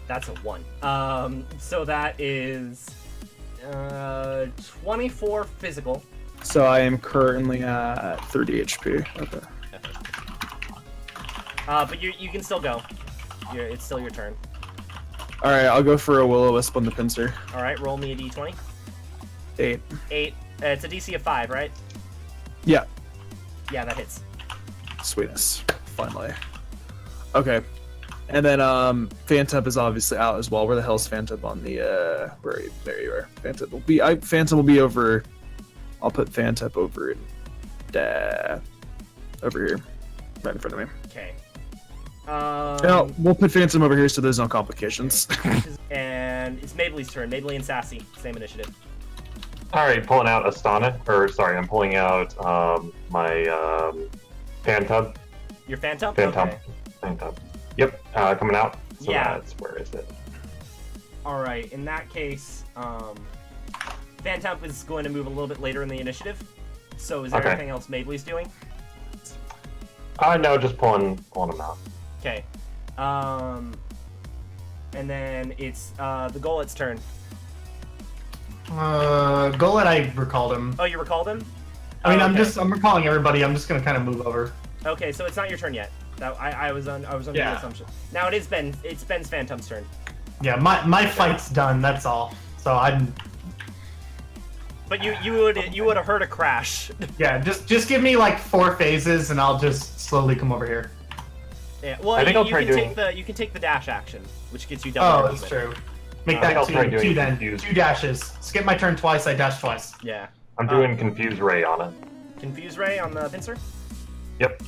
Speaker 1: That's a 1. So that is 24 physical.
Speaker 2: So I am currently at 30 HP. Okay.
Speaker 1: But you can still go. It's still your turn.
Speaker 2: All right, I'll go for a Will-O-Wisp on the pincer.
Speaker 1: All right, roll me a d20.
Speaker 2: 8.
Speaker 1: 8. It's a DC of 5, right?
Speaker 2: Yeah.
Speaker 1: Yeah, that hits.
Speaker 2: Sweetness. Finally. Okay. And then Phantom is obviously out as well. Where the hell's Phantom on the there you are. Phantom will be over. I'll put Phantom over over here. Right in front of me.
Speaker 1: Okay.
Speaker 2: No, we'll put Phantom over here so there's no complications.
Speaker 1: And it's Mabley's turn. Mabley and Sassy, same initiative.
Speaker 4: All right, pulling out I'm pulling out my Phantom.
Speaker 1: Your Phantom?
Speaker 4: Phantom.
Speaker 1: Okay.
Speaker 4: Phantom. Yep, coming out. So
Speaker 1: Yeah.
Speaker 4: where is it?
Speaker 1: All right. In that case, Phantom is going to move a little bit later in the initiative. So is there
Speaker 4: Okay.
Speaker 1: anything else Mabley's doing?
Speaker 4: No, just pulling them out.
Speaker 1: Okay. And then it's the Golet's turn.
Speaker 3: Golet, I recalled him.
Speaker 1: Oh, you recalled him?
Speaker 3: I mean,
Speaker 1: okay.
Speaker 3: I'm recalling everybody. I'm just gonna kind of move over.
Speaker 1: Okay, so it's not your turn yet. I was under the
Speaker 3: Yeah.
Speaker 1: assumption. Now it's Ben's Phantom's turn.
Speaker 3: Yeah, my fight's done. That's all. So I'm.
Speaker 1: But you would have heard a crash.
Speaker 3: Yeah, just give me like 4 phases, and I'll just slowly come over here.
Speaker 1: Yeah. Well,
Speaker 4: I think I'll
Speaker 1: you
Speaker 4: try
Speaker 1: can
Speaker 4: doing-
Speaker 1: take the dash action, which gets you double.
Speaker 3: Oh, that's
Speaker 1: movement.
Speaker 3: true. Make
Speaker 4: I think
Speaker 3: that
Speaker 4: I'll try doing
Speaker 3: 2 then.
Speaker 4: confused.
Speaker 3: 2 dashes. Skip my turn twice. I dash twice.
Speaker 1: Yeah.
Speaker 4: I'm doing Confuse Ray on it.
Speaker 1: Confuse Ray on the pincer.
Speaker 4: Yep.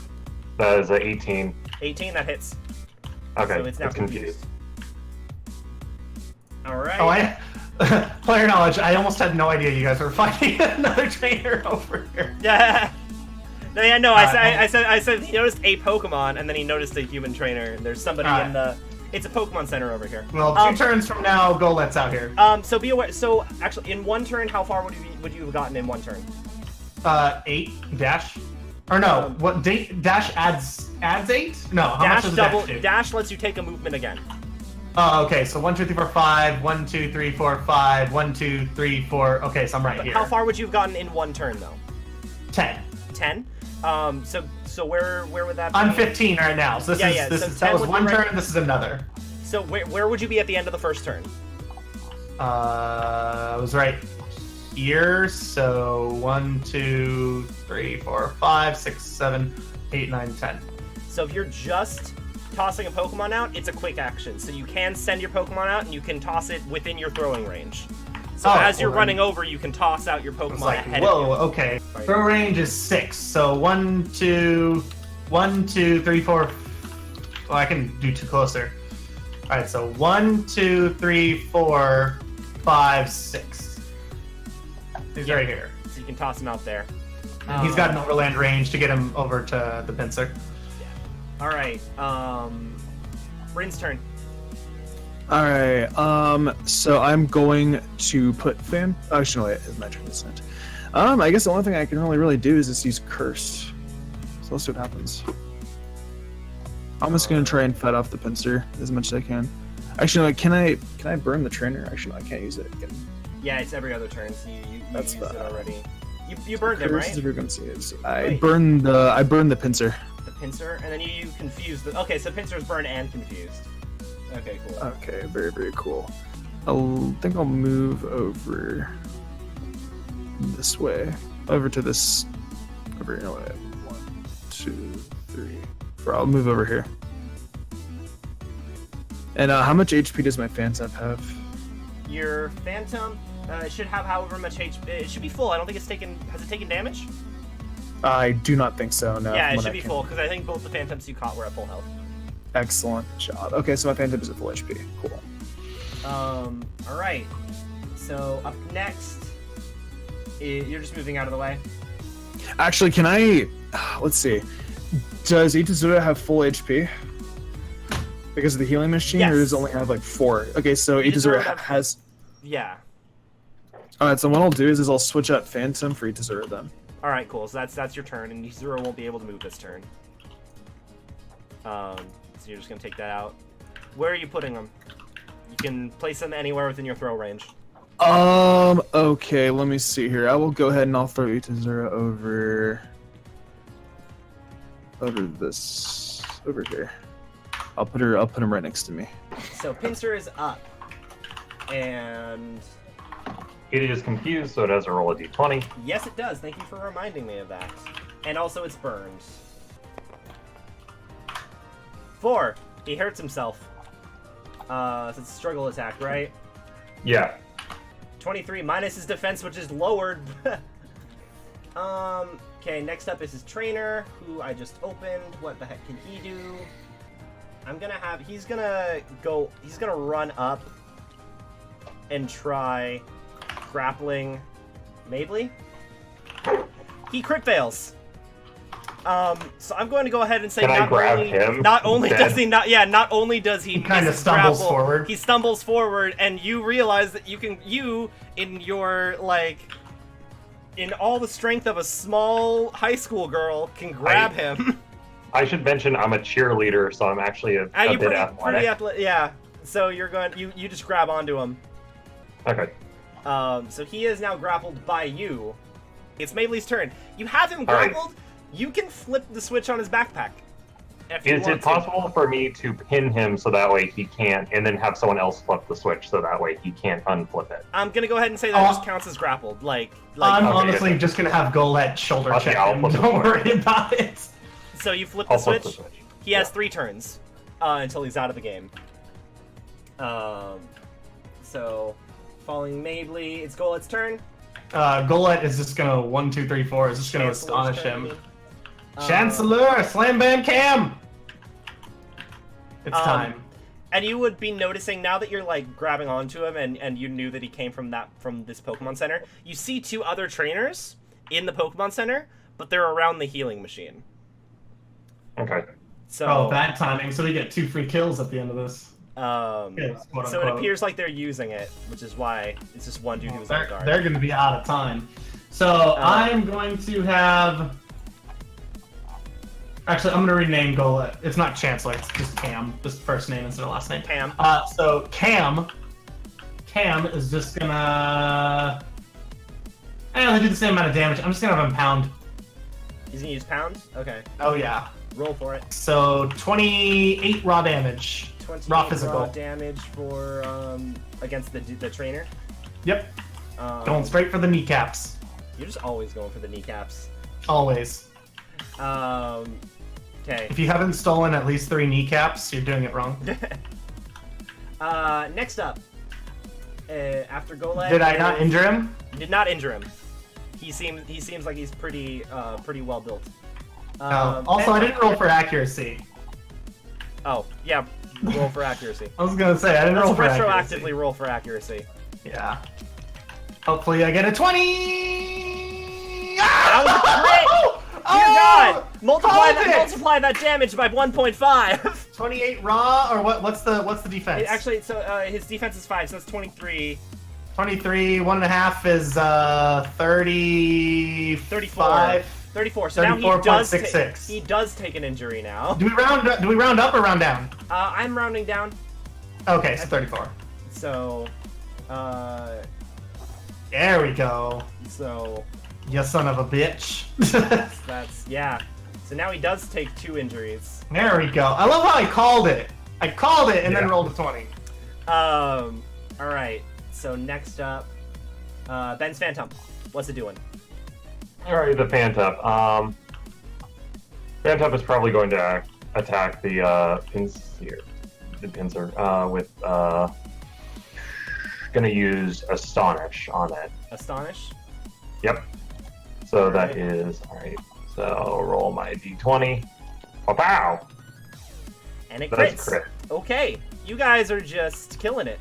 Speaker 4: That is a 18.
Speaker 1: 18, that hits.
Speaker 4: Okay,
Speaker 1: So it's now
Speaker 4: confused.
Speaker 1: All right.
Speaker 3: Oh, player knowledge. I almost had no idea you guys were fighting another trainer over here.
Speaker 1: Yeah. No, yeah, no. I said he noticed a Pokemon, and then he noticed a human trainer. And there's somebody in the. It's a Pokemon Center over here.
Speaker 3: Well, 2 turns from now, Golet's out here.
Speaker 1: So be aware. So actually, in one turn, how far would you have gotten in one turn?
Speaker 3: 8 dash. Or no, what dash adds 8? No, how much
Speaker 1: Dash
Speaker 3: does
Speaker 1: double.
Speaker 3: dash do?
Speaker 1: Dash lets you take a movement again.
Speaker 3: Oh, okay. So 1, 2, 3, 4, 5. 1, 2, 3, 4, 5. 1, 2, 3, 4. Okay, so I'm right
Speaker 1: But
Speaker 3: here.
Speaker 1: how far would you have gotten in one turn though?
Speaker 3: 10.
Speaker 1: 10. So where would that be?
Speaker 3: I'm 15 right now. So
Speaker 1: Yeah,
Speaker 3: this
Speaker 1: so
Speaker 3: is
Speaker 1: 10
Speaker 3: that was
Speaker 1: would be
Speaker 3: one
Speaker 1: right-
Speaker 3: turn. This is another.
Speaker 1: So where would you be at the end of the first turn?
Speaker 3: I was right here. So 1, 2, 3, 4, 5, 6, 7, 8, 9, 10.
Speaker 1: So if you're just tossing a Pokemon out, it's a quick action. So you can send your Pokemon out and you can toss it within your throwing range. So as you're
Speaker 3: well,
Speaker 1: running over, you can toss out your Pokemon
Speaker 3: It's like,
Speaker 1: ahead
Speaker 3: whoa,
Speaker 1: of you.
Speaker 3: okay.
Speaker 1: Right.
Speaker 3: Throw range is 6. So 1, 2, 3, 4. Well, I can do 2 closer. All right, so 1, 2, 3, 4, 5, 6. He's right here.
Speaker 1: So you can toss him out there.
Speaker 3: And he's got an overland range to get him over to the pincer.
Speaker 1: All right. Bryn's turn.
Speaker 2: All right. So I'm going to put Actually, no, wait, it's my turn, isn't it? I guess the only thing I can really do is just use Curse. So let's see what happens. I'm just gonna try and fight off the pincer as much as I can. Actually, like, can I burn the trainer? Actually, no, I can't use it again.
Speaker 1: Yeah, it's every other turn, so you
Speaker 2: That's
Speaker 1: used it
Speaker 2: bad.
Speaker 1: already. You burned him, right?
Speaker 2: I
Speaker 1: Wait.
Speaker 2: burned the pincer.
Speaker 1: The pincer, and then you confused the. Okay, so pincer's burned and confused. Okay, cool.
Speaker 2: Okay, very, very cool. I think I'll move over this way. Over to this. Over here. 1, 2, 3, 4. I'll move over here. And how much HP does my Phantom have?
Speaker 1: Your phantom should have however much HP. It should be full. I don't think it's taken. Has it taken damage?
Speaker 2: I do not think so, no.
Speaker 1: Yeah, it
Speaker 2: when
Speaker 1: should
Speaker 2: I
Speaker 1: be
Speaker 2: can-
Speaker 1: full because I think both the phantoms you caught were at full health.
Speaker 2: Excellent job. Okay, so my Phantom is at full HP. Cool.
Speaker 1: All right. So up next, you're just moving out of the way.
Speaker 2: Actually, can I... Let's see. Does Itazura have full HP? Because of the healing machine,
Speaker 1: Yes.
Speaker 2: or does it only have like 4? Okay, so
Speaker 1: Itazura
Speaker 2: Itazura has...
Speaker 1: Yeah.
Speaker 2: Alright, so what I'll do is I'll switch out Phantom for Itazura then.
Speaker 1: All right, cool. So that's your turn, and Zero won't be able to move this turn. So you're just gonna take that out. Where are you putting them? You can place them anywhere within your throw range.
Speaker 2: Okay, let me see here. I will go ahead and I'll throw Itazura over this, over here. I'll put him right next to me.
Speaker 1: So pincer is up, and
Speaker 4: It is confused, so it has to roll a d20.
Speaker 1: yes, it does. Thank you for reminding me of that. And also, it's burned. 4. He hurts himself. So it's a struggle attack, right?
Speaker 4: Yeah.
Speaker 1: 23 minus his defense, which is lowered. Okay, next up is his trainer, who I just opened. What the heck can he do? He's gonna run up and try grappling Mabley. He crit fails. So I'm going to go ahead and say
Speaker 4: Can I grab him
Speaker 1: not only does
Speaker 4: instead?
Speaker 1: not only does he
Speaker 3: kind of
Speaker 1: miss
Speaker 3: stumbles
Speaker 1: grapple,
Speaker 3: forward.
Speaker 1: he stumbles forward, and you realize that you in your in all the strength of a small high school girl can grab him.
Speaker 4: I should mention I'm a cheerleader, so I'm actually a
Speaker 1: You're
Speaker 4: bit athletic.
Speaker 1: yeah. So you just grab onto him.
Speaker 4: Okay.
Speaker 1: So he is now grappled by you. It's Mabley's turn. You have him
Speaker 4: All right.
Speaker 1: grappled. You can flip the switch on his backpack. If you
Speaker 4: Is
Speaker 1: want
Speaker 4: it possible for me to pin him so that way he can't, and then have someone else flip the switch so that way he can't unflip it?
Speaker 1: I'm gonna go ahead and say that just counts as grappled.
Speaker 3: I'm
Speaker 4: Okay,
Speaker 3: honestly
Speaker 4: okay.
Speaker 3: just gonna have Golette shoulder
Speaker 4: Okay,
Speaker 3: check
Speaker 4: I'll
Speaker 3: him.
Speaker 4: flip the
Speaker 3: Don't
Speaker 4: switch.
Speaker 3: worry about it.
Speaker 1: So you flip
Speaker 4: I'll
Speaker 1: the
Speaker 4: flip
Speaker 1: switch.
Speaker 4: the switch.
Speaker 1: He has
Speaker 4: Yeah.
Speaker 1: 3 turns until he's out of the game. So following Mabley, it's Golet's turn.
Speaker 3: Golette is just gonna 1, 2, 3, 4. Is just gonna
Speaker 1: Chancellor's
Speaker 3: astonish
Speaker 1: turn, I
Speaker 3: him.
Speaker 1: mean.
Speaker 3: Chancellor, slam bam cam. It's time.
Speaker 1: And you would be noticing now that you're grabbing onto him, and you knew that he came from this Pokemon Center. You see 2 other trainers in the Pokemon Center, but they're around the healing machine.
Speaker 4: Okay.
Speaker 1: So,
Speaker 3: Oh, bad timing. So we get 2 free kills at the end of this. Yes, quote
Speaker 1: so it
Speaker 3: unquote.
Speaker 1: appears like they're using it, which is why it's just one dude who's on guard.
Speaker 3: They're going to be out of time. So I'm going to have. Actually, I'm going to rename Golette. It's not Chancellor. It's just Cam. Just first name instead of last name.
Speaker 1: Cam.
Speaker 3: So Cam is just gonna. They do the same amount of damage. I'm just gonna have him pound.
Speaker 1: He's gonna use pound. Okay,
Speaker 3: Oh yeah.
Speaker 1: roll for it.
Speaker 3: So 28 raw damage.
Speaker 1: 20
Speaker 3: Raw physical.
Speaker 1: damage for against the trainer.
Speaker 3: Yep.
Speaker 1: Um,
Speaker 3: Going straight for the kneecaps.
Speaker 1: You're just always going for the kneecaps.
Speaker 3: Always.
Speaker 1: Okay.
Speaker 3: If you haven't stolen at least 3 kneecaps, you're doing it wrong.
Speaker 1: Next up, after Golette.
Speaker 3: Did I not injure him?
Speaker 1: Did not injure him. He seems like he's pretty well built.
Speaker 3: Also, I didn't roll for accuracy.
Speaker 1: Oh yeah, roll for accuracy.
Speaker 3: I was gonna say I didn't
Speaker 1: Let's
Speaker 3: roll for
Speaker 1: retroactively
Speaker 3: accuracy.
Speaker 1: roll for accuracy.
Speaker 3: Yeah. Hopefully, I get a 20.
Speaker 1: That was a crit! Dear God!
Speaker 3: Multiply
Speaker 1: Multiply that damage by 1.5.
Speaker 3: 28 raw, or what's the defense?
Speaker 1: Actually, so his defense is 5, so that's 23.
Speaker 3: 23, 1.5 is 30.
Speaker 1: 34. 34. So now he
Speaker 3: 34.66.
Speaker 1: he does take an injury now.
Speaker 3: Do we round up or round down?
Speaker 1: I'm rounding down.
Speaker 3: Okay, so 34.
Speaker 1: So,
Speaker 3: There we go.
Speaker 1: so
Speaker 3: You son of a bitch.
Speaker 1: that's yeah. So now he does take 2 injuries.
Speaker 3: There we go. I love how I called it. I called it and then
Speaker 4: Yeah.
Speaker 3: rolled a 20.
Speaker 1: All right. So next up, Ben's Phantom. What's it doing?
Speaker 4: Alright, the Phantom. Phantom is probably going to attack the pincer with gonna use Astonish on it.
Speaker 1: Astonish.
Speaker 4: Yep. So that is alright. So roll my d20. Pow!
Speaker 1: And it
Speaker 4: That's
Speaker 1: crits.
Speaker 4: crit.
Speaker 1: Okay, you guys are just killing it.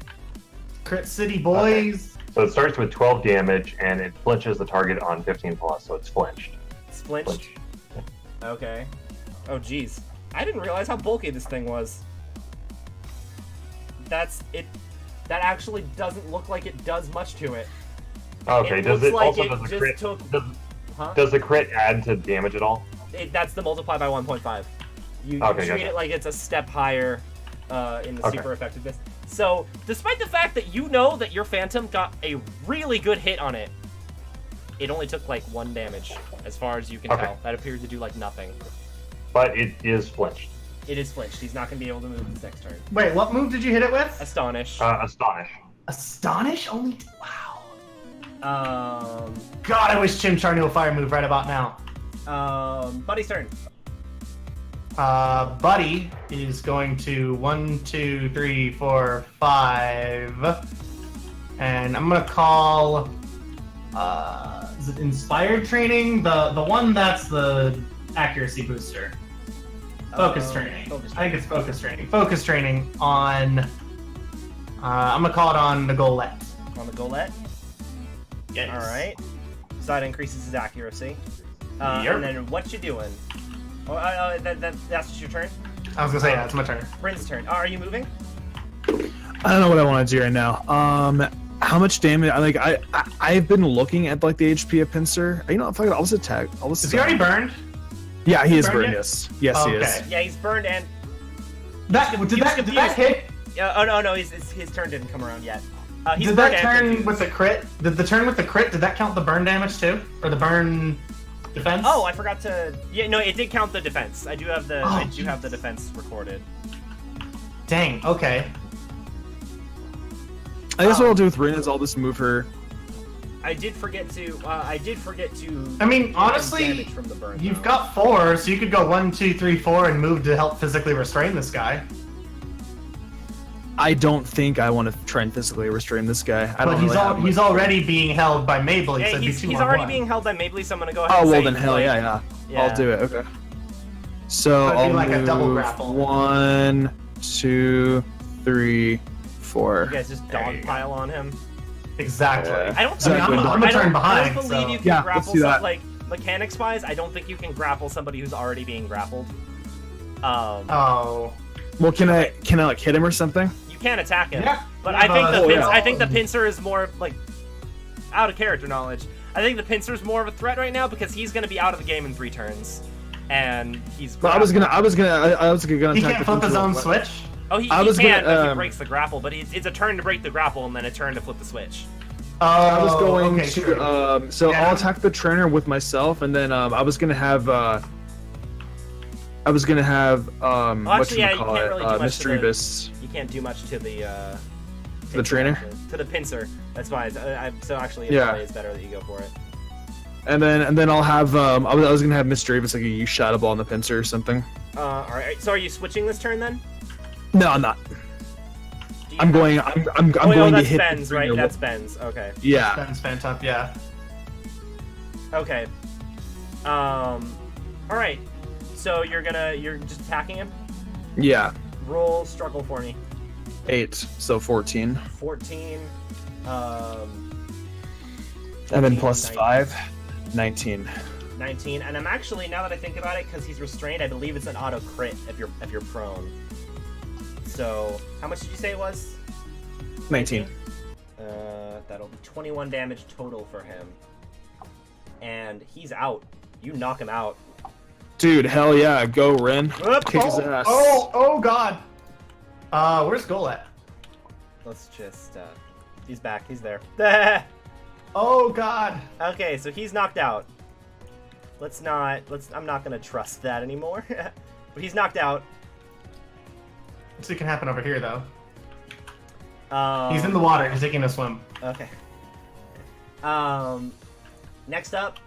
Speaker 3: Crit City boys.
Speaker 4: So it starts with 12 damage and it flinches the target on 15 plus, so it's flinched.
Speaker 1: Splinched.
Speaker 4: Flinch.
Speaker 1: Okay. Oh, jeez. I didn't realize how bulky this thing was. That's it. That actually doesn't look like it does much to it.
Speaker 4: Okay,
Speaker 1: It
Speaker 4: does
Speaker 1: looks
Speaker 4: it
Speaker 1: like
Speaker 4: also
Speaker 1: it
Speaker 4: does the
Speaker 1: just
Speaker 4: crit
Speaker 1: took- Huh?
Speaker 4: does the crit add to damage at all?
Speaker 1: That's the multiply by 1.5. You
Speaker 4: Okay,
Speaker 1: treat
Speaker 4: gotcha.
Speaker 1: it like it's a step higher in the
Speaker 4: Okay.
Speaker 1: super effectiveness. So, despite the fact that you know that your Phantom got a really good hit on it, it only took like 1 damage, as far as you can
Speaker 4: Okay.
Speaker 1: tell. That appeared to do like nothing.
Speaker 4: But it is flinched.
Speaker 1: It is flinched. He's not going to be able to move this next turn.
Speaker 3: Wait, what move did you hit it with?
Speaker 1: Astonish.
Speaker 4: Astonish.
Speaker 3: Astonish? Only. Wow. God, I wish Chimchar knew a fire move right about now.
Speaker 1: Buddy's turn.
Speaker 3: Buddy is going to 1, 2, 3, 4, 5. And I'm gonna call. Is it Inspired Training? The one that's the accuracy booster. Focus training.
Speaker 1: Focus
Speaker 3: I think it's focus training. Focus training on. I'm gonna call it on the Golette.
Speaker 1: On the Golette.
Speaker 3: Yes.
Speaker 1: All right. So that increases his accuracy.
Speaker 3: Yep.
Speaker 1: And then what you doing? Oh, that's just your turn.
Speaker 3: I was gonna say, yeah, it's my turn.
Speaker 1: Bryn's turn. Are you moving?
Speaker 2: I don't know what I want to do right now. How much damage? I've been looking at like the HP of Pincer. You know, if I'll just attack. I'll just
Speaker 3: Is he already burned?
Speaker 2: Yeah, he is
Speaker 3: burned
Speaker 2: burned.
Speaker 3: yet?
Speaker 2: Yes, yes, he is.
Speaker 3: Okay.
Speaker 1: Yeah, he's burned and.
Speaker 3: That
Speaker 1: He was
Speaker 3: did that
Speaker 1: confused.
Speaker 3: hit?
Speaker 1: Oh no, his turn didn't come around yet. He's
Speaker 3: Did
Speaker 1: burned
Speaker 3: that
Speaker 1: and
Speaker 3: turn
Speaker 1: confused.
Speaker 3: with the crit? Did the turn with the crit? Did that count the burn damage too, or the burn defense?
Speaker 1: Oh, I forgot to. Yeah, no, it did count the defense. I do have the.
Speaker 3: Oh,
Speaker 1: I do have the defense recorded.
Speaker 3: Dang. Okay.
Speaker 2: I guess what I'll do with Rin is I'll just move her.
Speaker 1: I did forget to.
Speaker 3: I mean,
Speaker 1: take
Speaker 3: honestly,
Speaker 1: damage from the burn.
Speaker 3: You've
Speaker 1: though.
Speaker 3: got 4, so you could go 1, 2, 3, 4 and move to help physically restrain this guy.
Speaker 2: I don't think I want to try and physically restrain this guy. I
Speaker 3: But
Speaker 2: don't
Speaker 3: he's
Speaker 2: really have
Speaker 3: he's already being held by Maybelline,
Speaker 1: Yeah,
Speaker 3: so it'd be
Speaker 1: he's
Speaker 3: 2 on
Speaker 1: already
Speaker 3: 1.
Speaker 1: being held by Maybelline, so I'm gonna go ahead.
Speaker 2: Oh
Speaker 1: and
Speaker 2: well,
Speaker 1: say,
Speaker 2: then hell
Speaker 1: like,
Speaker 2: yeah.
Speaker 1: yeah.
Speaker 2: I'll do it. Okay. So
Speaker 3: So it'd be
Speaker 2: I'll
Speaker 3: like a
Speaker 2: move
Speaker 3: double grapple.
Speaker 2: 1, 2, 3, 4.
Speaker 1: You guys just
Speaker 3: There you
Speaker 1: dogpile on him.
Speaker 3: Exactly.
Speaker 4: Yeah.
Speaker 1: I don't.
Speaker 2: Exactly.
Speaker 1: I mean,
Speaker 3: I'm gonna turn behind,
Speaker 1: I don't believe
Speaker 3: so-
Speaker 1: you can
Speaker 2: Yeah,
Speaker 1: grapple.
Speaker 2: let's do that.
Speaker 1: Like mechanics-wise, I don't think you can grapple somebody who's already being grappled.
Speaker 3: Oh.
Speaker 2: Well, can I like hit him or something?
Speaker 1: You can attack him,
Speaker 3: Yeah.
Speaker 1: but
Speaker 3: Yeah,
Speaker 1: I think
Speaker 3: but-
Speaker 1: I think the pincer is more like out of character knowledge. I think the pincer is more of a threat right now because he's going to be out of the game in 3 turns, and he's.
Speaker 2: But I was gonna
Speaker 3: He
Speaker 2: attack
Speaker 3: can't
Speaker 2: the
Speaker 3: flip his
Speaker 2: pincer
Speaker 3: own
Speaker 2: with-
Speaker 3: switch?
Speaker 1: Oh, he
Speaker 2: I was
Speaker 1: can,
Speaker 2: gonna,
Speaker 1: but he breaks the grapple. But it's a turn to break the grapple and then a turn to flip the switch.
Speaker 3: Oh,
Speaker 2: I was going
Speaker 3: okay,
Speaker 2: to
Speaker 3: sure.
Speaker 2: so
Speaker 3: Yeah.
Speaker 2: I'll attack the trainer with myself, and then I was gonna have
Speaker 1: Well, actually, yeah, you can't really do much to the-
Speaker 2: Mischievous.
Speaker 1: You can't do much to the.
Speaker 2: The trainer?
Speaker 1: To the pincer. That's why. So actually, it
Speaker 2: Yeah.
Speaker 1: probably is better that you go for it.
Speaker 2: And then I'll have I was gonna have Mischievous, like you shot a ball on the pincer or something.
Speaker 1: All right. So are you switching this turn then?
Speaker 2: No, I'm not.
Speaker 1: Do you
Speaker 2: I'm
Speaker 1: have-
Speaker 2: going. I'm
Speaker 1: Oh,
Speaker 2: going to
Speaker 1: that's
Speaker 2: hit.
Speaker 1: Ben's,
Speaker 2: the
Speaker 1: right?
Speaker 2: trainer.
Speaker 1: That's Ben's. Okay.
Speaker 2: Yeah.
Speaker 3: Ben's bent up, yeah.
Speaker 1: Okay. All right. So you're just attacking him.
Speaker 2: Yeah.
Speaker 1: Roll struggle for me.
Speaker 2: 8, so 14,
Speaker 1: 14.
Speaker 2: and then
Speaker 1: 14,
Speaker 2: plus
Speaker 1: 19.
Speaker 2: 5, 19.
Speaker 1: 19. And I'm actually, now that I think about it, because he's restrained, I believe it's an auto crit if you're prone. So how much did you say it was?
Speaker 2: 19.
Speaker 1: That'll be 21 damage total for him. And he's out. You knock him out.
Speaker 2: Dude, hell yeah, go Ren.
Speaker 1: Whoop.
Speaker 2: Kick his ass.
Speaker 3: Oh god. Where's Goal at?
Speaker 1: Let's just, he's back, he's there.
Speaker 3: Oh god.
Speaker 1: Okay, so he's knocked out. I'm not gonna trust that anymore. But he's knocked out.
Speaker 3: Let's see what can happen over here, though.
Speaker 1: Um,
Speaker 3: He's in the water. He's taking a swim.
Speaker 1: Okay. Next up,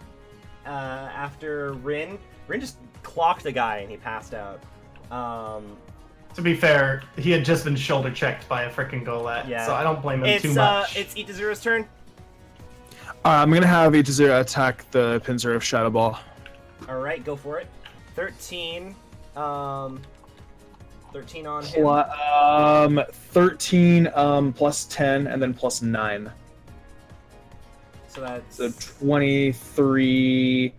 Speaker 1: after Rin just clocked a guy and he passed out.
Speaker 3: To be fair, he had just been shoulder checked by a freaking Golett,
Speaker 1: Yeah.
Speaker 3: so I don't blame him too much.
Speaker 1: It's Eat to Zero's turn.
Speaker 2: I'm gonna have Itazura attack the pincer of Shadow Ball.
Speaker 1: All right, go for it. 13. 13 on him.
Speaker 2: 13 plus 10 and then plus 9.
Speaker 1: So that's
Speaker 2: So 23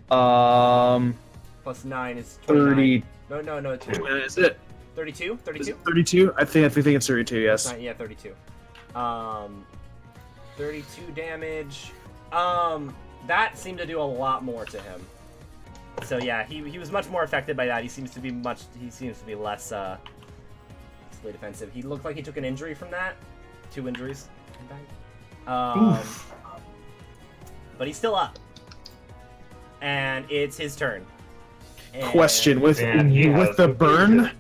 Speaker 1: plus 9 is 29.
Speaker 2: 30.
Speaker 1: No. It's
Speaker 2: Is it?
Speaker 1: 32? 32?
Speaker 2: Is it 32? I think it's 32. Yes.
Speaker 1: Yeah, 32. 32 damage. That seemed to do a lot more to him. So yeah, he was much more affected by that. He seems to be less defensive. He looked like he took an injury from that. 2 injuries. But he's still up. And it's his turn. And
Speaker 2: Question with
Speaker 4: he has
Speaker 2: the burn.
Speaker 4: confusion.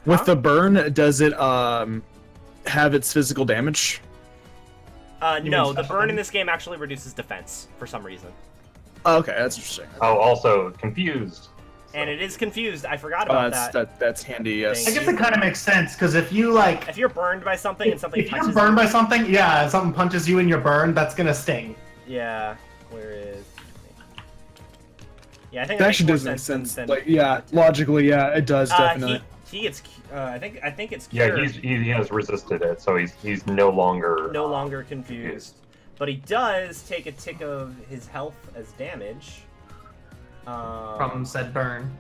Speaker 2: With the burn, does it have its physical damage?
Speaker 1: no, the burn in this game actually reduces defense for some reason.
Speaker 2: Okay, that's interesting.
Speaker 4: Oh, also confused.
Speaker 1: And it is confused. I forgot about that.
Speaker 2: That's handy. Yes.
Speaker 3: I guess it kind of makes sense, because if you, like...
Speaker 1: If you're burned by something and something
Speaker 3: If
Speaker 1: touches
Speaker 3: you're burned
Speaker 1: you,
Speaker 3: by something, yeah, if something punches you and you're burned, that's gonna sting.
Speaker 1: yeah, where is? Yeah, I think
Speaker 2: That
Speaker 1: that
Speaker 2: actually
Speaker 1: makes
Speaker 2: does
Speaker 1: more
Speaker 2: make sense.
Speaker 1: than
Speaker 2: Like, yeah, logically, yeah, it does definitely.
Speaker 1: He gets. I think it's
Speaker 4: Yeah,
Speaker 1: cured.
Speaker 4: he has resisted it, so he's no longer
Speaker 1: No longer confused, but he does take a tick of his health as damage
Speaker 3: From said burn.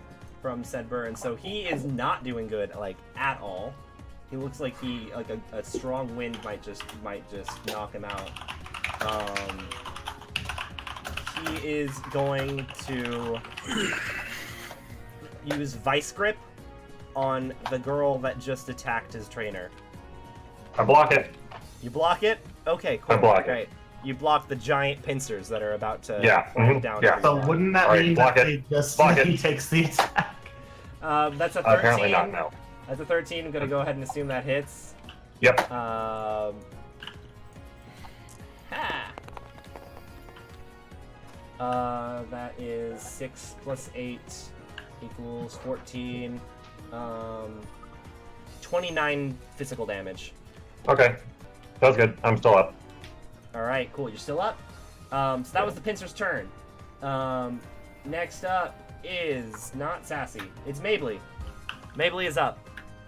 Speaker 1: from said burn. So he is not doing good, like at all. He looks like a strong wind might just knock him out. He is going to use Vice Grip on the girl that just attacked his trainer.
Speaker 4: I block it.
Speaker 1: You block it? Okay, cool.
Speaker 4: I block it.
Speaker 1: Great. You block the giant pincers that are about to
Speaker 4: Yeah,
Speaker 1: fall down.
Speaker 4: yeah.
Speaker 1: for
Speaker 3: So
Speaker 1: you.
Speaker 3: wouldn't that
Speaker 4: Alright,
Speaker 3: mean
Speaker 4: block
Speaker 3: that
Speaker 4: it.
Speaker 3: they just
Speaker 4: Block
Speaker 3: he
Speaker 4: it.
Speaker 3: takes the attack?
Speaker 1: That's a 13.
Speaker 4: Apparently not. No.
Speaker 1: That's a 13. I'm gonna go ahead and assume that hits.
Speaker 4: Yep.
Speaker 1: Ha. That is 6 plus 8 equals 14. 29 physical damage.
Speaker 4: Okay. That was good. I'm still up.
Speaker 1: Alright, cool. You're still up? So that was the pincer's turn. Next up is not Sassy. It's Mabley. Mabley is up.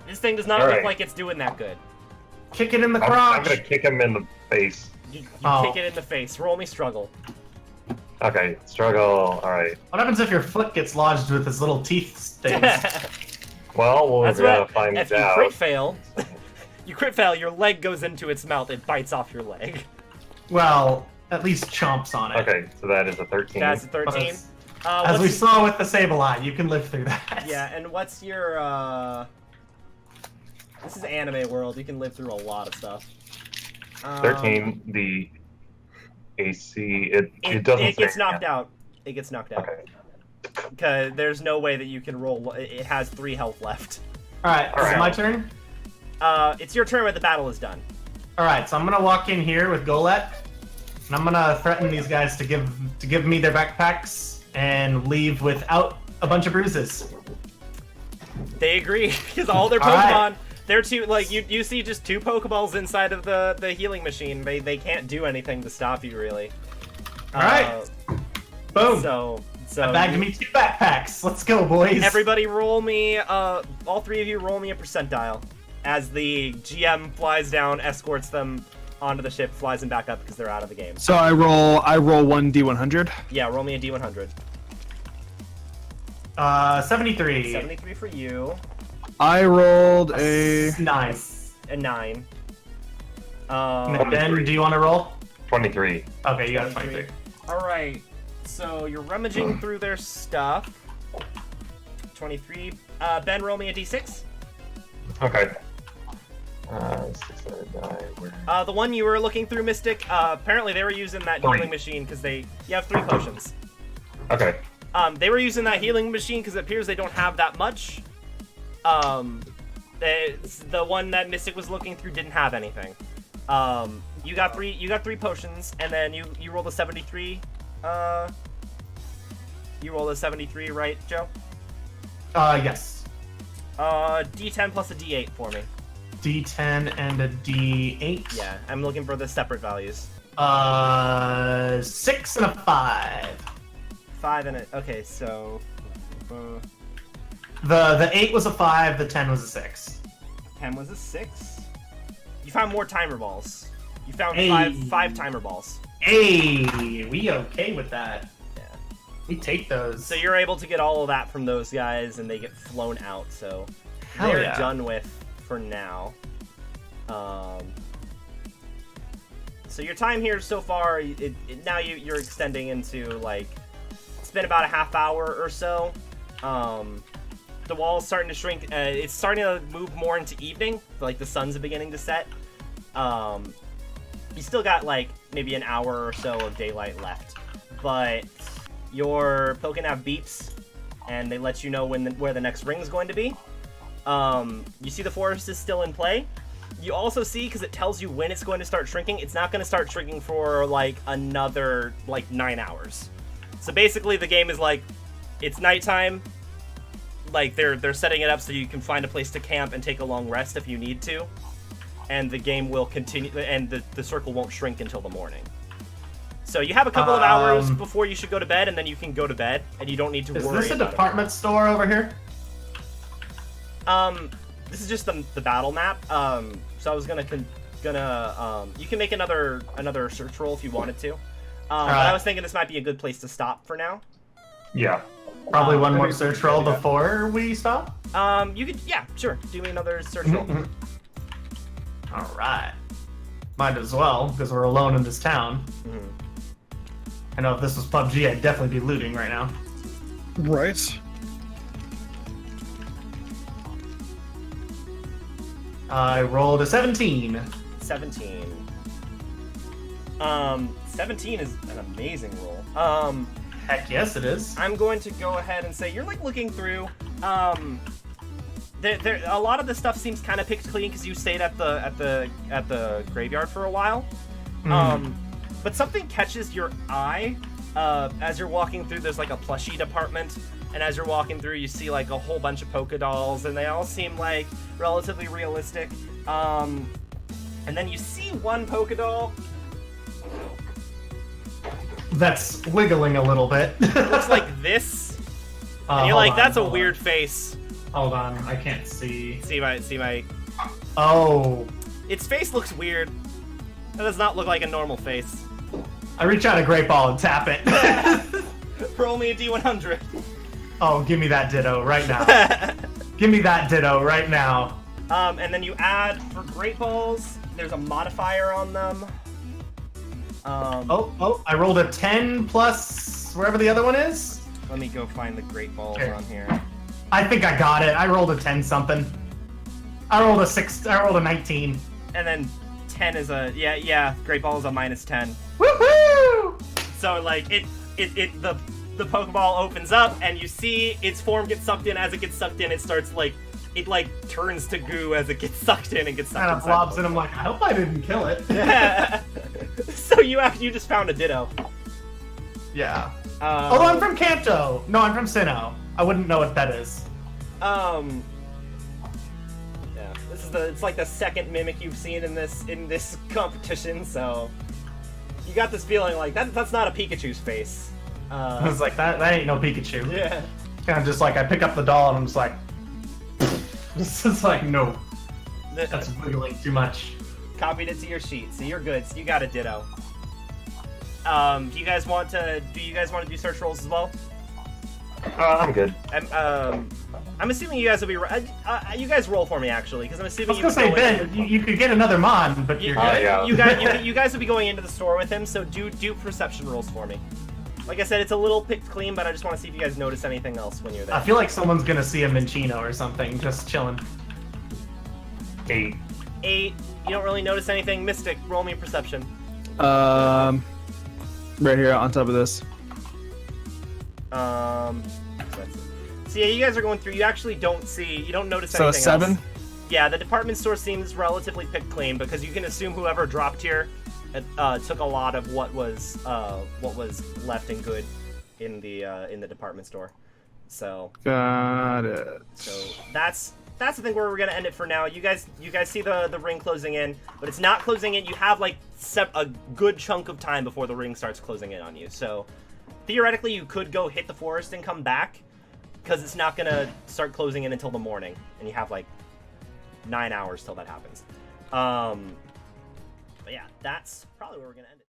Speaker 1: This thing does not look
Speaker 4: Alright.
Speaker 1: like it's doing that good.
Speaker 3: Kick it in the
Speaker 4: I'm
Speaker 3: crotch!
Speaker 4: gonna kick him in the face.
Speaker 1: You
Speaker 3: Oh.
Speaker 1: kick it in the face. Roll me struggle.
Speaker 4: Okay. Struggle. All right.
Speaker 3: What happens if your foot gets lodged with his little teeth things?
Speaker 4: Well, we're
Speaker 1: That's
Speaker 4: gonna
Speaker 1: right.
Speaker 4: find
Speaker 1: If you
Speaker 4: out.
Speaker 1: crit fail, your leg goes into its mouth. It bites off your leg.
Speaker 3: Well, at least chomps on it.
Speaker 4: Okay, so that is a 13.
Speaker 1: That's a 13.
Speaker 3: As, as we
Speaker 1: what's-
Speaker 3: saw with the Sableye, you can live through that.
Speaker 1: Yeah, and what's your This is anime world. You can live through a lot of stuff.
Speaker 4: 13. The AC. It doesn't.
Speaker 1: It gets
Speaker 4: say-
Speaker 1: knocked out. It gets knocked out.
Speaker 4: Okay.
Speaker 1: Because there's no way that you can roll. It has 3 health left.
Speaker 3: Alright,
Speaker 4: Alright.
Speaker 3: so my turn?
Speaker 1: It's your turn when the battle is done.
Speaker 3: Alright, so I'm gonna walk in here with Golett, and I'm gonna threaten these guys to give me their backpacks and leave without a bunch of bruises.
Speaker 1: They agree because all their
Speaker 3: All
Speaker 1: Pokemon,
Speaker 3: right.
Speaker 1: they're two. Like you see just 2 Pokeballs inside of the healing machine. They can't do anything to stop you really.
Speaker 3: Alright. Boom!
Speaker 1: So
Speaker 3: I bagged me 2 backpacks. Let's go, boys.
Speaker 1: everybody roll me. All 3 of you roll me a percentile. As the GM flies down, escorts them onto the ship, flies them back up because they're out of the game.
Speaker 2: So I roll 1d100.
Speaker 1: Yeah, roll me a D100.
Speaker 3: 73.
Speaker 1: 73 for you.
Speaker 2: I rolled a
Speaker 3: 9.
Speaker 1: A 9.
Speaker 3: Ben, do you want to roll?
Speaker 4: 23.
Speaker 3: Okay, you got a 23.
Speaker 1: Alright, so you're rummaging through their stuff. 23. Ben, roll me a d6.
Speaker 4: Okay. 6-sided die. Where?
Speaker 1: The one you were looking through, Mystic, apparently they were using that
Speaker 4: Three.
Speaker 1: healing machine because you have 3 potions.
Speaker 4: Okay.
Speaker 1: They were using that healing machine because it appears they don't have that much. The one that Mystic was looking through didn't have anything. You got 3 potions, and then you rolled a 73. You rolled a 73, right, Joe?
Speaker 3: Yes.
Speaker 1: D10 plus a D8 for me.
Speaker 3: D10 and a D8.
Speaker 1: Yeah, I'm looking for the separate values.
Speaker 3: 6 and a 5.
Speaker 1: 5 and a... Okay, so...
Speaker 3: The 8 was a 5, the 10 was a 6.
Speaker 1: 10 was a 6. You found more timer balls. You found
Speaker 3: Hey.
Speaker 1: five timer balls.
Speaker 3: Hey, we okay with that.
Speaker 1: Yeah.
Speaker 3: We take those.
Speaker 1: So you're able to get all of that from those guys, and they get flown out. So
Speaker 3: Hell
Speaker 1: they're
Speaker 3: yeah.
Speaker 1: done with for now. So your time here so far, now you're extending into like it's been about a half hour or so. The wall's starting to shrink. It's starting to move more into evening. Like the sun's beginning to set. You still got like maybe an hour or so of daylight left, but your Pokénav beeps, and they let you know where the next ring is going to be. You see the forest is still in play. You also see, because it tells you when it's going to start shrinking, it's not going to start shrinking for like another like 9 hours. So basically, the game is like, it's nighttime. Like they're setting it up so you can find a place to camp and take a long rest if you need to, and the game will continue, and the circle won't shrink until the morning. So you have a couple of hours before you should go to bed, and then you can go to bed, and you don't need to worry.
Speaker 3: Is this a
Speaker 1: about
Speaker 3: department store over here?
Speaker 1: This is just the battle map. So I was gonna you can make another search roll if you wanted to. But I was thinking this might be a good place to stop for now.
Speaker 4: Yeah.
Speaker 3: Probably one more search roll before we stop.
Speaker 1: You could, yeah, sure. Do me another search roll.
Speaker 3: All right. Might as well, because we're alone in this town. I know if this was PUBG, I'd definitely be looting right now.
Speaker 2: Right.
Speaker 3: I rolled a 17.
Speaker 1: 17. 17 is an amazing roll.
Speaker 3: Heck yes, it is.
Speaker 1: I'm going to go ahead and say you're like looking through. There a lot of the stuff seems kind of picked clean because you stayed at the graveyard for a while. But something catches your eye as you're walking through. There's like a plushie department, and as you're walking through, you see like a whole bunch of polka dolls, and they all seem like relatively realistic. And then you see one polka doll.
Speaker 3: That's wiggling a little bit.
Speaker 1: It looks like this, and you're like, that's a weird face.
Speaker 3: Hold on, I can't see.
Speaker 1: See my.
Speaker 3: Oh.
Speaker 1: Its face looks weird. That does not look like a normal face.
Speaker 3: I reach out a great ball and tap it.
Speaker 1: Roll me a D100.
Speaker 3: Oh, give me that ditto right now. Give me that ditto right now.
Speaker 1: And then you add, for great balls, there's a modifier on them.
Speaker 3: I rolled a 10 plus wherever the other one is.
Speaker 1: Let me go find the great balls
Speaker 3: Here.
Speaker 1: on here.
Speaker 3: I think I got it. I rolled a 10 something. I rolled a 19.
Speaker 1: And then 10 is a, yeah, great ball is a minus 10.
Speaker 3: Woohoo!
Speaker 1: So like the Pokeball opens up and you see its form get sucked in. As it gets sucked in, it starts like, it like turns to goo as it gets sucked in and gets sucked
Speaker 3: Kind of
Speaker 1: inside
Speaker 3: blobs
Speaker 1: the
Speaker 3: and I'm like, I hope I didn't kill it.
Speaker 1: Pokeball. So you just found a Ditto.
Speaker 3: Yeah. Although I'm from Kanto. No, I'm from Sinnoh. I wouldn't know what that is.
Speaker 1: Yeah, it's like the second mimic you've seen in this competition, so you got this feeling like that's not a Pikachu's face.
Speaker 3: I was like, that ain't no Pikachu.
Speaker 1: Yeah.
Speaker 3: Kind of just like I pick up the doll and I'm just like, this is like no, that's wiggling too much.
Speaker 1: Copied it to your sheet, so you're good. So you got a Ditto. Do you guys want to do search rolls as well?
Speaker 4: I'm good.
Speaker 1: I'm assuming you guys will be. You guys roll for me actually, because I'm
Speaker 3: I
Speaker 1: assuming
Speaker 3: was
Speaker 1: you
Speaker 3: gonna
Speaker 1: would
Speaker 3: say,
Speaker 1: go in-
Speaker 3: Ben, you could get another mon, but you're good.
Speaker 4: yeah.
Speaker 1: You guys will be going into the store with him, so do perception rolls for me. Like I said, it's a little picked clean, but I just want to see if you guys notice anything else when you're there.
Speaker 3: I feel like someone's gonna see a Minchino or something, just chilling.
Speaker 4: 8.
Speaker 1: 8. You don't really notice anything. Mystic, roll me a perception.
Speaker 2: Right here on top of this.
Speaker 1: So yeah, you guys are going through. You actually don't see. You don't notice
Speaker 2: So
Speaker 1: anything
Speaker 2: 7.
Speaker 1: else. Yeah, the department store seems relatively picked clean because you can assume whoever dropped here took a lot of what was left and good in the department store. So
Speaker 2: Got it.
Speaker 1: so that's the thing where we're gonna end it for now. You guys see the ring closing in, but it's not closing in. You have like a good chunk of time before the ring starts closing in on you. So theoretically, you could go hit the forest and come back because it's not gonna start closing in until the morning, and you have like 9 hours till that happens. But yeah, that's probably where we're gonna end it.